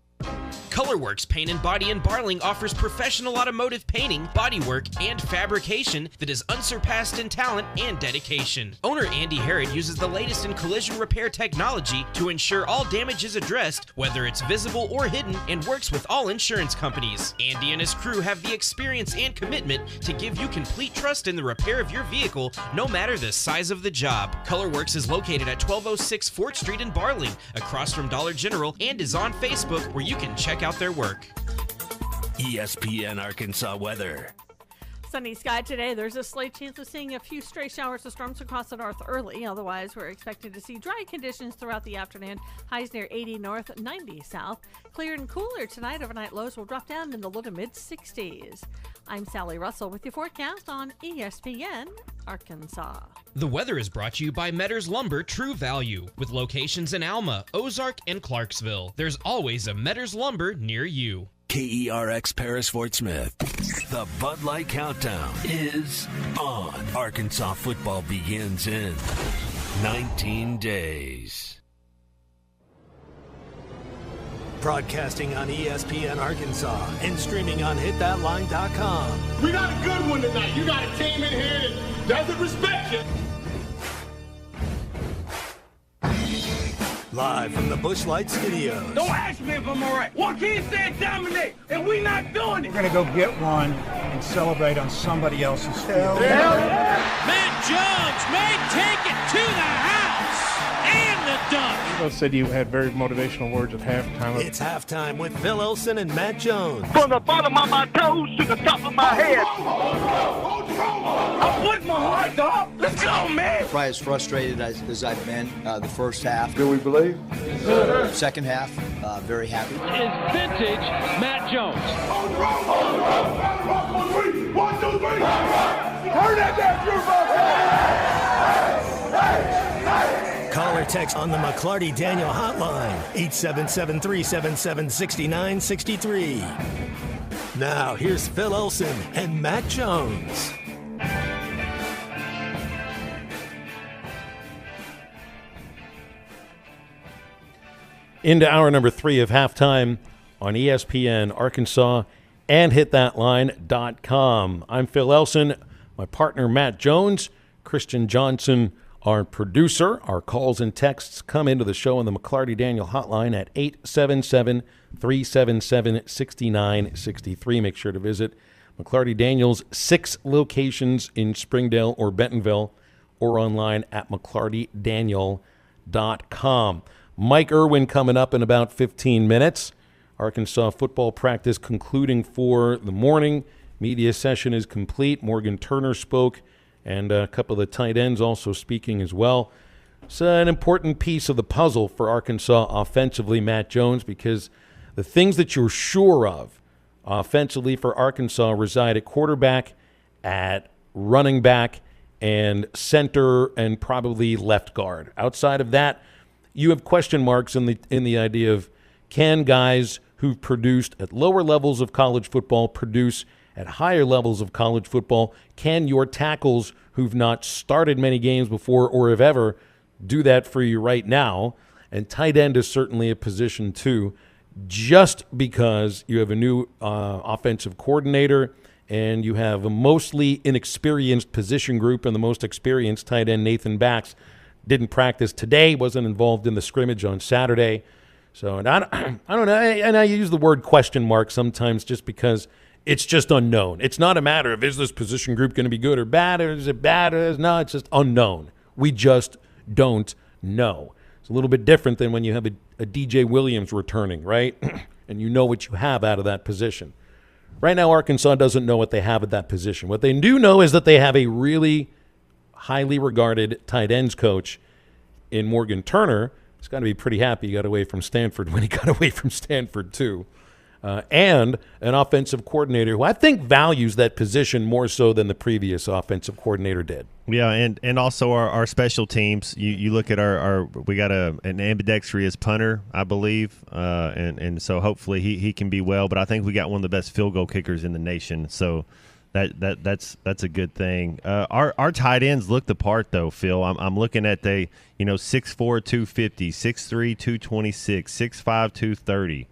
Colorworks Paint and Body in Barling offers professional automotive painting, bodywork, and fabrication that is unsurpassed in talent and dedication. Owner Andy Harrod uses the latest in collision repair technology to ensure all damage is addressed, whether it's visible or hidden, and works with all insurance companies. Andy and his crew have the experience and commitment to give you complete trust in the repair of your vehicle, no matter the size of the job. Colorworks is located at 1206 4th Street in Barling, across from Dollar General, and is on Facebook, where you can check out their work. ESPN Arkansas weather. Sunny sky today. There's a slight chance of seeing a few stray showers of storms across the north early. Otherwise, we're expecting to see dry conditions throughout the afternoon. Highs near 80 north, 90 south. Clear and cooler tonight. Overnight lows will drop down in the low to mid 60s. I'm Sally Russell with your forecast on ESPN Arkansas. The weather is brought to you by Metters Lumber True Value, with locations in Alma, Ozark, and Clarksville. There's always a Metters Lumber near you. KERX Paris Fort Smith. The Bud Light Countdown is on. Arkansas football begins in 19 days. Broadcasting on ESPN Arkansas and streaming on hitthatline.com. We got a good one tonight. You got a team in here that doesn't respect you. Live from the Busch Light Studios. Don't ask me if I'm all right. Joaquin said dominate, and we not doing it. We're going to go get one and celebrate on somebody else's field. Matt Jones may take it to the house and the dunk. Phil said you had very motivational words at halftime. It's halftime with Phil Olsen and Matt Jones. From the bottom of my toes to the top of my head. I put my heart up. Let's go, man. Probably as frustrated as I've been the first half. Do we believe? Second half, very happy. Is vintage Matt Jones. 1, 2, 3. Turn that down, Call or text on the McClarty Daniel hotline, 877-377-6963. Now, here's Phil Olsen and Matt Jones. Into hour number 3 of halftime on ESPN Arkansas and hitthatline.com. I'm Phil Elson, my partner Matt Jones, Christian Johnson, our producer. Our calls and texts come into the show on the McClarty Daniel hotline at 877-377-6963. Make sure to visit McClarty Daniel's 6 locations in Springdale or Bentonville, or online at McClartyDaniel.com. Mike Irwin coming up in about 15 minutes. Arkansas football practice concluding for the morning. Media session is complete. Morgan Turner spoke, and a couple of the tight ends also speaking as well. It's an important piece of the puzzle for Arkansas offensively, Matt Jones, because the things that you're sure of offensively for Arkansas reside at quarterback, at running back, and center, and probably left guard. Outside of that, you have question marks in the idea of, can guys who've produced at lower levels of college football produce at higher levels of college football? Can your tackles who've not started many games before or have ever do that for you right now? And tight end is certainly a position too, just because you have a new offensive coordinator and you have a mostly inexperienced position group, and the most experienced tight end, Nathan Bax, didn't practice today, wasn't involved in the scrimmage on Saturday. So, and I don't know, and I use the word question mark sometimes just because it's just unknown. It's not a matter of, is this position group going to be good or bad, or is it bad? No, it's just unknown. We just don't know. It's a little bit different than when you have a DJ Williams returning, right? And you know what you have out of that position. Right now, Arkansas doesn't know what they have at that position. What they do know is that they have a really highly regarded tight ends coach in Morgan Turner. He's got to be pretty happy he got away from Stanford when he got away from Stanford too. And an offensive coordinator who I think values that position more so than the previous offensive coordinator did. Yeah, and also our special teams. You look at our we got an ambidextrous punter, I believe, and so hopefully he can be well. But I think we got one of the best field goal kickers in the nation, so that's a good thing. Our tight ends look the part though, Phil. I'm looking at 6'4", 250, 6'3", 226, 6'5", 230.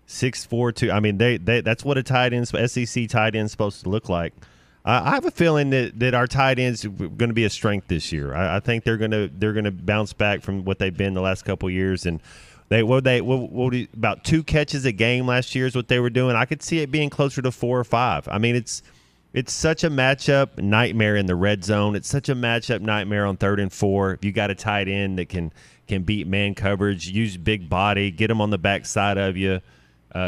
6'4", 2. I mean, that's what a tight end, SEC tight end, is supposed to look like. I have a feeling that our tight ends are going to be a strength this year. I think they're going to bounce back from what they've been the last couple of years. And about 2 catches a game last year is what they were doing. I could see it being closer to 4 or 5. I mean, it's such a matchup nightmare in the red zone. It's such a matchup nightmare on 3rd and 4. If you got a tight end that can beat man coverage, use big body, get them on the backside of you.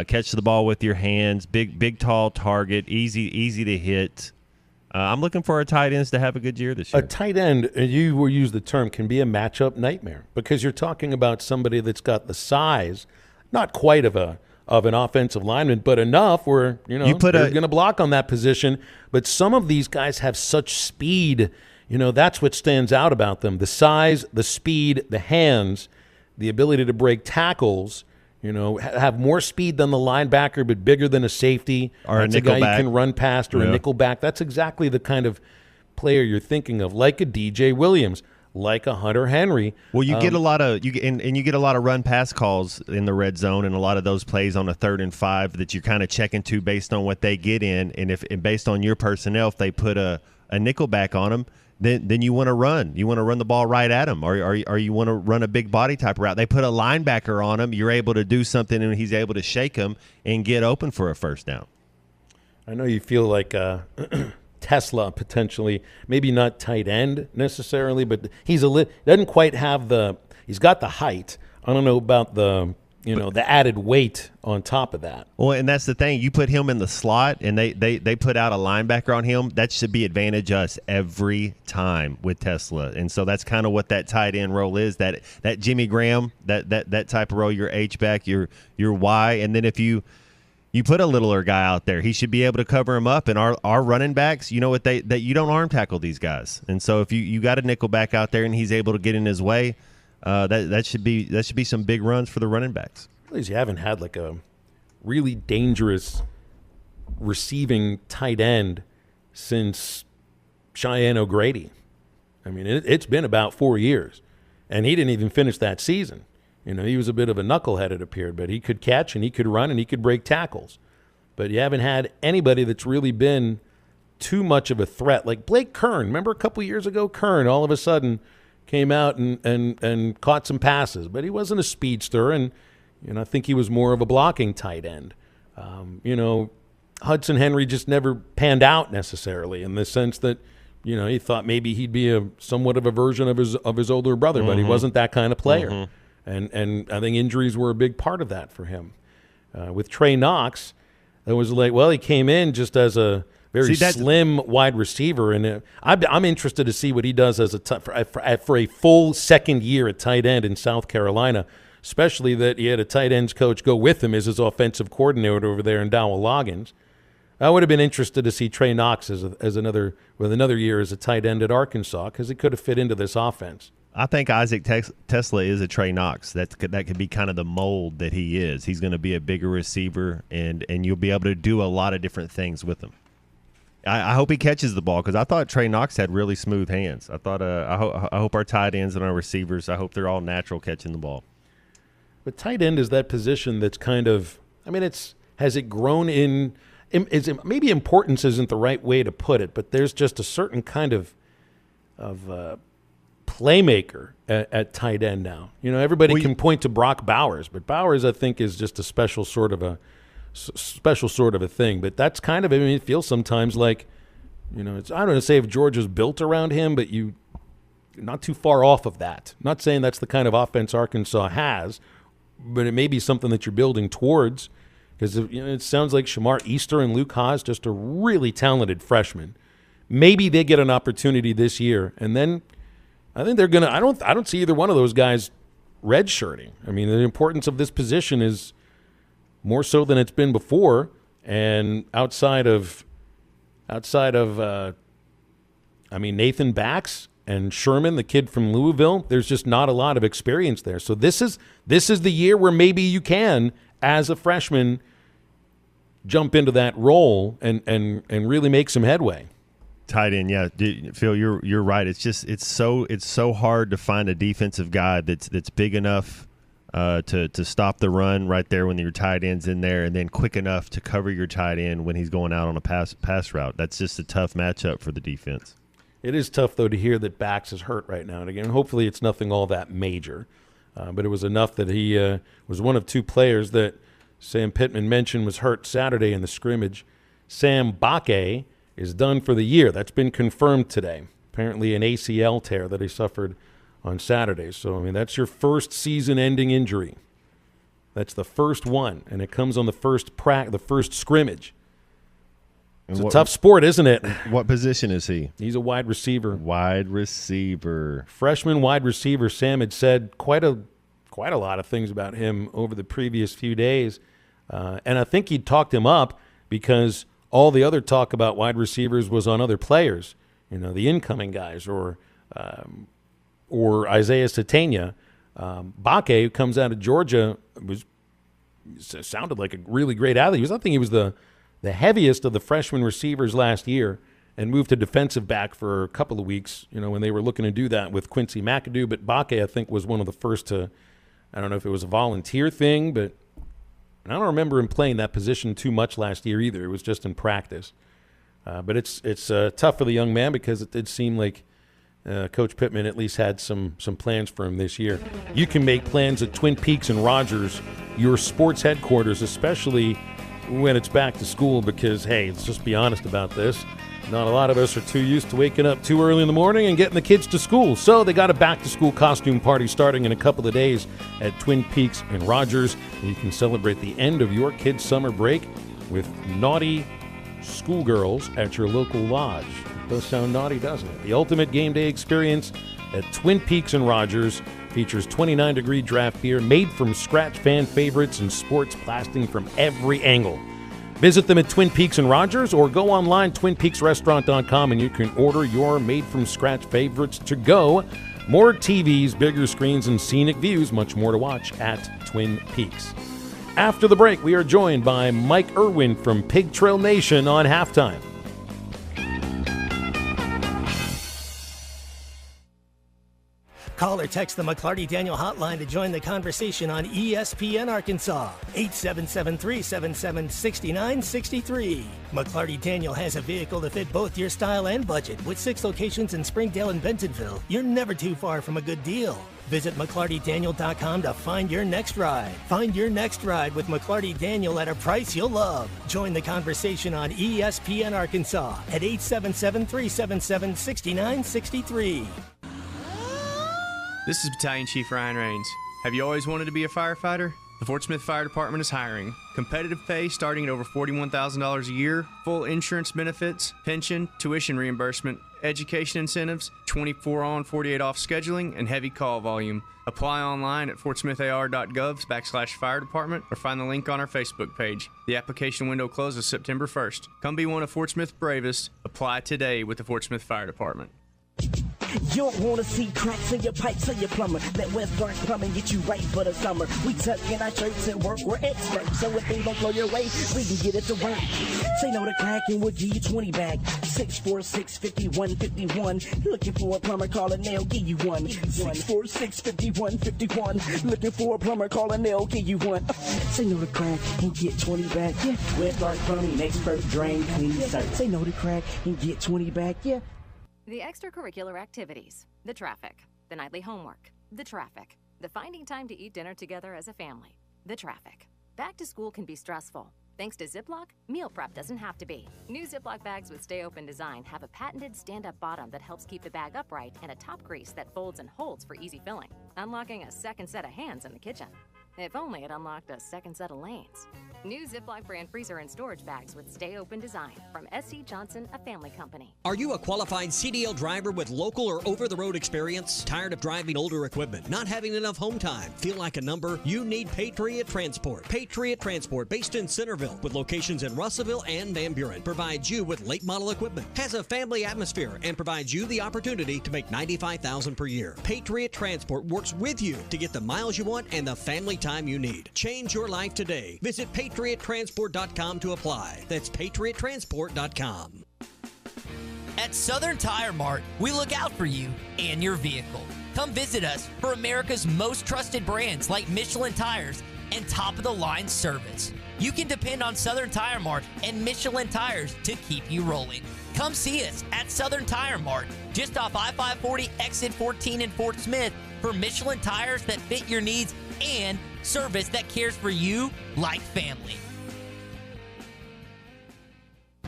Catch the ball with your hands, big, tall target, easy to hit. I'm looking for our tight ends to have a good year this year. A tight end, you will use the term, can be a matchup nightmare because you're talking about somebody that's got the size, not quite of an offensive lineman, but enough where they're going to block on that position. But some of these guys have such speed. That's what stands out about them: the size, the speed, the hands, the ability to break tackles. Have more speed than the linebacker, but bigger than a safety. Or that's a guy nickelback. you can run past, or a nickelback. That's exactly the kind of player you're thinking of, like a DJ Williams, like a Hunter Henry. Well, you get a lot of you get a lot of run pass calls in the red zone, and a lot of those plays on a 3rd and 5 that you're kind of checking to based on what they get in, and based on your personnel, if they put a nickelback on them. Then you want to run. You want to run the ball right at him, or you want to run a big body type route. They put a linebacker on him. You're able to do something, and he's able to shake him and get open for a first down. I know you feel like Tesla potentially, maybe not tight end necessarily, but doesn't quite have he's got the height. I don't know about the added weight on top of that. Well, and that's the thing. You put him in the slot, and they put out a linebacker on him. That should be advantage us every time with Tesla. And so that's kind of what that tight end role is. That Jimmy Graham, that type of role, your H-back, your Y. And then if you put a littler guy out there, he should be able to cover him up. And our running backs, you don't arm tackle these guys. And so if you got a nickel back out there and he's able to get in his way, that should be some big runs for the running backs. Realize you haven't had like a really dangerous receiving tight end since Cheyenne O'Grady. I mean, it's been about 4 years, and he didn't even finish that season. He was a bit of a knucklehead, it appeared, but he could catch and he could run and he could break tackles. But you haven't had anybody that's really been too much of a threat. Like Blake Kern. Remember a couple years ago, Kern all of a sudden came out and caught some passes, but he wasn't a speedster, and I think he was more of a blocking tight end. Hudson Henry just never panned out necessarily in the sense that he thought maybe he'd be somewhat of a version of his older brother, but he wasn't that kind of player. And I think injuries were a big part of that for him. With Trey Knox, it was like, well, he came in just as a very slim wide receiver, and I'm interested to see what he does as for a full second year at tight end in South Carolina, especially that he had a tight ends coach go with him as his offensive coordinator over there in Dowell Loggins. I would have been interested to see Trey Knox as another year as a tight end at Arkansas because he could have fit into this offense. I think Isaac Tesla is a Trey Knox. That could be kind of the mold that he is. He's going to be a bigger receiver, and you'll be able to do a lot of different things with him. I hope he catches the ball because I thought Trey Knox had really smooth hands. I thought I hope our tight ends and our receivers, I hope they're all natural catching the ball. But tight end is that position that's kind of, has it grown in, maybe importance isn't the right way to put it, but there's just a certain kind of playmaker at tight end now. Everybody can point to Brock Bowers, but Bowers, I think, is just a special sort of a thing. But that's kind of, it feels sometimes like, I don't know, say if Georgia's built around him, but you're not too far off of that. Not saying that's the kind of offense Arkansas has, but it may be something that you're building towards because it sounds like Shamar Easter and Luke Haas, just a really talented freshman. Maybe they get an opportunity this year, and then I think they're gonna. I don't see either one of those guys redshirting. The importance of this position is more so than it's been before, and outside of Nathan Bax and Sherman, the kid from Louisville, there's just not a lot of experience there. So this is the year where maybe you can, as a freshman, jump into that role and really make some headway. Tight end, yeah, Phil, you're right. It's so hard to find a defensive guy that's big enough to stop the run right there when your tight end's in there, and then quick enough to cover your tight end when he's going out on a pass route. That's just a tough matchup for the defense. It is tough, though, to hear that Bax is hurt right now and again. Hopefully it's nothing all that major. But it was enough that he was one of two players that Sam Pittman mentioned was hurt Saturday in the scrimmage. Sam Bakke is done for the year. That's been confirmed today. Apparently an ACL tear that he suffered on Saturday. So, that's your first season-ending injury. That's the first one, and it comes on the first scrimmage. It's a tough sport, isn't it? What position is he? He's a wide receiver. Wide receiver. Freshman wide receiver. Sam had said quite a lot of things about him over the previous few days. And I think he'd talked him up because all the other talk about wide receivers was on other players, the incoming guys or Isaiah Satania. Bakke, who comes out of Georgia, sounded like a really great athlete. I think he was the heaviest of the freshman receivers last year and moved to defensive back for a couple of weeks, when they were looking to do that with Quincy McAdoo. But Bakke, I think, was one of the first to, I don't know if it was a volunteer thing, but I don't remember him playing that position too much last year either. It was just in practice. But it's tough for the young man because it did seem like Coach Pittman at least had some plans for him this year. You can make plans at Twin Peaks and Rogers, your sports headquarters, especially when it's back to school because, hey, let's just be honest about this. Not a lot of us are too used to waking up too early in the morning and getting the kids to school. So they got a back-to-school costume party starting in a couple of days at Twin Peaks and Rogers. And you can celebrate the end of your kids' summer break with naughty schoolgirls at your local lodge. It does sound naughty, doesn't it? The ultimate game day experience at Twin Peaks and Rogers features 29-degree draft beer made from scratch fan favorites and sports blasting from every angle. Visit them at Twin Peaks and Rogers or go online, twinpeaksrestaurant.com, and you can order your made-from-scratch favorites to go. More TVs, bigger screens, and scenic views, much more to watch at Twin Peaks. After the break, we are joined by Mike Irwin from Pig Trail Nation on Halftime. Call or text the McClarty Daniel hotline to join the conversation on ESPN Arkansas. 877-377-6963. McClarty Daniel has a vehicle to fit both your style and budget. With 6 locations in Springdale and Bentonville, you're never too far from a good deal. Visit McClartyDaniel.com to find your next ride. Find your next ride with McClarty Daniel at a price you'll love. Join the conversation on ESPN Arkansas at 877-377-6963. This is Battalion Chief Ryan Rains. Have you always wanted to be a firefighter? The Fort Smith Fire Department is hiring. Competitive pay starting at over $41,000 a year, full insurance benefits, pension, tuition reimbursement, education incentives, 24 on, 48 off scheduling, and heavy call volume. Apply online at fortsmithar.gov/fire department or find the link on our Facebook page. The application window closes September 1st. Come be one of Fort Smith's bravest. Apply today with the Fort Smith Fire Department. You don't wanna see cracks in your pipes or your plumber. Let West Dark Plumbing get you right for the summer. We tuck in our shirts and work, we're experts. So if things don't blow your way, we can get it to work. Say no to crack and we'll give you 20 back. 646-5151. Looking for a plumber, call and they'll give you one. 646-5151. Looking for a plumber, call and they'll give you one. Say no to crack and get 20 back, yeah. West Dark Plumbing, expert drain clean search. Say no to crack and get 20 back, yeah. The extracurricular activities, the traffic, the nightly homework, the traffic, the finding time to eat dinner together as a family, the traffic. Back to school can be stressful. Thanks to Ziploc, meal prep doesn't have to be. New Ziploc bags with Stay Open design have a patented stand-up bottom that helps keep the bag upright and a top grease that folds and holds for easy filling, unlocking a second set of hands in the kitchen. If only it unlocked a second set of lanes. New Ziploc brand freezer and storage bags with Stay Open design from S.C. Johnson, a family company. Are you a qualified CDL driver with local or over-the-road experience? Tired of driving older equipment? Not having enough home time? Feel like a number? You need Patriot Transport. Patriot Transport, based in Centerville, with locations in Russellville and Van Buren, provides you with late model equipment, has a family atmosphere, and provides you the opportunity to make $95,000 per year. Patriot Transport works with you to get the miles you want and the family time you need. Change your life today. Visit PatriotTransport.com to apply. That's PatriotTransport.com. At Southern Tire Mart, we look out for you and your vehicle. Come visit us for America's most trusted brands like Michelin tires and top-of-the-line service. You can depend on Southern Tire Mart and Michelin tires to keep you rolling. Come see us at Southern Tire Mart, just off I-540 exit 14 in Fort Smith, for Michelin tires that fit your needs and service that cares for you like family.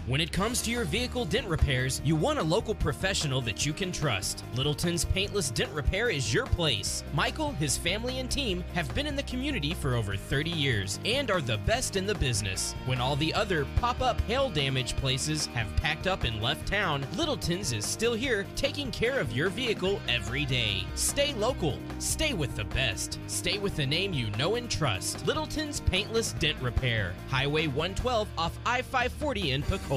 When it comes to your vehicle dent repairs, you want a local professional that you can trust. Littleton's Paintless Dent Repair is your place. Michael, his family, and team have been in the community for over 30 years and are the best in the business. When all the other pop-up hail damage places have packed up and left town, Littleton's is still here taking care of your vehicle every day. Stay local. Stay with the best. Stay with the name you know and trust. Littleton's Paintless Dent Repair. Highway 112 off I-540 in Pecola.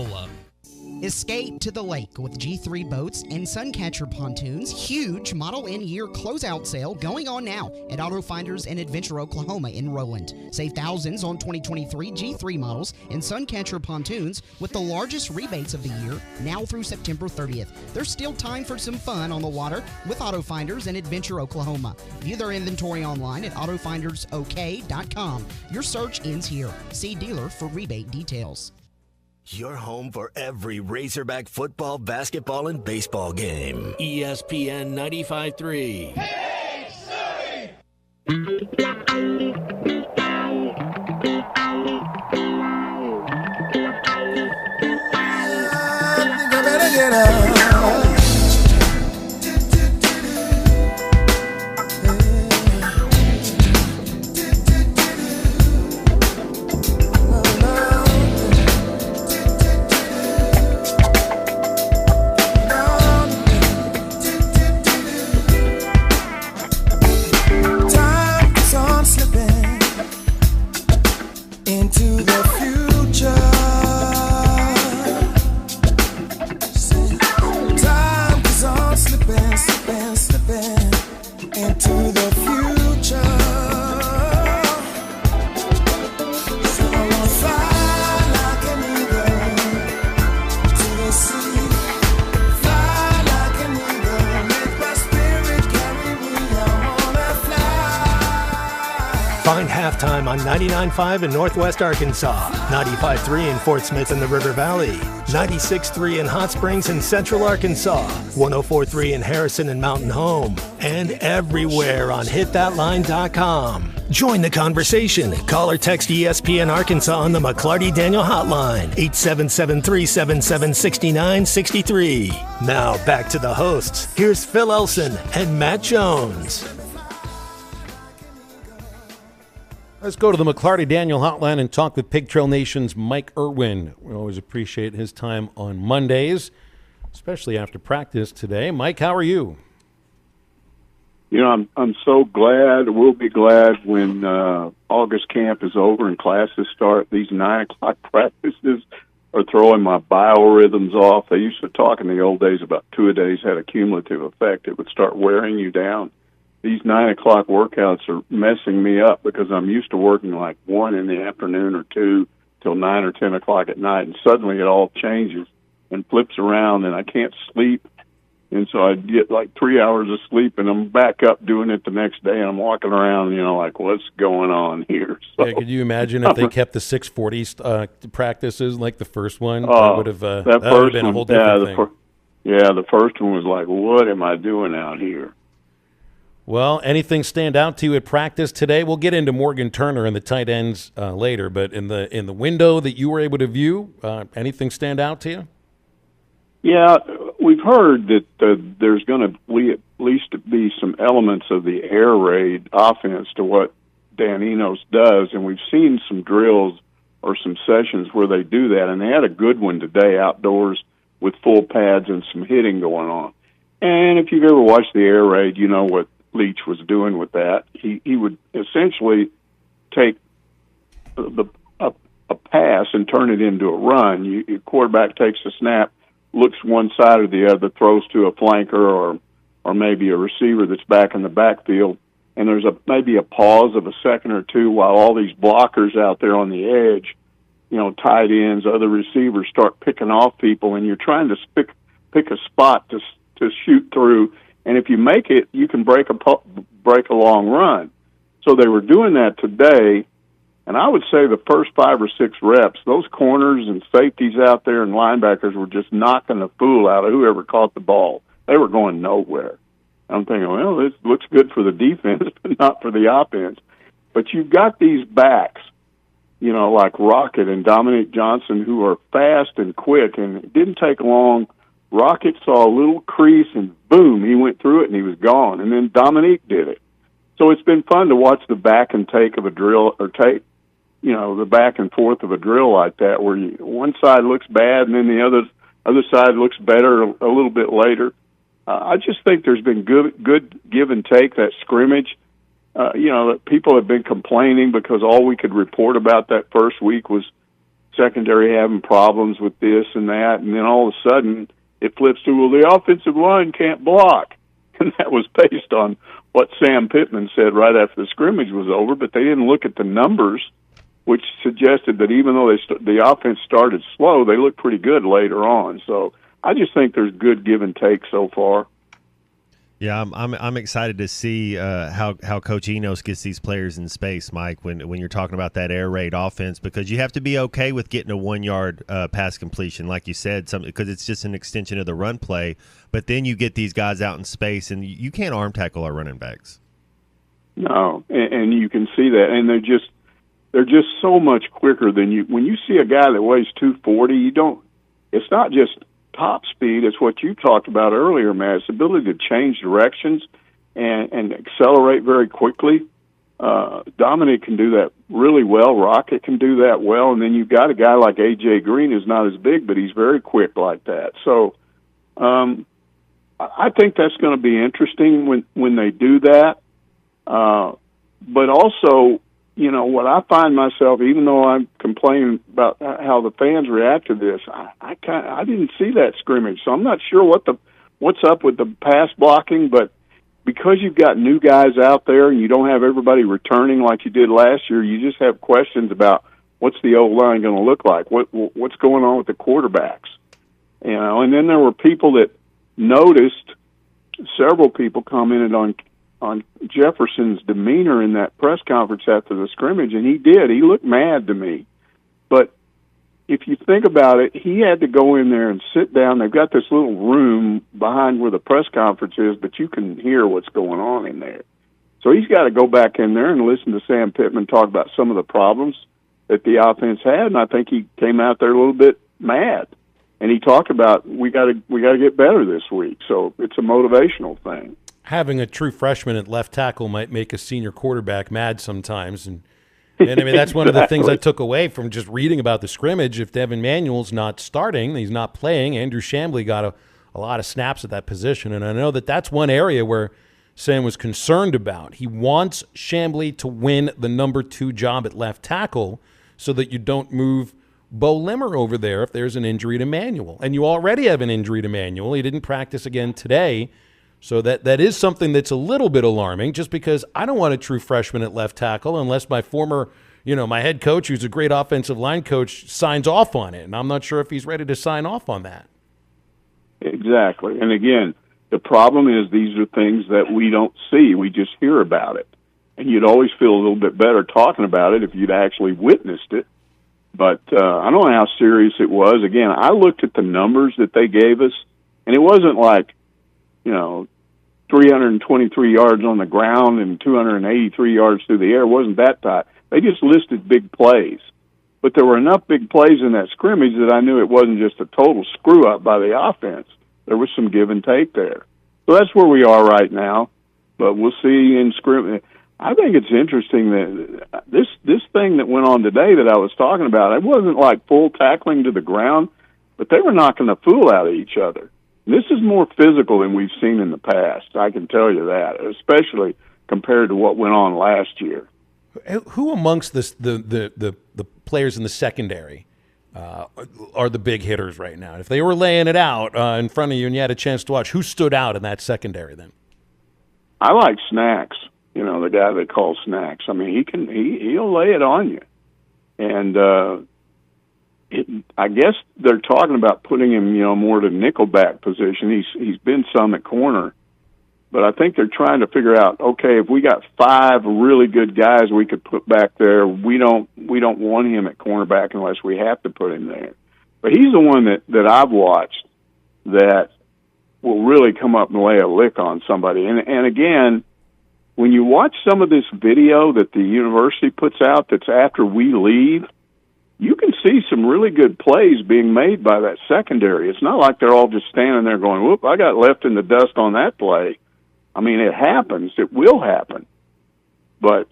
Escape to the lake with G3 boats and Suncatcher pontoons. Huge Model N year closeout sale going on now at Auto Finders and Adventure Oklahoma in Roland. Save thousands on 2023 G3 models and Suncatcher pontoons with the largest rebates of the year now through September 30th. There's still time for some fun on the water with Auto Finders and Adventure Oklahoma. View their inventory online at autofindersok.com. Your search ends here. See dealer for rebate details. Your home for every Razorback football, basketball, and baseball game. ESPN 95.3. Hey, City! I think I better get up. Into the future, time is on slipping, slipping, slipping into the future. So I wanna fly like an eagle to the sea, fly like an eagle, let my spirit carry me. I wanna fly. Find halftime on 99.5 in Northwest Arkansas, 95.3 in Fort Smith and the River Valley, 96.3 in Hot Springs and Central Arkansas, 104.3 in Harrison and Mountain Home, and everywhere on hitthatline.com. Join the conversation. Call or text ESPN Arkansas on the McClarty Daniel hotline, 877-377-6963. Now back to the hosts. Here's Phil Elson and Matt Jones. Let's go to the McClarty Daniel Hotline and talk with Pig Trail Nation's Mike Irwin. We always appreciate his time on Mondays, especially after practice today. Mike, how are you? You know, I'm so glad. We'll be glad when August camp is over and classes start. These 9 o'clock practices are throwing my biorhythms off. They used to talk in the old days about 2-a-days had a cumulative effect. It would start wearing you down. These 9 o'clock workouts are messing me up because I'm used to working like 1 in the afternoon or 2 till 9 or 10 o'clock at night, and suddenly it all changes and flips around, and I can't sleep. And so I get like 3 hours of sleep, and I'm back up doing it the next day, and I'm walking around, you know, like, what's going on here? So, yeah, could you imagine if they kept the 6:40 practices like the first one? That would have been a whole different thing. The first one was like, what am I doing out here? Well, anything stand out to you at practice today? We'll get into Morgan Turner and the tight ends later, but in the window that you were able to view, anything stand out to you? Yeah, we've heard that there's going to at least be some elements of the air raid offense to what Dan Enos does, and we've seen some drills or some sessions where they do that, and they had a good one today outdoors with full pads and some hitting going on. And if you've ever watched the air raid, you know what Leach was doing with that. He would essentially take a pass and turn it into a run. Your quarterback takes a snap, looks one side or the other, throws to a flanker or maybe a receiver that's back in the backfield, and there's maybe a pause of a second or two while all these blockers out there on the edge, you know, tight ends, other receivers start picking off people, and you're trying to pick a spot to shoot through, and if you make it, you can break a long run. So they were doing that today. And I would say the first 5 or 6 reps, those corners and safeties out there and linebackers were just knocking the fool out of whoever caught the ball. They were going nowhere. I'm thinking, well, this looks good for the defense, but not for the offense. But you've got these backs, you know, like Rocket and Dominic Johnson, who are fast and quick, and it didn't take long. Rocket saw a little crease, and boom, he went through it, and he was gone. And then Dominique did it. So it's been fun to watch the back and take of a drill, or take, you know, the back and forth of a drill like that, where one side looks bad and then the other side looks better a little bit later. I just think there's been good give and take. That scrimmage, you know, that people have been complaining because all we could report about that first week was secondary having problems with this and that, and then all of a sudden it flips to, well, the offensive line can't block, and that was based on what Sam Pittman said right after the scrimmage was over, but they didn't look at the numbers, which suggested that even though the offense started slow, they looked pretty good later on. So I just think there's good give and take so far. Yeah, I'm excited to see how Coach Enos gets these players in space, Mike, when you're talking about that air raid offense, because you have to be okay with getting a 1-yard pass completion, like you said, because it's just an extension of the run play. But then you get these guys out in space, and you can't arm tackle our running backs. No, and you can see that, and they're just so much quicker than you. When you see a guy that weighs 240, it's not just top speed, it's what you talked about earlier, Matt. It's the ability to change directions and accelerate very quickly. Dominic can do that really well. Rocket can do that well. And then you've got a guy like A.J. Green who's not as big, but he's very quick like that. So I think that's going to be interesting when they do that. But also, you know, what I find myself, even though I'm complaining about how the fans react to this, I didn't see that scrimmage, so I'm not sure what's up with the pass blocking. But because you've got new guys out there and you don't have everybody returning like you did last year, you just have questions about what's the O-line going to look like, what's going on with the quarterbacks, you know. And then there were people that noticed. Several people commented on Jefferson's demeanor in that press conference after the scrimmage, and he did. He looked mad to me. But if you think about it, he had to go in there and sit down. They've got this little room behind where the press conference is, but you can hear what's going on in there. So he's got to go back in there and listen to Sam Pittman talk about some of the problems that the offense had, and I think he came out there a little bit mad. And he talked about we got to get better this week. So it's a motivational thing. Having a true freshman at left tackle might make a senior quarterback mad sometimes, and And I mean, that's one of the things I took away from just reading about the scrimmage. If Devin Manuel's not starting, he's not playing. Andrew Chambly got a lot of snaps at that position. And I know that that's one area where Sam was concerned about. He wants Chambly to win the number 2 job at left tackle so that you don't move Bo Limmer over there if there's an injury to Manuel. And you already have an injury to Manuel. He didn't practice again today. So that is something that's a little bit alarming, just because I don't want a true freshman at left tackle unless my former, my head coach, who's a great offensive line coach, signs off on it. And I'm not sure if he's ready to sign off on that. Exactly. And again, the problem is these are things that we don't see. We just hear about it. And you'd always feel a little bit better talking about it if you'd actually witnessed it. But I don't know how serious it was. Again, I looked at the numbers that they gave us, and it wasn't like, 323 yards on the ground and 283 yards through the air. It wasn't that tight. They just listed big plays. But there were enough big plays in that scrimmage that I knew it wasn't just a total screw-up by the offense. There was some give and take there. So that's where we are right now. But we'll see in scrimmage. I think it's interesting that this thing that went on today that I was talking about, it wasn't like full tackling to the ground, but they were knocking the fool out of each other. This is more physical than we've seen in the past. I can tell you that, especially compared to what went on last year. Who amongst the players in the secondary are the big hitters right now? If they were laying it out in front of you and you had a chance to watch, who stood out in that secondary then? I like Snacks. The guy they call Snacks. I mean, he'll lay it on you, and I guess they're talking about putting him, more to nickelback position. He's been some at corner, but I think they're trying to figure out, okay, if we got 5 really good guys we could put back there, we don't want him at cornerback unless we have to put him there. But he's the one that I've watched that will really come up and lay a lick on somebody. And again, when you watch some of this video that the university puts out that's after we leave, you can see some really good plays being made by that secondary. It's not like they're all just standing there going, whoop, I got left in the dust on that play. I mean, it happens. It will happen. But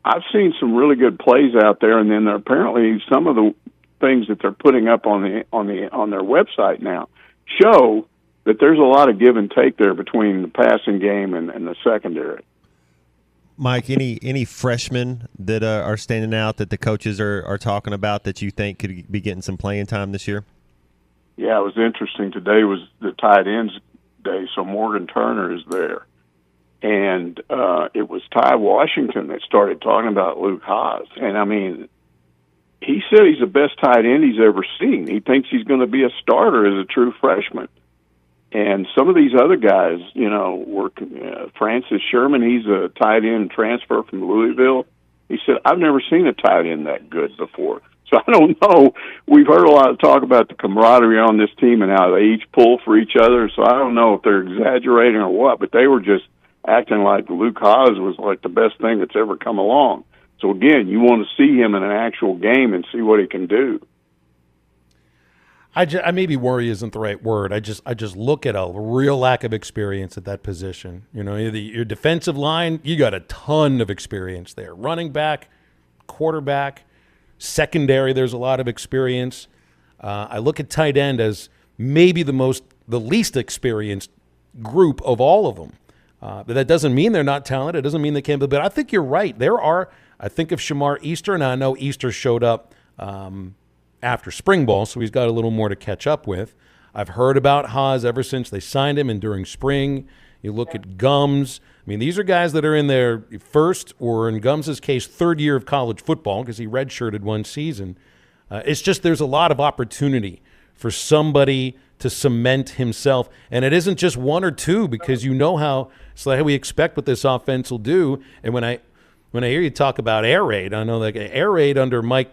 I've seen some really good plays out there, and then apparently some of the things that they're putting up on their website now show that there's a lot of give and take there between the passing game and the secondary. Mike, any freshmen that are standing out that the coaches are talking about that you think could be getting some playing time this year? Yeah, it was interesting. Today was the tight ends day, so Morgan Turner is there. And it was Ty Washington that started talking about Luke Haas. And, I mean, he said he's the best tight end he's ever seen. He thinks he's going to be a starter as a true freshman. And some of these other guys, were Francis Sherman. He's a tight end transfer from Louisville. He said, I've never seen a tight end that good before. So I don't know. We've heard a lot of talk about the camaraderie on this team and how they each pull for each other. So I don't know if they're exaggerating or what, but they were just acting like Luke Haas was like the best thing that's ever come along. So again, you want to see him in an actual game and see what he can do. I maybe worry isn't the right word. I just look at a real lack of experience at that position. Your defensive line, you got a ton of experience there. Running back, quarterback, secondary, there's a lot of experience. I look at tight end as maybe the least experienced group of all of them. But that doesn't mean they're not talented. It doesn't mean they can't be. But I think you're right. I think of Shamar Easter, and I know Easter showed up after spring ball, so he's got a little more to catch up with. I've heard about Haas ever since they signed him and during spring. You look at Gums. I mean, these are guys that are in their first, or in Gums' case, third year of college football because he redshirted one season. It's just there's a lot of opportunity for somebody to cement himself. And it isn't just one or two, because how it's like how we expect what this offense will do. And when I hear you talk about air raid, I know like air raid under Mike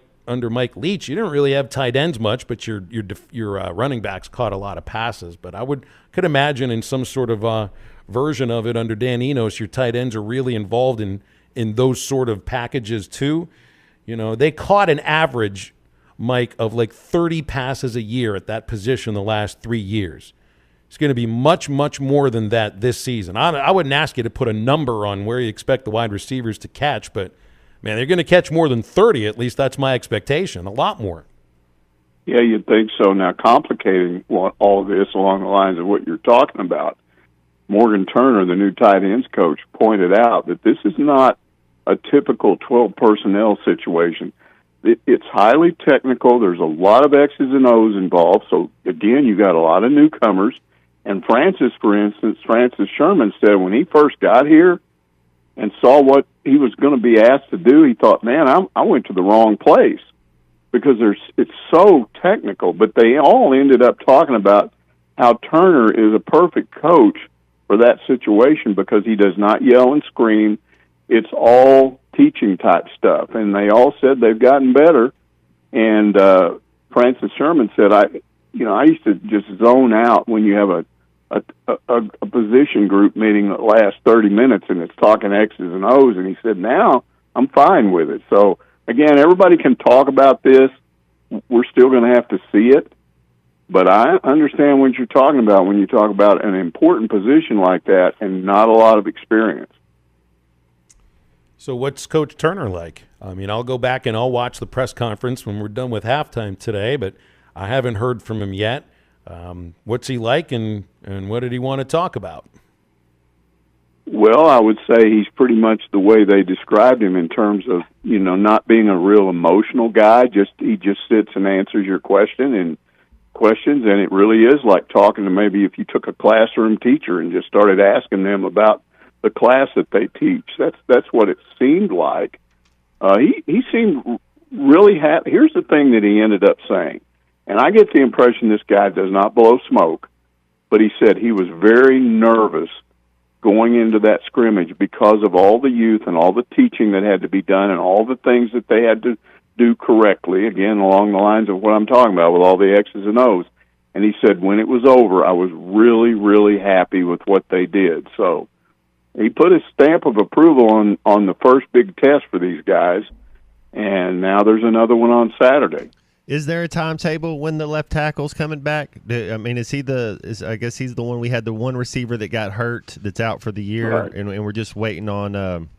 Leach, you didn't really have tight ends much, but your running backs caught a lot of passes. But I could imagine in some sort of version of it under Dan Enos, your tight ends are really involved in those sort of packages too. They caught an average, Mike, of like 30 passes a year at that position the last 3 years. It's going to be much, much more than that this season. I wouldn't ask you to put a number on where you expect the wide receivers to catch, but man, they're going to catch more than 30. At least that's my expectation. A lot more. Yeah, you'd think so. Now, complicating all of this along the lines of what you're talking about, Morgan Turner, the new tight ends coach, pointed out that this is not a typical 12 personnel situation. It's highly technical. There's a lot of X's and O's involved. So, again, you got a lot of newcomers. And Francis, for instance, Francis Sherman said when he first got here and saw what he was going to be asked to do, he thought, man, I went to the wrong place because it's so technical. But they all ended up talking about how Turner is a perfect coach for that situation because he does not yell and scream. It's all teaching type stuff. And they all said they've gotten better. And Francis Sherman said, I used to just zone out when you have a position group meeting that lasts 30 minutes and it's talking X's and O's. And he said, now I'm fine with it. So, again, everybody can talk about this. We're still going to have to see it. But I understand what you're talking about when you talk about an important position like that and not a lot of experience. So what's Coach Turner like? I mean, I'll go back and I'll watch the press conference when we're done with halftime today, but I haven't heard from him yet. What's he like, and what did he want to talk about? Well, I would say he's pretty much the way they described him in terms of, not being a real emotional guy. He just sits and answers your questions, and it really is like talking to maybe if you took a classroom teacher and just started asking them about the class that they teach. That's what it seemed like. He seemed really happy. Here's the thing that he ended up saying, and I get the impression this guy does not blow smoke, but he said he was very nervous going into that scrimmage because of all the youth and all the teaching that had to be done and all the things that they had to do correctly, again, along the lines of what I'm talking about with all the X's and O's. And he said when it was over, I was really, really happy with what they did. So he put his stamp of approval on the first big test for these guys, and now there's another one on Saturday. Is there a timetable when the left tackle's coming back? I mean, I guess he's the one. We had the one receiver that got hurt that's out for the year, Right. and we're just waiting on.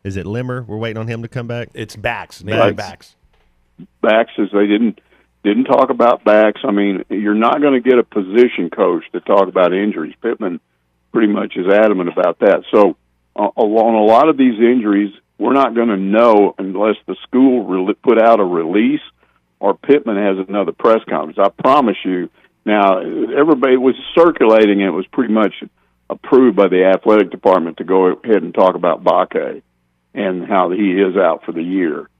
Is it Limmer? We're waiting on him to come back. It's Bax. Bax is they didn't talk about backs. I mean, you're not going to get a position coach to talk about injuries. Pittman pretty much is adamant about that. So on a lot of these injuries, we're not going to know unless the school put out a release or Pittman has another press conference. I promise you. Now, everybody was circulating, and it was pretty much approved by the athletic department to go ahead and talk about Bakke and how he is out for the year.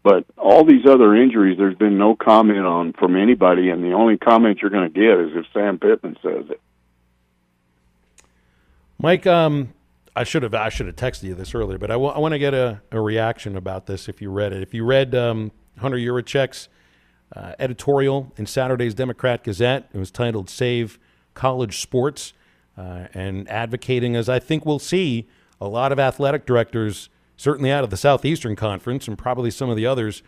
But all these other injuries, there's been no comment on from anybody, and the only comment you're going to get is if Sam Pittman says it. Mike, I should have texted you this earlier, but I want to get a reaction about this if you read it. If you read Hunter Yurachek's editorial in Saturday's Democrat Gazette, it was titled Save College Sports, and advocating, as I think we'll see, a lot of athletic directors, certainly out of the Southeastern Conference and probably some of the others,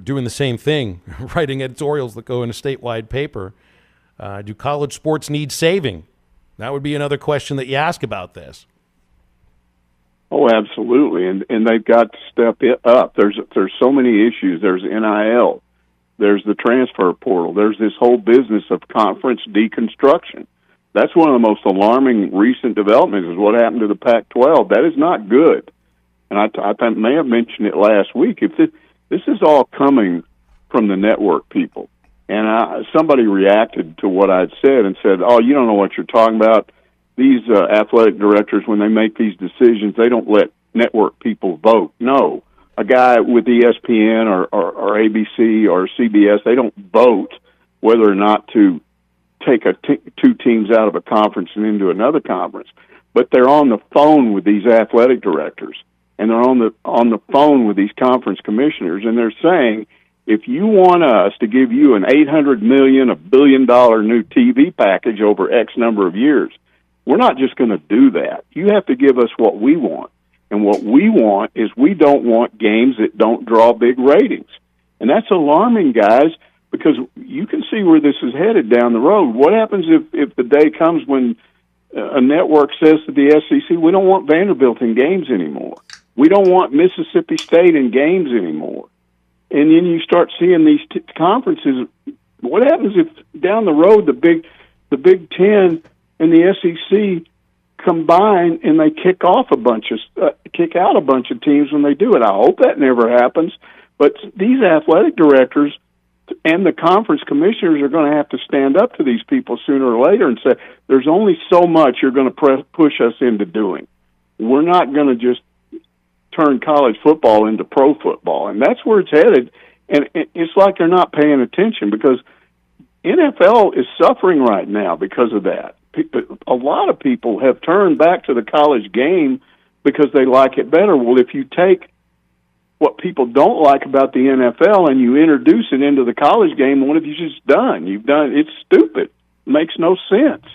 doing the same thing, writing editorials that go in a statewide paper. Do college sports need saving? That would be another question that you ask about this. Oh, absolutely, and they've got to step it up. There's so many issues. There's NIL. There's the transfer portal. There's this whole business of conference deconstruction. That's one of the most alarming recent developments is what happened to the Pac-12. That is not good. And I may have mentioned it last week. If this is all coming from the network people, and somebody reacted to what I'd said and said, "Oh, you don't know what you're talking about. These athletic directors, when they make these decisions, they don't let network people vote." No, a guy with ESPN or ABC or CBS, they don't vote whether or not to take two teams out of a conference and into another conference. But they're on the phone with these athletic directors, and they're on the phone with these conference commissioners, and they're saying, if you want us to give you an $800 million, $1 billion new TV package over X number of years, we're not just going to do that. You have to give us what we want. And what we want is we don't want games that don't draw big ratings. And that's alarming, guys, because you can see where this is headed down the road. What happens if the day comes when a network says to the SEC, we don't want Vanderbilt in games anymore? We don't want Mississippi State in games anymore. And then you start seeing these conferences. What happens if down the road the Big Ten and the SEC combine and they kick out a bunch of teams when they do it? I hope that never happens. But these athletic directors and the conference commissioners are going to have to stand up to these people sooner or later and say, there's only so much you're going to push us into doing. We're not going to just turn college football into pro football. And that's where it's headed. And it's like they're not paying attention, because NFL is suffering right now because of that. A lot of people have turned back to the college game because they like it better. Well, if you take what people don't like about the NFL and you introduce it into the college game, what have you just done? It's stupid. It makes no sense.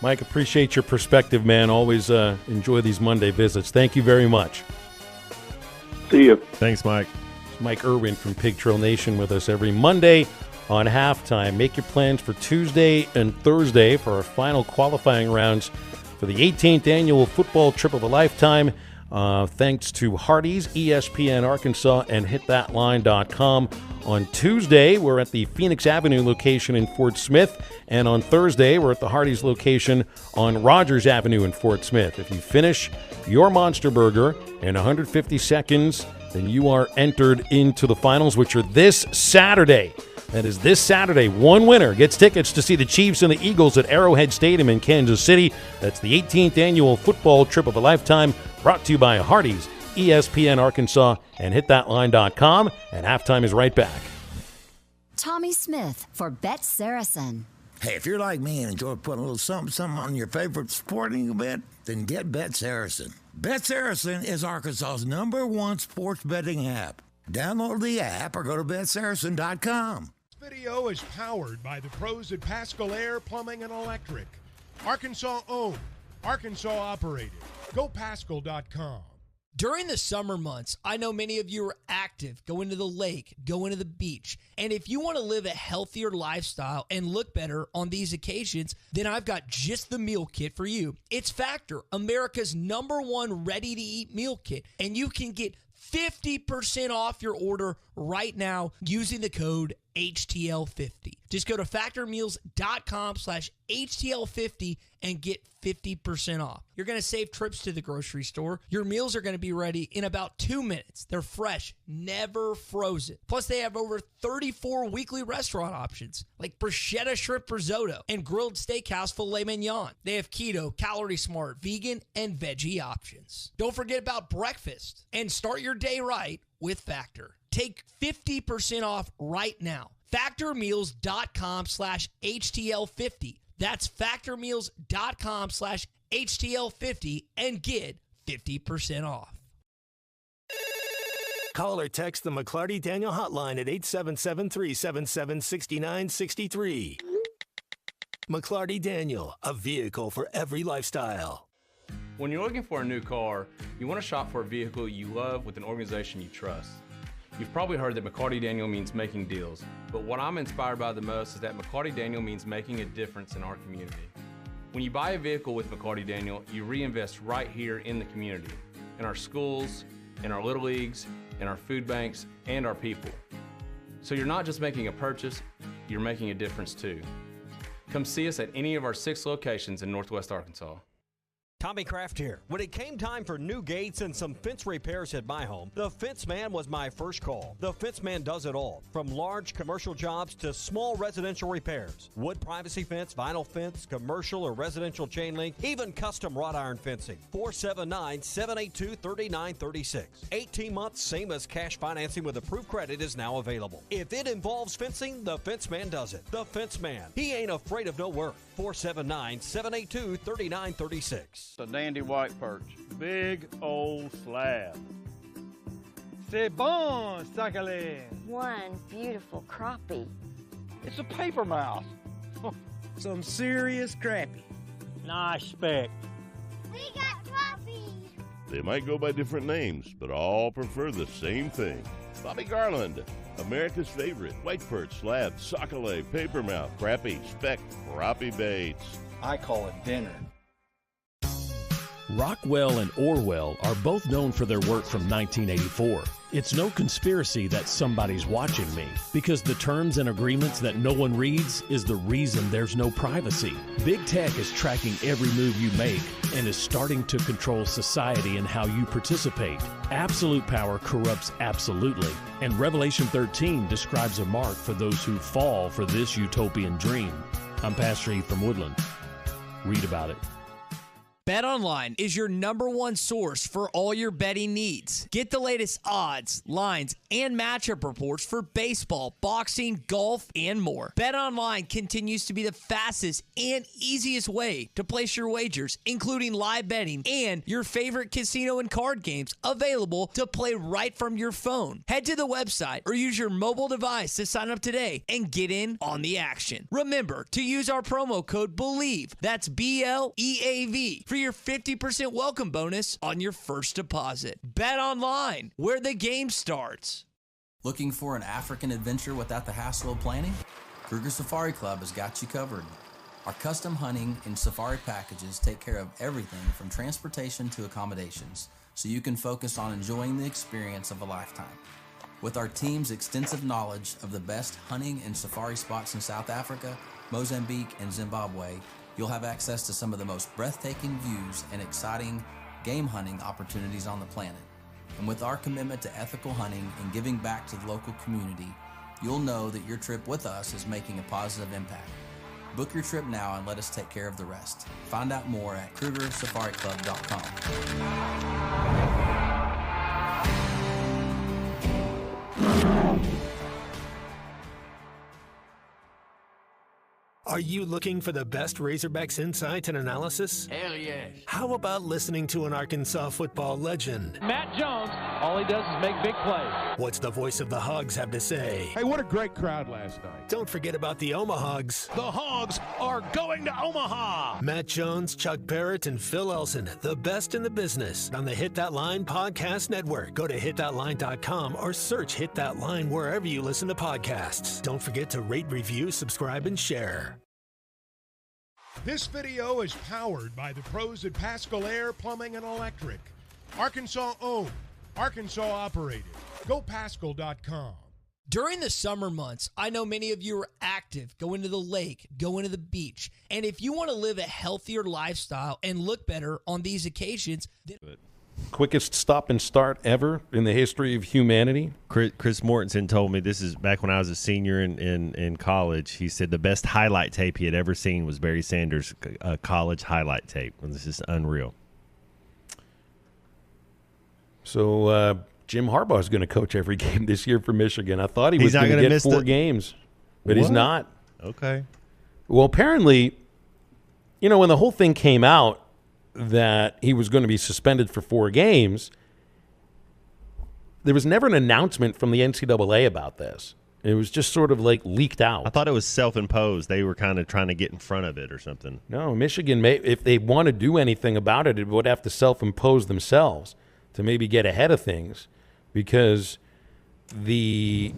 Mike, appreciate your perspective, man. Always enjoy these Monday visits. Thank you very much. See you. Thanks, Mike. It's Mike Irwin from Pig Trail Nation with us every Monday on Halftime. Make your plans for Tuesday and Thursday for our final qualifying rounds for the 18th annual football trip of a lifetime. Thanks to Hardee's, ESPN Arkansas, and hitthatline.com. On Tuesday, we're at the Phoenix Avenue location in Fort Smith, and on Thursday, we're at the Hardee's location on Rogers Avenue in Fort Smith. If you finish your Monster Burger in 150 seconds, then you are entered into the finals, which are this Saturday. That is this Saturday. One winner gets tickets to see the Chiefs and the Eagles at Arrowhead Stadium in Kansas City. That's the 18th annual football trip of a lifetime, brought to you by Hardee's, ESPN Arkansas, and hitthatline.com. And Halftime is right back. Tommy Smith for Bet Saracen. Hey, if you're like me and enjoy putting a little something on your favorite sporting event, then get Bet Saracen. Bet Saracen is Arkansas's #1 sports betting app. Download the app or go to betsaracen.com. This video is powered by the pros at Pascal Air Plumbing and Electric. Arkansas owned, Arkansas operated. GoPascal.com. During the summer months, I know many of you are active, going to the lake, going to the beach. And if you want to live a healthier lifestyle and look better on these occasions, then I've got just the meal kit for you. It's Factor, America's #1 ready-to-eat meal kit. And you can get 50% off your order right now using the code HTL50. Just go to factormeals.com/HTL50 and get 50% off. You're going to save trips to the grocery store. Your meals are going to be ready in about 2 minutes. They're fresh, never frozen. Plus, they have over 34 weekly restaurant options like bruschetta shrimp risotto and grilled steakhouse filet mignon. They have keto, calorie smart, vegan, and veggie options. Don't forget about breakfast and start your day right with Factor. Take 50% off right now. Factormeals.com/HTL50. That's factormeals.com/HTL50 and get 50% off. Call or text the McClarty Daniel hotline at 877-377-6963. McClarty Daniel, a vehicle for every lifestyle. When you're looking for a new car, you want to shop for a vehicle you love with an organization you trust. You've probably heard that McCarty Daniel means making deals, but what I'm inspired by the most is that McCarty Daniel means making a difference in our community. When you buy a vehicle with McCarty Daniel, you reinvest right here in the community, in our schools, in our little leagues, in our food banks, and our people. So you're not just making a purchase, you're making a difference too. Come see us at any of our 6 locations in Northwest Arkansas. Tommy Kraft here. When it came time for new gates and some fence repairs at my home, the Fence Man was my first call. The Fence Man does it all, from large commercial jobs to small residential repairs. Wood privacy fence, vinyl fence, commercial or residential chain link, even custom wrought iron fencing. 479-782-3936. 18 months, same as cash financing with approved credit is now available. If it involves fencing, the Fence Man does it. The Fence Man. He ain't afraid of no work. 479-782-3936. A dandy white perch. Big old slab. C'est bon, sacalé. One beautiful crappie. It's a paper mouse. Some serious crappie. Nice speck. We got crappie. They might go by different names, but all prefer the same thing. Bobby Garland, America's favorite. White perch, slab, sockeye, papermouth, crappie, speck, crappie baits. I call it dinner. Rockwell and Orwell are both known for their work from 1984. It's no conspiracy that somebody's watching me, because the terms and agreements that no one reads is the reason there's no privacy. Big Tech is tracking every move you make and is starting to control society and how you participate. Absolute power corrupts absolutely, and Revelation 13 describes a mark for those who fall for this utopian dream. I'm Pastor Eve from Woodland. Read about it. BetOnline is your number one source for all your betting needs. Get the latest odds, lines, and matchup reports for baseball, boxing, golf, and more. BetOnline continues to be the fastest and easiest way to place your wagers, including live betting and your favorite casino and card games available to play right from your phone. Head to the website or use your mobile device to sign up today and get in on the action. Remember to use our promo code BELIEVE, that's BLEAV, for your 50% welcome bonus on your first deposit. Bet online, where the game starts. Looking for an African adventure without the hassle of planning? Kruger Safari Club has got you covered. Our custom hunting and safari packages take care of everything from transportation to accommodations, so you can focus on enjoying the experience of a lifetime. With our team's extensive knowledge of the best hunting and safari spots in South Africa, Mozambique, and Zimbabwe, you'll have access to some of the most breathtaking views and exciting game hunting opportunities on the planet. And with our commitment to ethical hunting and giving back to the local community, you'll know that your trip with us is making a positive impact. Book your trip now and let us take care of the rest. Find out more at KrugerSafariClub.com. Are you looking for the best Razorbacks insight and analysis? Hell yeah. How about listening to an Arkansas football legend? Matt Jones, all he does is make big plays. What's the voice of the Hogs have to say? Hey, what a great crowd last night. Don't forget about the Omahogs. The Hogs are going to Omaha. Matt Jones, Chuck Barrett, and Phil Elson, the best in the business, on the Hit That Line Podcast Network. Go to hitthatline.com or search Hit That Line wherever you listen to podcasts. Don't forget to rate, review, subscribe, and share. This video is powered by the pros at Pascal Air Plumbing and Electric. Arkansas owned, Arkansas operated. GoPascal.com. During the summer months, I know many of you are active, going to the lake, going to the beach. And if you want to live a healthier lifestyle and look better on these occasions, then Quickest stop and start ever in the history of humanity. Chris Mortensen told me, this is back when I was a senior in college. He said the best highlight tape he had ever seen was Barry Sanders' college highlight tape. And this is unreal. So Jim Harbaugh is going to coach every game this year for Michigan. I thought he was going to get 4 games, but he's not. Okay. Well, apparently, when the whole thing came out, that he was going to be suspended for 4 games, there was never an announcement from the NCAA about this. It was just sort of like leaked out. I thought it was self-imposed. They were kind of trying to get in front of it or something. No, Michigan, if they want to do anything about it, it would have to self-impose themselves to maybe get ahead of things, because the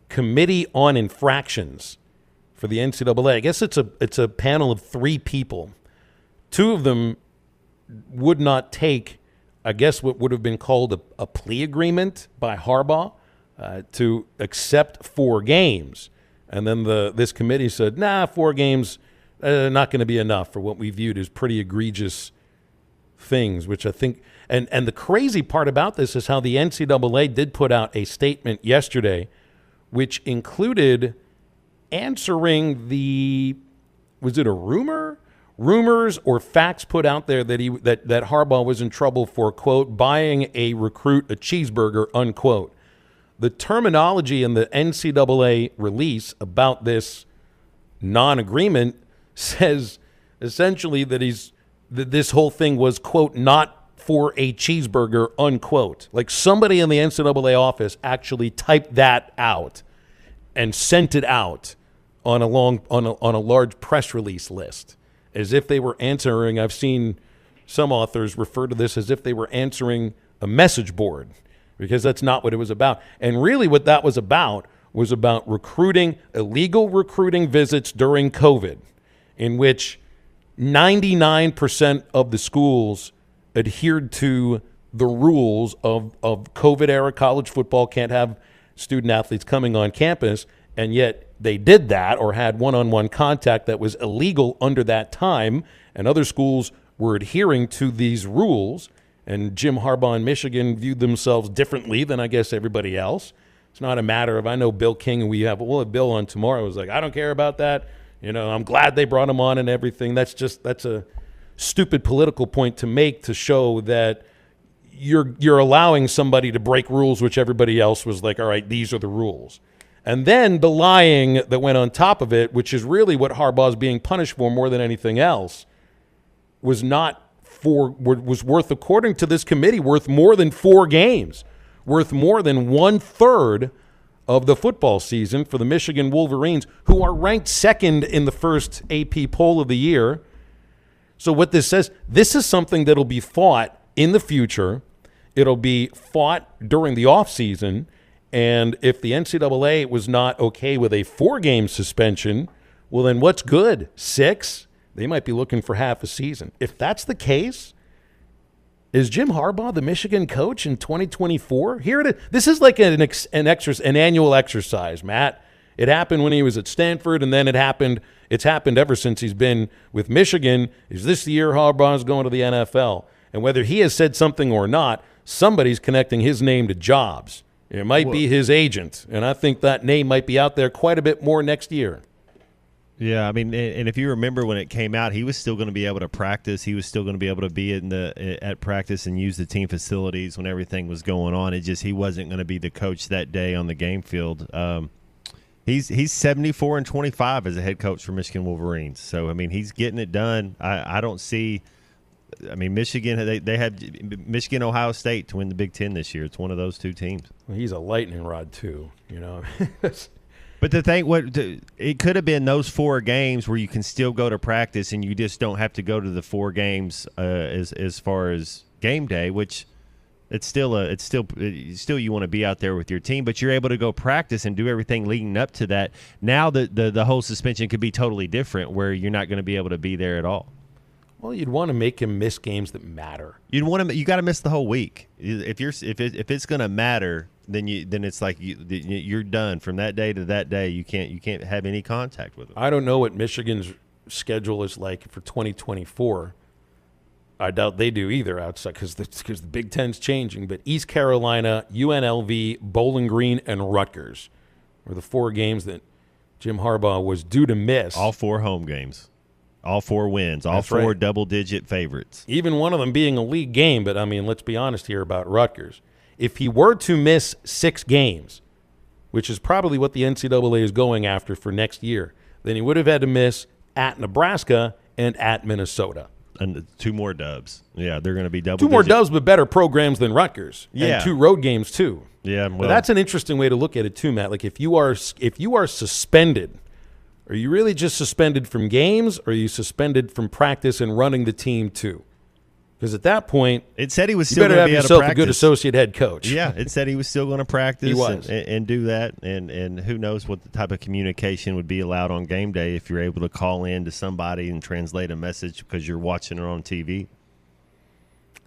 Committee on Infractions for the NCAA, I guess it's a panel of 3 people. 2 of them would not take, I guess, what would have been called a plea agreement by Harbaugh to accept 4 games. And then this committee said, 4 games not going to be enough for what we viewed as pretty egregious things, which I think, and the crazy part about this is how the NCAA did put out a statement yesterday, which included answering was it a rumors or facts put out there that that Harbaugh was in trouble for, quote, buying a recruit a cheeseburger, unquote. The terminology in the NCAA release about this non-agreement says essentially that this whole thing was, quote, not for a cheeseburger, unquote. Like somebody in the NCAA office actually typed that out and sent it out on a large press release list, as if they were answering. I've seen some authors refer to this as if they were answering a message board, because that's not what it was about. And really what that was about recruiting, illegal recruiting visits during COVID, in which 99% of the schools adhered to the rules of COVID-era college football, can't have student athletes coming on campus, and yet they did that or had one-on-one contact that was illegal under that time, and other schools were adhering to these rules, and Jim Harbaugh in Michigan viewed themselves differently than I guess everybody else. It's not a matter of, I know Bill King, and we'll have Bill on tomorrow, was like, I don't care about that. I'm glad they brought him on and everything. That's a stupid political point to make, to show that you're allowing somebody to break rules, which everybody else was like, all right, these are the rules. And then the lying that went on top of it, which is really what Harbaugh's being punished for more than anything else, was worth, according to this committee, worth more than 4 games, worth more than 1/3 of the football season for the Michigan Wolverines, who are ranked second in the first AP poll of the year. So what this says, this is something that'll be fought in the future. It'll be fought during the offseason. And if the NCAA was not okay with a 4-game suspension, well, then what's good? 6? They might be looking for half a season. If that's the case, is Jim Harbaugh the Michigan coach in 2024? Here it is. This is like an annual exercise, Matt. It happened when he was at Stanford, and then it's happened ever since he's been with Michigan. Is this the year Harbaugh's going to the NFL? And whether he has said something or not, somebody's connecting his name to jobs. It might be his agent, and I think that name might be out there quite a bit more next year. Yeah, I mean, and if you remember when it came out, he was still going to be able to practice. He was still going to be able to be at practice and use the team facilities when everything was going on. It just, he wasn't going to be the coach that day on the game field. He's 74-25 as a head coach for Michigan Wolverines. So I mean, he's getting it done. I don't see. I mean, Michigan, they had Michigan, Ohio State to win the Big Ten this year. It's one of those 2 teams. Well, he's a lightning rod too, But the thing, it could have been those 4 games where you can still go to practice and you just don't have to go to the 4 games as far as game day, which it's still you want to be out there with your team, but you're able to go practice and do everything leading up to that. Now the whole suspension could be totally different, where you're not going to be able to be there at all. Well, you'd want to make him miss games that matter. You got to miss the whole week. If it's going to matter, then it's like you're done from that day to that day. You can't have any contact with him. I don't know what Michigan's schedule is like for 2024. I doubt they do either outside because the Big Ten's changing. But East Carolina, UNLV, Bowling Green, and Rutgers were the 4 games that Jim Harbaugh was due to miss. All 4 home games. All 4 wins, all That's 4 right. double-digit favorites. Even one of them being a league game, but, I mean, let's be honest here about Rutgers. If he were to miss 6 games, which is probably what the NCAA is going after for next year, then he would have had to miss at Nebraska and at Minnesota. And 2 more dubs. Yeah, they're going to be double. 2 more dubs, but better programs than Rutgers. Yeah. And 2 road games, too. Yeah, well, but that's an interesting way to look at it, too, Matt. Like, if you are suspended, are you really just suspended from games, or are you suspended from practice and running the team too? Because at that point, it said he was you still better going have to be yourself able to a good associate head coach. Yeah, it said he was still going to practice. He was. And do that, and who knows what the type of communication would be allowed on game day if you're able to call in to somebody and translate a message because you're watching it on TV.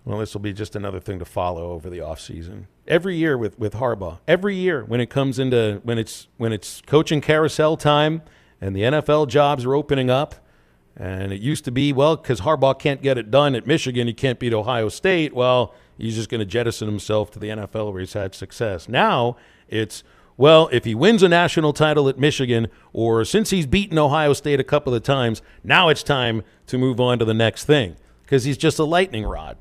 Well, this will be just another thing to follow over the offseason. Every year with Harbaugh, every year when it comes into when it's coaching carousel time and the NFL jobs are opening up, and it used to be, well, because Harbaugh can't get it done at Michigan, he can't beat Ohio State, well, he's just going to jettison himself to the NFL where he's had success. Now it's, well, if he wins a national title at Michigan, or since he's beaten Ohio State a couple of times, now it's time to move on to the next thing because he's just a lightning rod.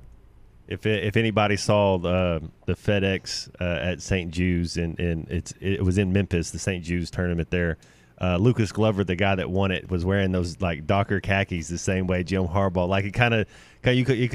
If anybody saw the FedEx at St. Jude's, and it was in Memphis, the St. Jude's tournament there, Lucas Glover, the guy that won it, was wearing those like Docker khakis the same way Jim Harbaugh. Like it could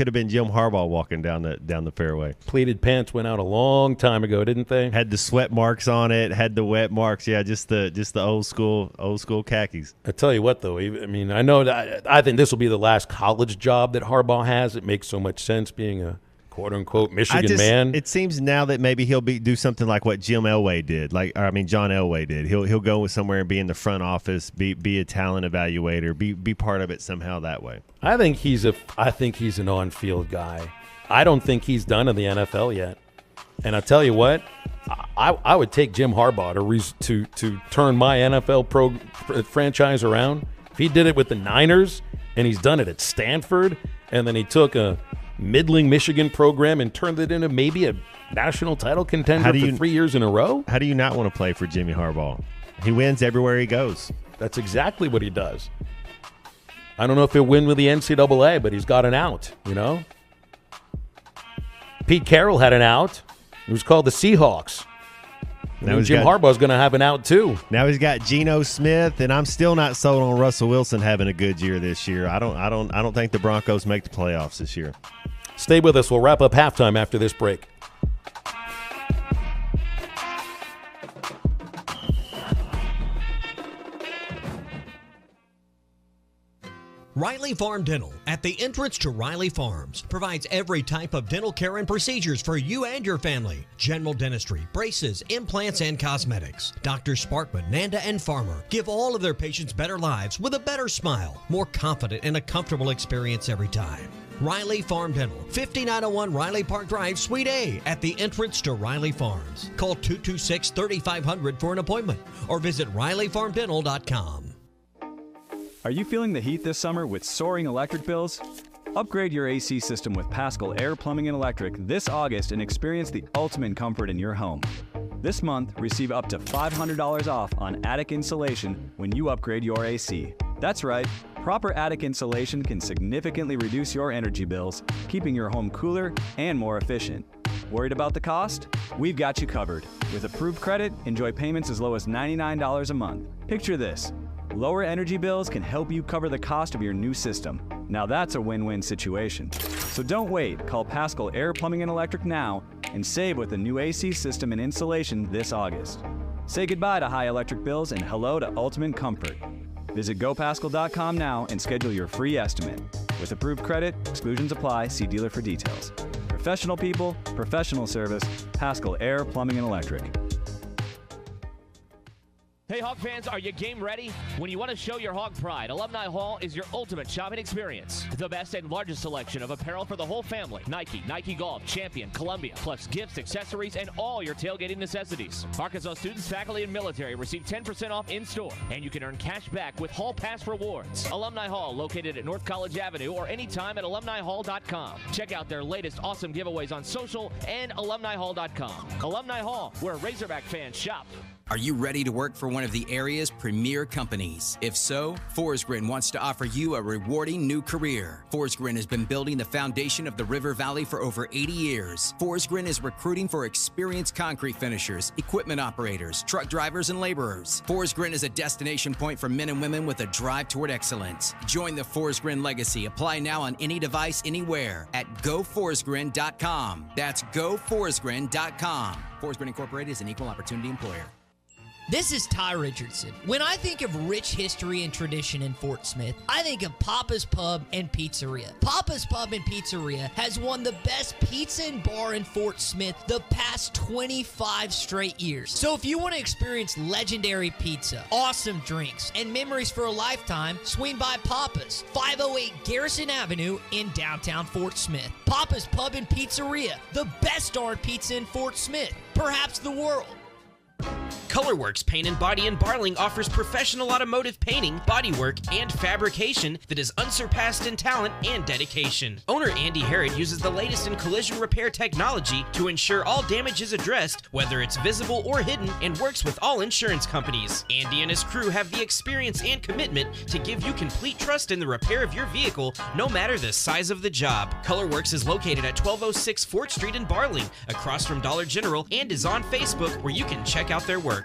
have been Jim Harbaugh walking down the fairway. Pleated pants went out a long time ago, didn't they? Had the sweat marks on it, had the wet marks. Yeah, just the old school khakis. I tell you what, though, I mean, I know that I think this will be the last college job that Harbaugh has. It makes so much sense being a quote-unquote Michigan man. It seems now that maybe he'll do something like what John Elway did. He'll go somewhere and be in the front office, be a talent evaluator, be part of it somehow that way. I think he's an on-field guy. I don't think he's done in the NFL yet. And I'll tell you what, I would take Jim Harbaugh to turn my NFL franchise around. If he did it with the Niners and he's done it at Stanford, and then he took a middling Michigan program and turned it into maybe a national title contender for 3 years in a row. How do you not want to play for Jimmy Harbaugh? He wins everywhere he goes. That's exactly what he does. I don't know if he'll win with the NCAA, but he's got an out, you know? Pete Carroll had an out. It was called the Seahawks. Now Jim Harbaugh's going to have an out, too. Now he's got Geno Smith, and I'm still not sold on Russell Wilson having a good year this year. I don't think the Broncos make the playoffs this year. Stay with us. We'll wrap up halftime after this break. Riley Farm Dental, at the entrance to Riley Farms, provides every type of dental care and procedures for you and your family. General dentistry, braces, implants, and cosmetics. Drs. Sparkman, Nanda, and Farmer give all of their patients better lives with a better smile, more confident, and a comfortable experience every time. Riley Farm Dental, 5901 Riley Park Drive, Suite A, at the entrance to Riley Farms. Call 226-3500 for an appointment or visit RileyFarmDental.com. Are you feeling the heat this summer with soaring electric bills? Upgrade your AC system with Paschal Air, Plumbing, and Electric this August and experience the ultimate comfort in your home. This month, receive up to $500 off on attic insulation when you upgrade your AC. That's right, proper attic insulation can significantly reduce your energy bills, keeping your home cooler and more efficient. Worried about the cost? We've got you covered. With approved credit, enjoy payments as low as $99 a month. Picture this. Lower energy bills can help you cover the cost of your new system. Now that's a win-win situation. So don't wait. Call Paschal Air, Plumbing, and Electric now and save with a new AC system and insulation this August. Say goodbye to high electric bills and hello to ultimate comfort. Visit GoPaschal.com now and schedule your free estimate. With approved credit, exclusions apply. See dealer for details. Professional people, professional service, Paschal Air, Plumbing, and Electric. Hey, Hawk fans, are you game ready? When you want to show your Hawk pride, Alumni Hall is your ultimate shopping experience. The best and largest selection of apparel for the whole family. Nike, Nike Golf, Champion, Columbia, plus gifts, accessories, and all your tailgating necessities. Arkansas students, faculty, and military receive 10% off in-store, and you can earn cash back with Hall Pass rewards. Alumni Hall, located at North College Avenue, or anytime at alumnihall.com. Check out their latest awesome giveaways on social and alumnihall.com. Alumni Hall, where Razorback fans shop. Are you ready to work for one of the area's premier companies? If so, Forest Grin wants to offer you a rewarding new career. Forest Grin has been building the foundation of the River Valley for over 80 years. Forest Grin is recruiting for experienced concrete finishers, equipment operators, truck drivers, and laborers. Forest Grin is a destination point for men and women with a drive toward excellence. Join the Forest Grin legacy. Apply now on any device, anywhere at GoForestGrin.com. That's GoForestGrin.com. Forest Grin Incorporated is an equal opportunity employer. This is Ty Richardson. When I think of rich history and tradition in Fort Smith, I think of Papa's Pub and Pizzeria. Papa's Pub and Pizzeria has won the best pizza and bar in Fort Smith the past 25 straight years. So if you want to experience legendary pizza, awesome drinks, and memories for a lifetime, swing by Papa's, 508 Garrison Avenue in downtown Fort Smith. Papa's Pub and Pizzeria, the best darn pizza in Fort Smith, perhaps the world. Colorworks Paint and Body in Barling offers professional automotive painting, bodywork, and fabrication that is unsurpassed in talent and dedication. Owner Andy Harrod uses the latest in collision repair technology to ensure all damage is addressed, whether it's visible or hidden, and works with all insurance companies. Andy and his crew have the experience and commitment to give you complete trust in the repair of your vehicle, no matter the size of the job. Colorworks is located at 1206 Fort Street in Barling, across from Dollar General, and is on Facebook, where you can check out their work.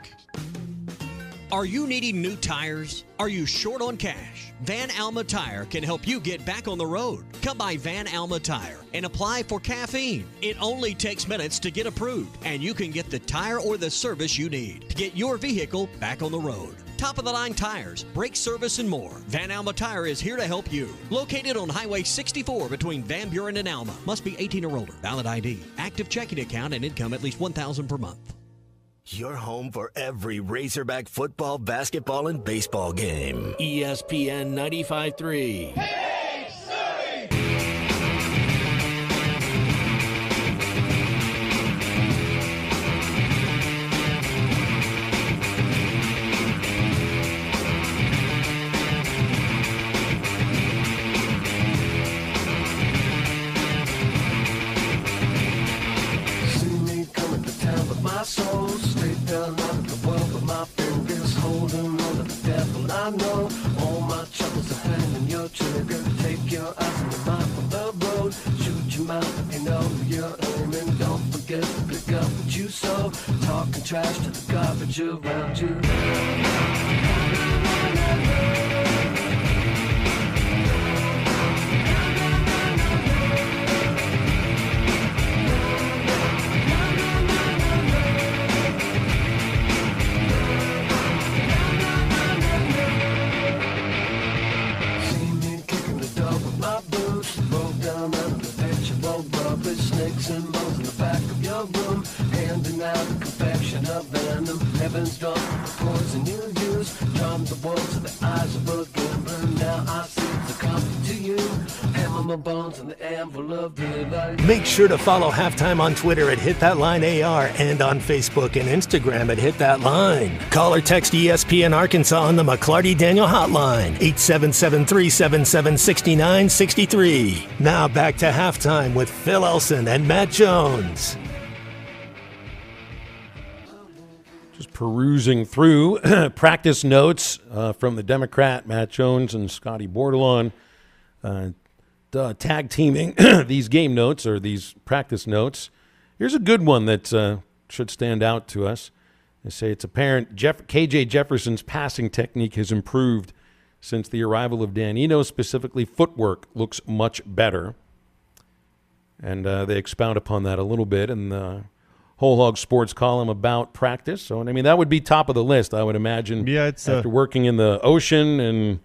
Are you needing new tires? Are you short on cash? Van Alma Tire can help you get back on the road. Come by Van Alma Tire and apply for caffeine. It only takes minutes to get approved, and you can get the tire or the service you need to get your vehicle back on the road. Top-of-the-line tires, brake service, and more. Van Alma Tire is here to help you. Located on Highway 64 between Van Buren and Alma. Must be 18 or older. Valid ID. Active checking account and income at least $1,000 per month. Your home for every Razorback football, basketball, and baseball game. ESPN 95.3. the trigger. Take your eyes on the map of the road. Shoot your mouth if you know you're aiming. Don't forget to pick up what you sow. Talking trash to the garbage around you. Snakes and bones in the back of your room, handing out a confection of venom. Heaven's drunk the poison you use, charm the wolves to the eyes of a gambler. Now I see the comfort to you, hammer my bones in the anvil of your life. Make sure to follow Halftime on Twitter at HitThatLineAR and on Facebook and Instagram at HitThatLine. Call or text ESPN Arkansas on the McClarty Daniel Hotline, 877-377-6963. Now back to Halftime with Phil Elson and Matt Jones. Just perusing through practice notes from the Democrat, Matt Jones and Scotty Bordelon, tag teaming these game notes or these practice notes. Here's a good one that should stand out to us. They say it's apparent KJ Jefferson's passing technique has improved since the arrival of Dan Enos. Specifically, footwork looks much better. And they expound upon that a little bit in the Whole Hog Sports column about practice. So, I mean, that would be top of the list, I would imagine. Yeah, it's after working in the ocean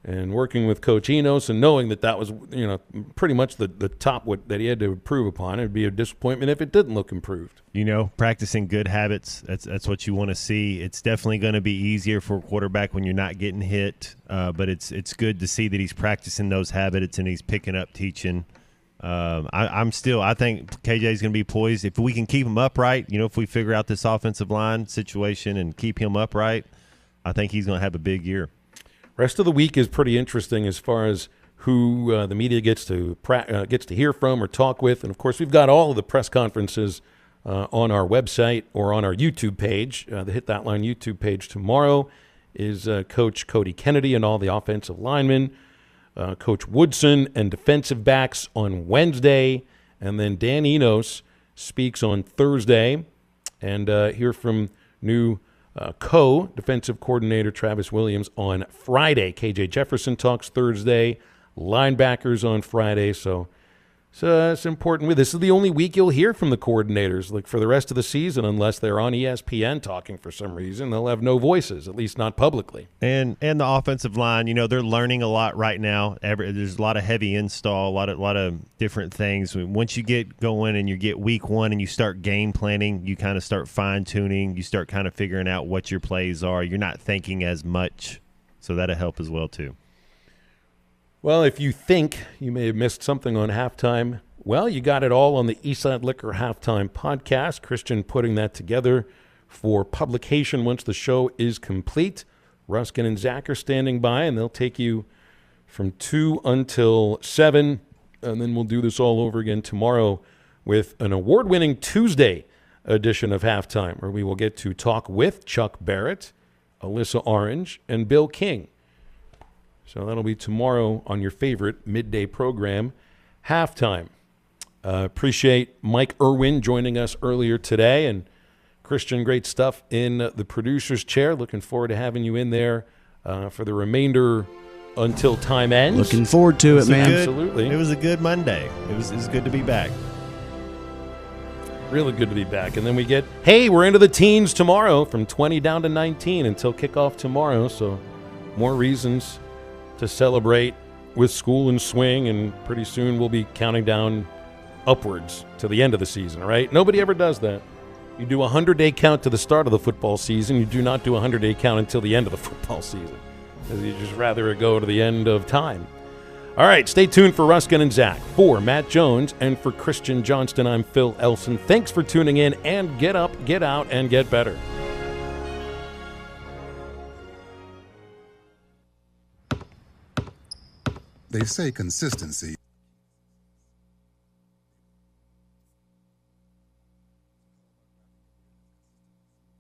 and working with Coach Enos and knowing that was, pretty much the top that he had to improve upon. It would be a disappointment if it didn't look improved. Practicing good habits, that's what you want to see. It's definitely going to be easier for a quarterback when you're not getting hit, but it's good to see that he's practicing those habits and he's picking up teaching. I think KJ is going to be poised. If we can keep him upright, if we figure out this offensive line situation and keep him upright, I think he's going to have a big year. Rest of the week is pretty interesting as far as who the media gets to hear from or talk with. And, of course, we've got all of the press conferences on our website or on our YouTube page. The Hit That Line YouTube page tomorrow is Coach Cody Kennedy and all the offensive linemen. Coach Woodson and defensive backs on Wednesday, and then Dan Enos speaks on Thursday, and hear from new co-defensive coordinator Travis Williams on Friday. KJ Jefferson talks Thursday, linebackers on Friday, so it's important. This is the only week you'll hear from the coordinators for the rest of the season, unless they're on ESPN talking for some reason. They'll have no voices, at least not publicly. And the offensive line, they're learning a lot right now. There's a lot of heavy install, a lot of different things. Once you get going and you get week one and you start game planning, you kind of start fine-tuning. You start kind of figuring out what your plays are. You're not thinking as much, so that'll help as well too. Well, if you think you may have missed something on halftime, well, you got it all on the Eastside Liquor Halftime podcast. Christian putting that together for publication once the show is complete. Ruskin and Zach are standing by, and they'll take you from 2 until 7, and then we'll do this all over again tomorrow with an award-winning Tuesday edition of Halftime, where we will get to talk with Chuck Barrett, Alyssa Orange, and Bill King. So that'll be tomorrow on your favorite midday program, Halftime. Appreciate Mike Irwin joining us earlier today. And Christian, great stuff in the producer's chair. Looking forward to having you in there for the remainder until time ends. Looking forward to it, man. Absolutely. It was a good Monday. It was good to be back. Really good to be back. And then we get, we're into the teens tomorrow from 20 down to 19 until kickoff tomorrow. So more reasons to celebrate with school in swing, and pretty soon we'll be counting down upwards to the end of the season, right? Nobody ever does that. You do a 100-day count to the start of the football season. You do not do a 100-day count until the end of the football season, because you just rather it go to the end of time. All right, stay tuned for Ruskin and Zach. For Matt Jones and for Christian Johnston, I'm Phil Elson. Thanks for tuning in, and get up, get out, and get better. They say consistency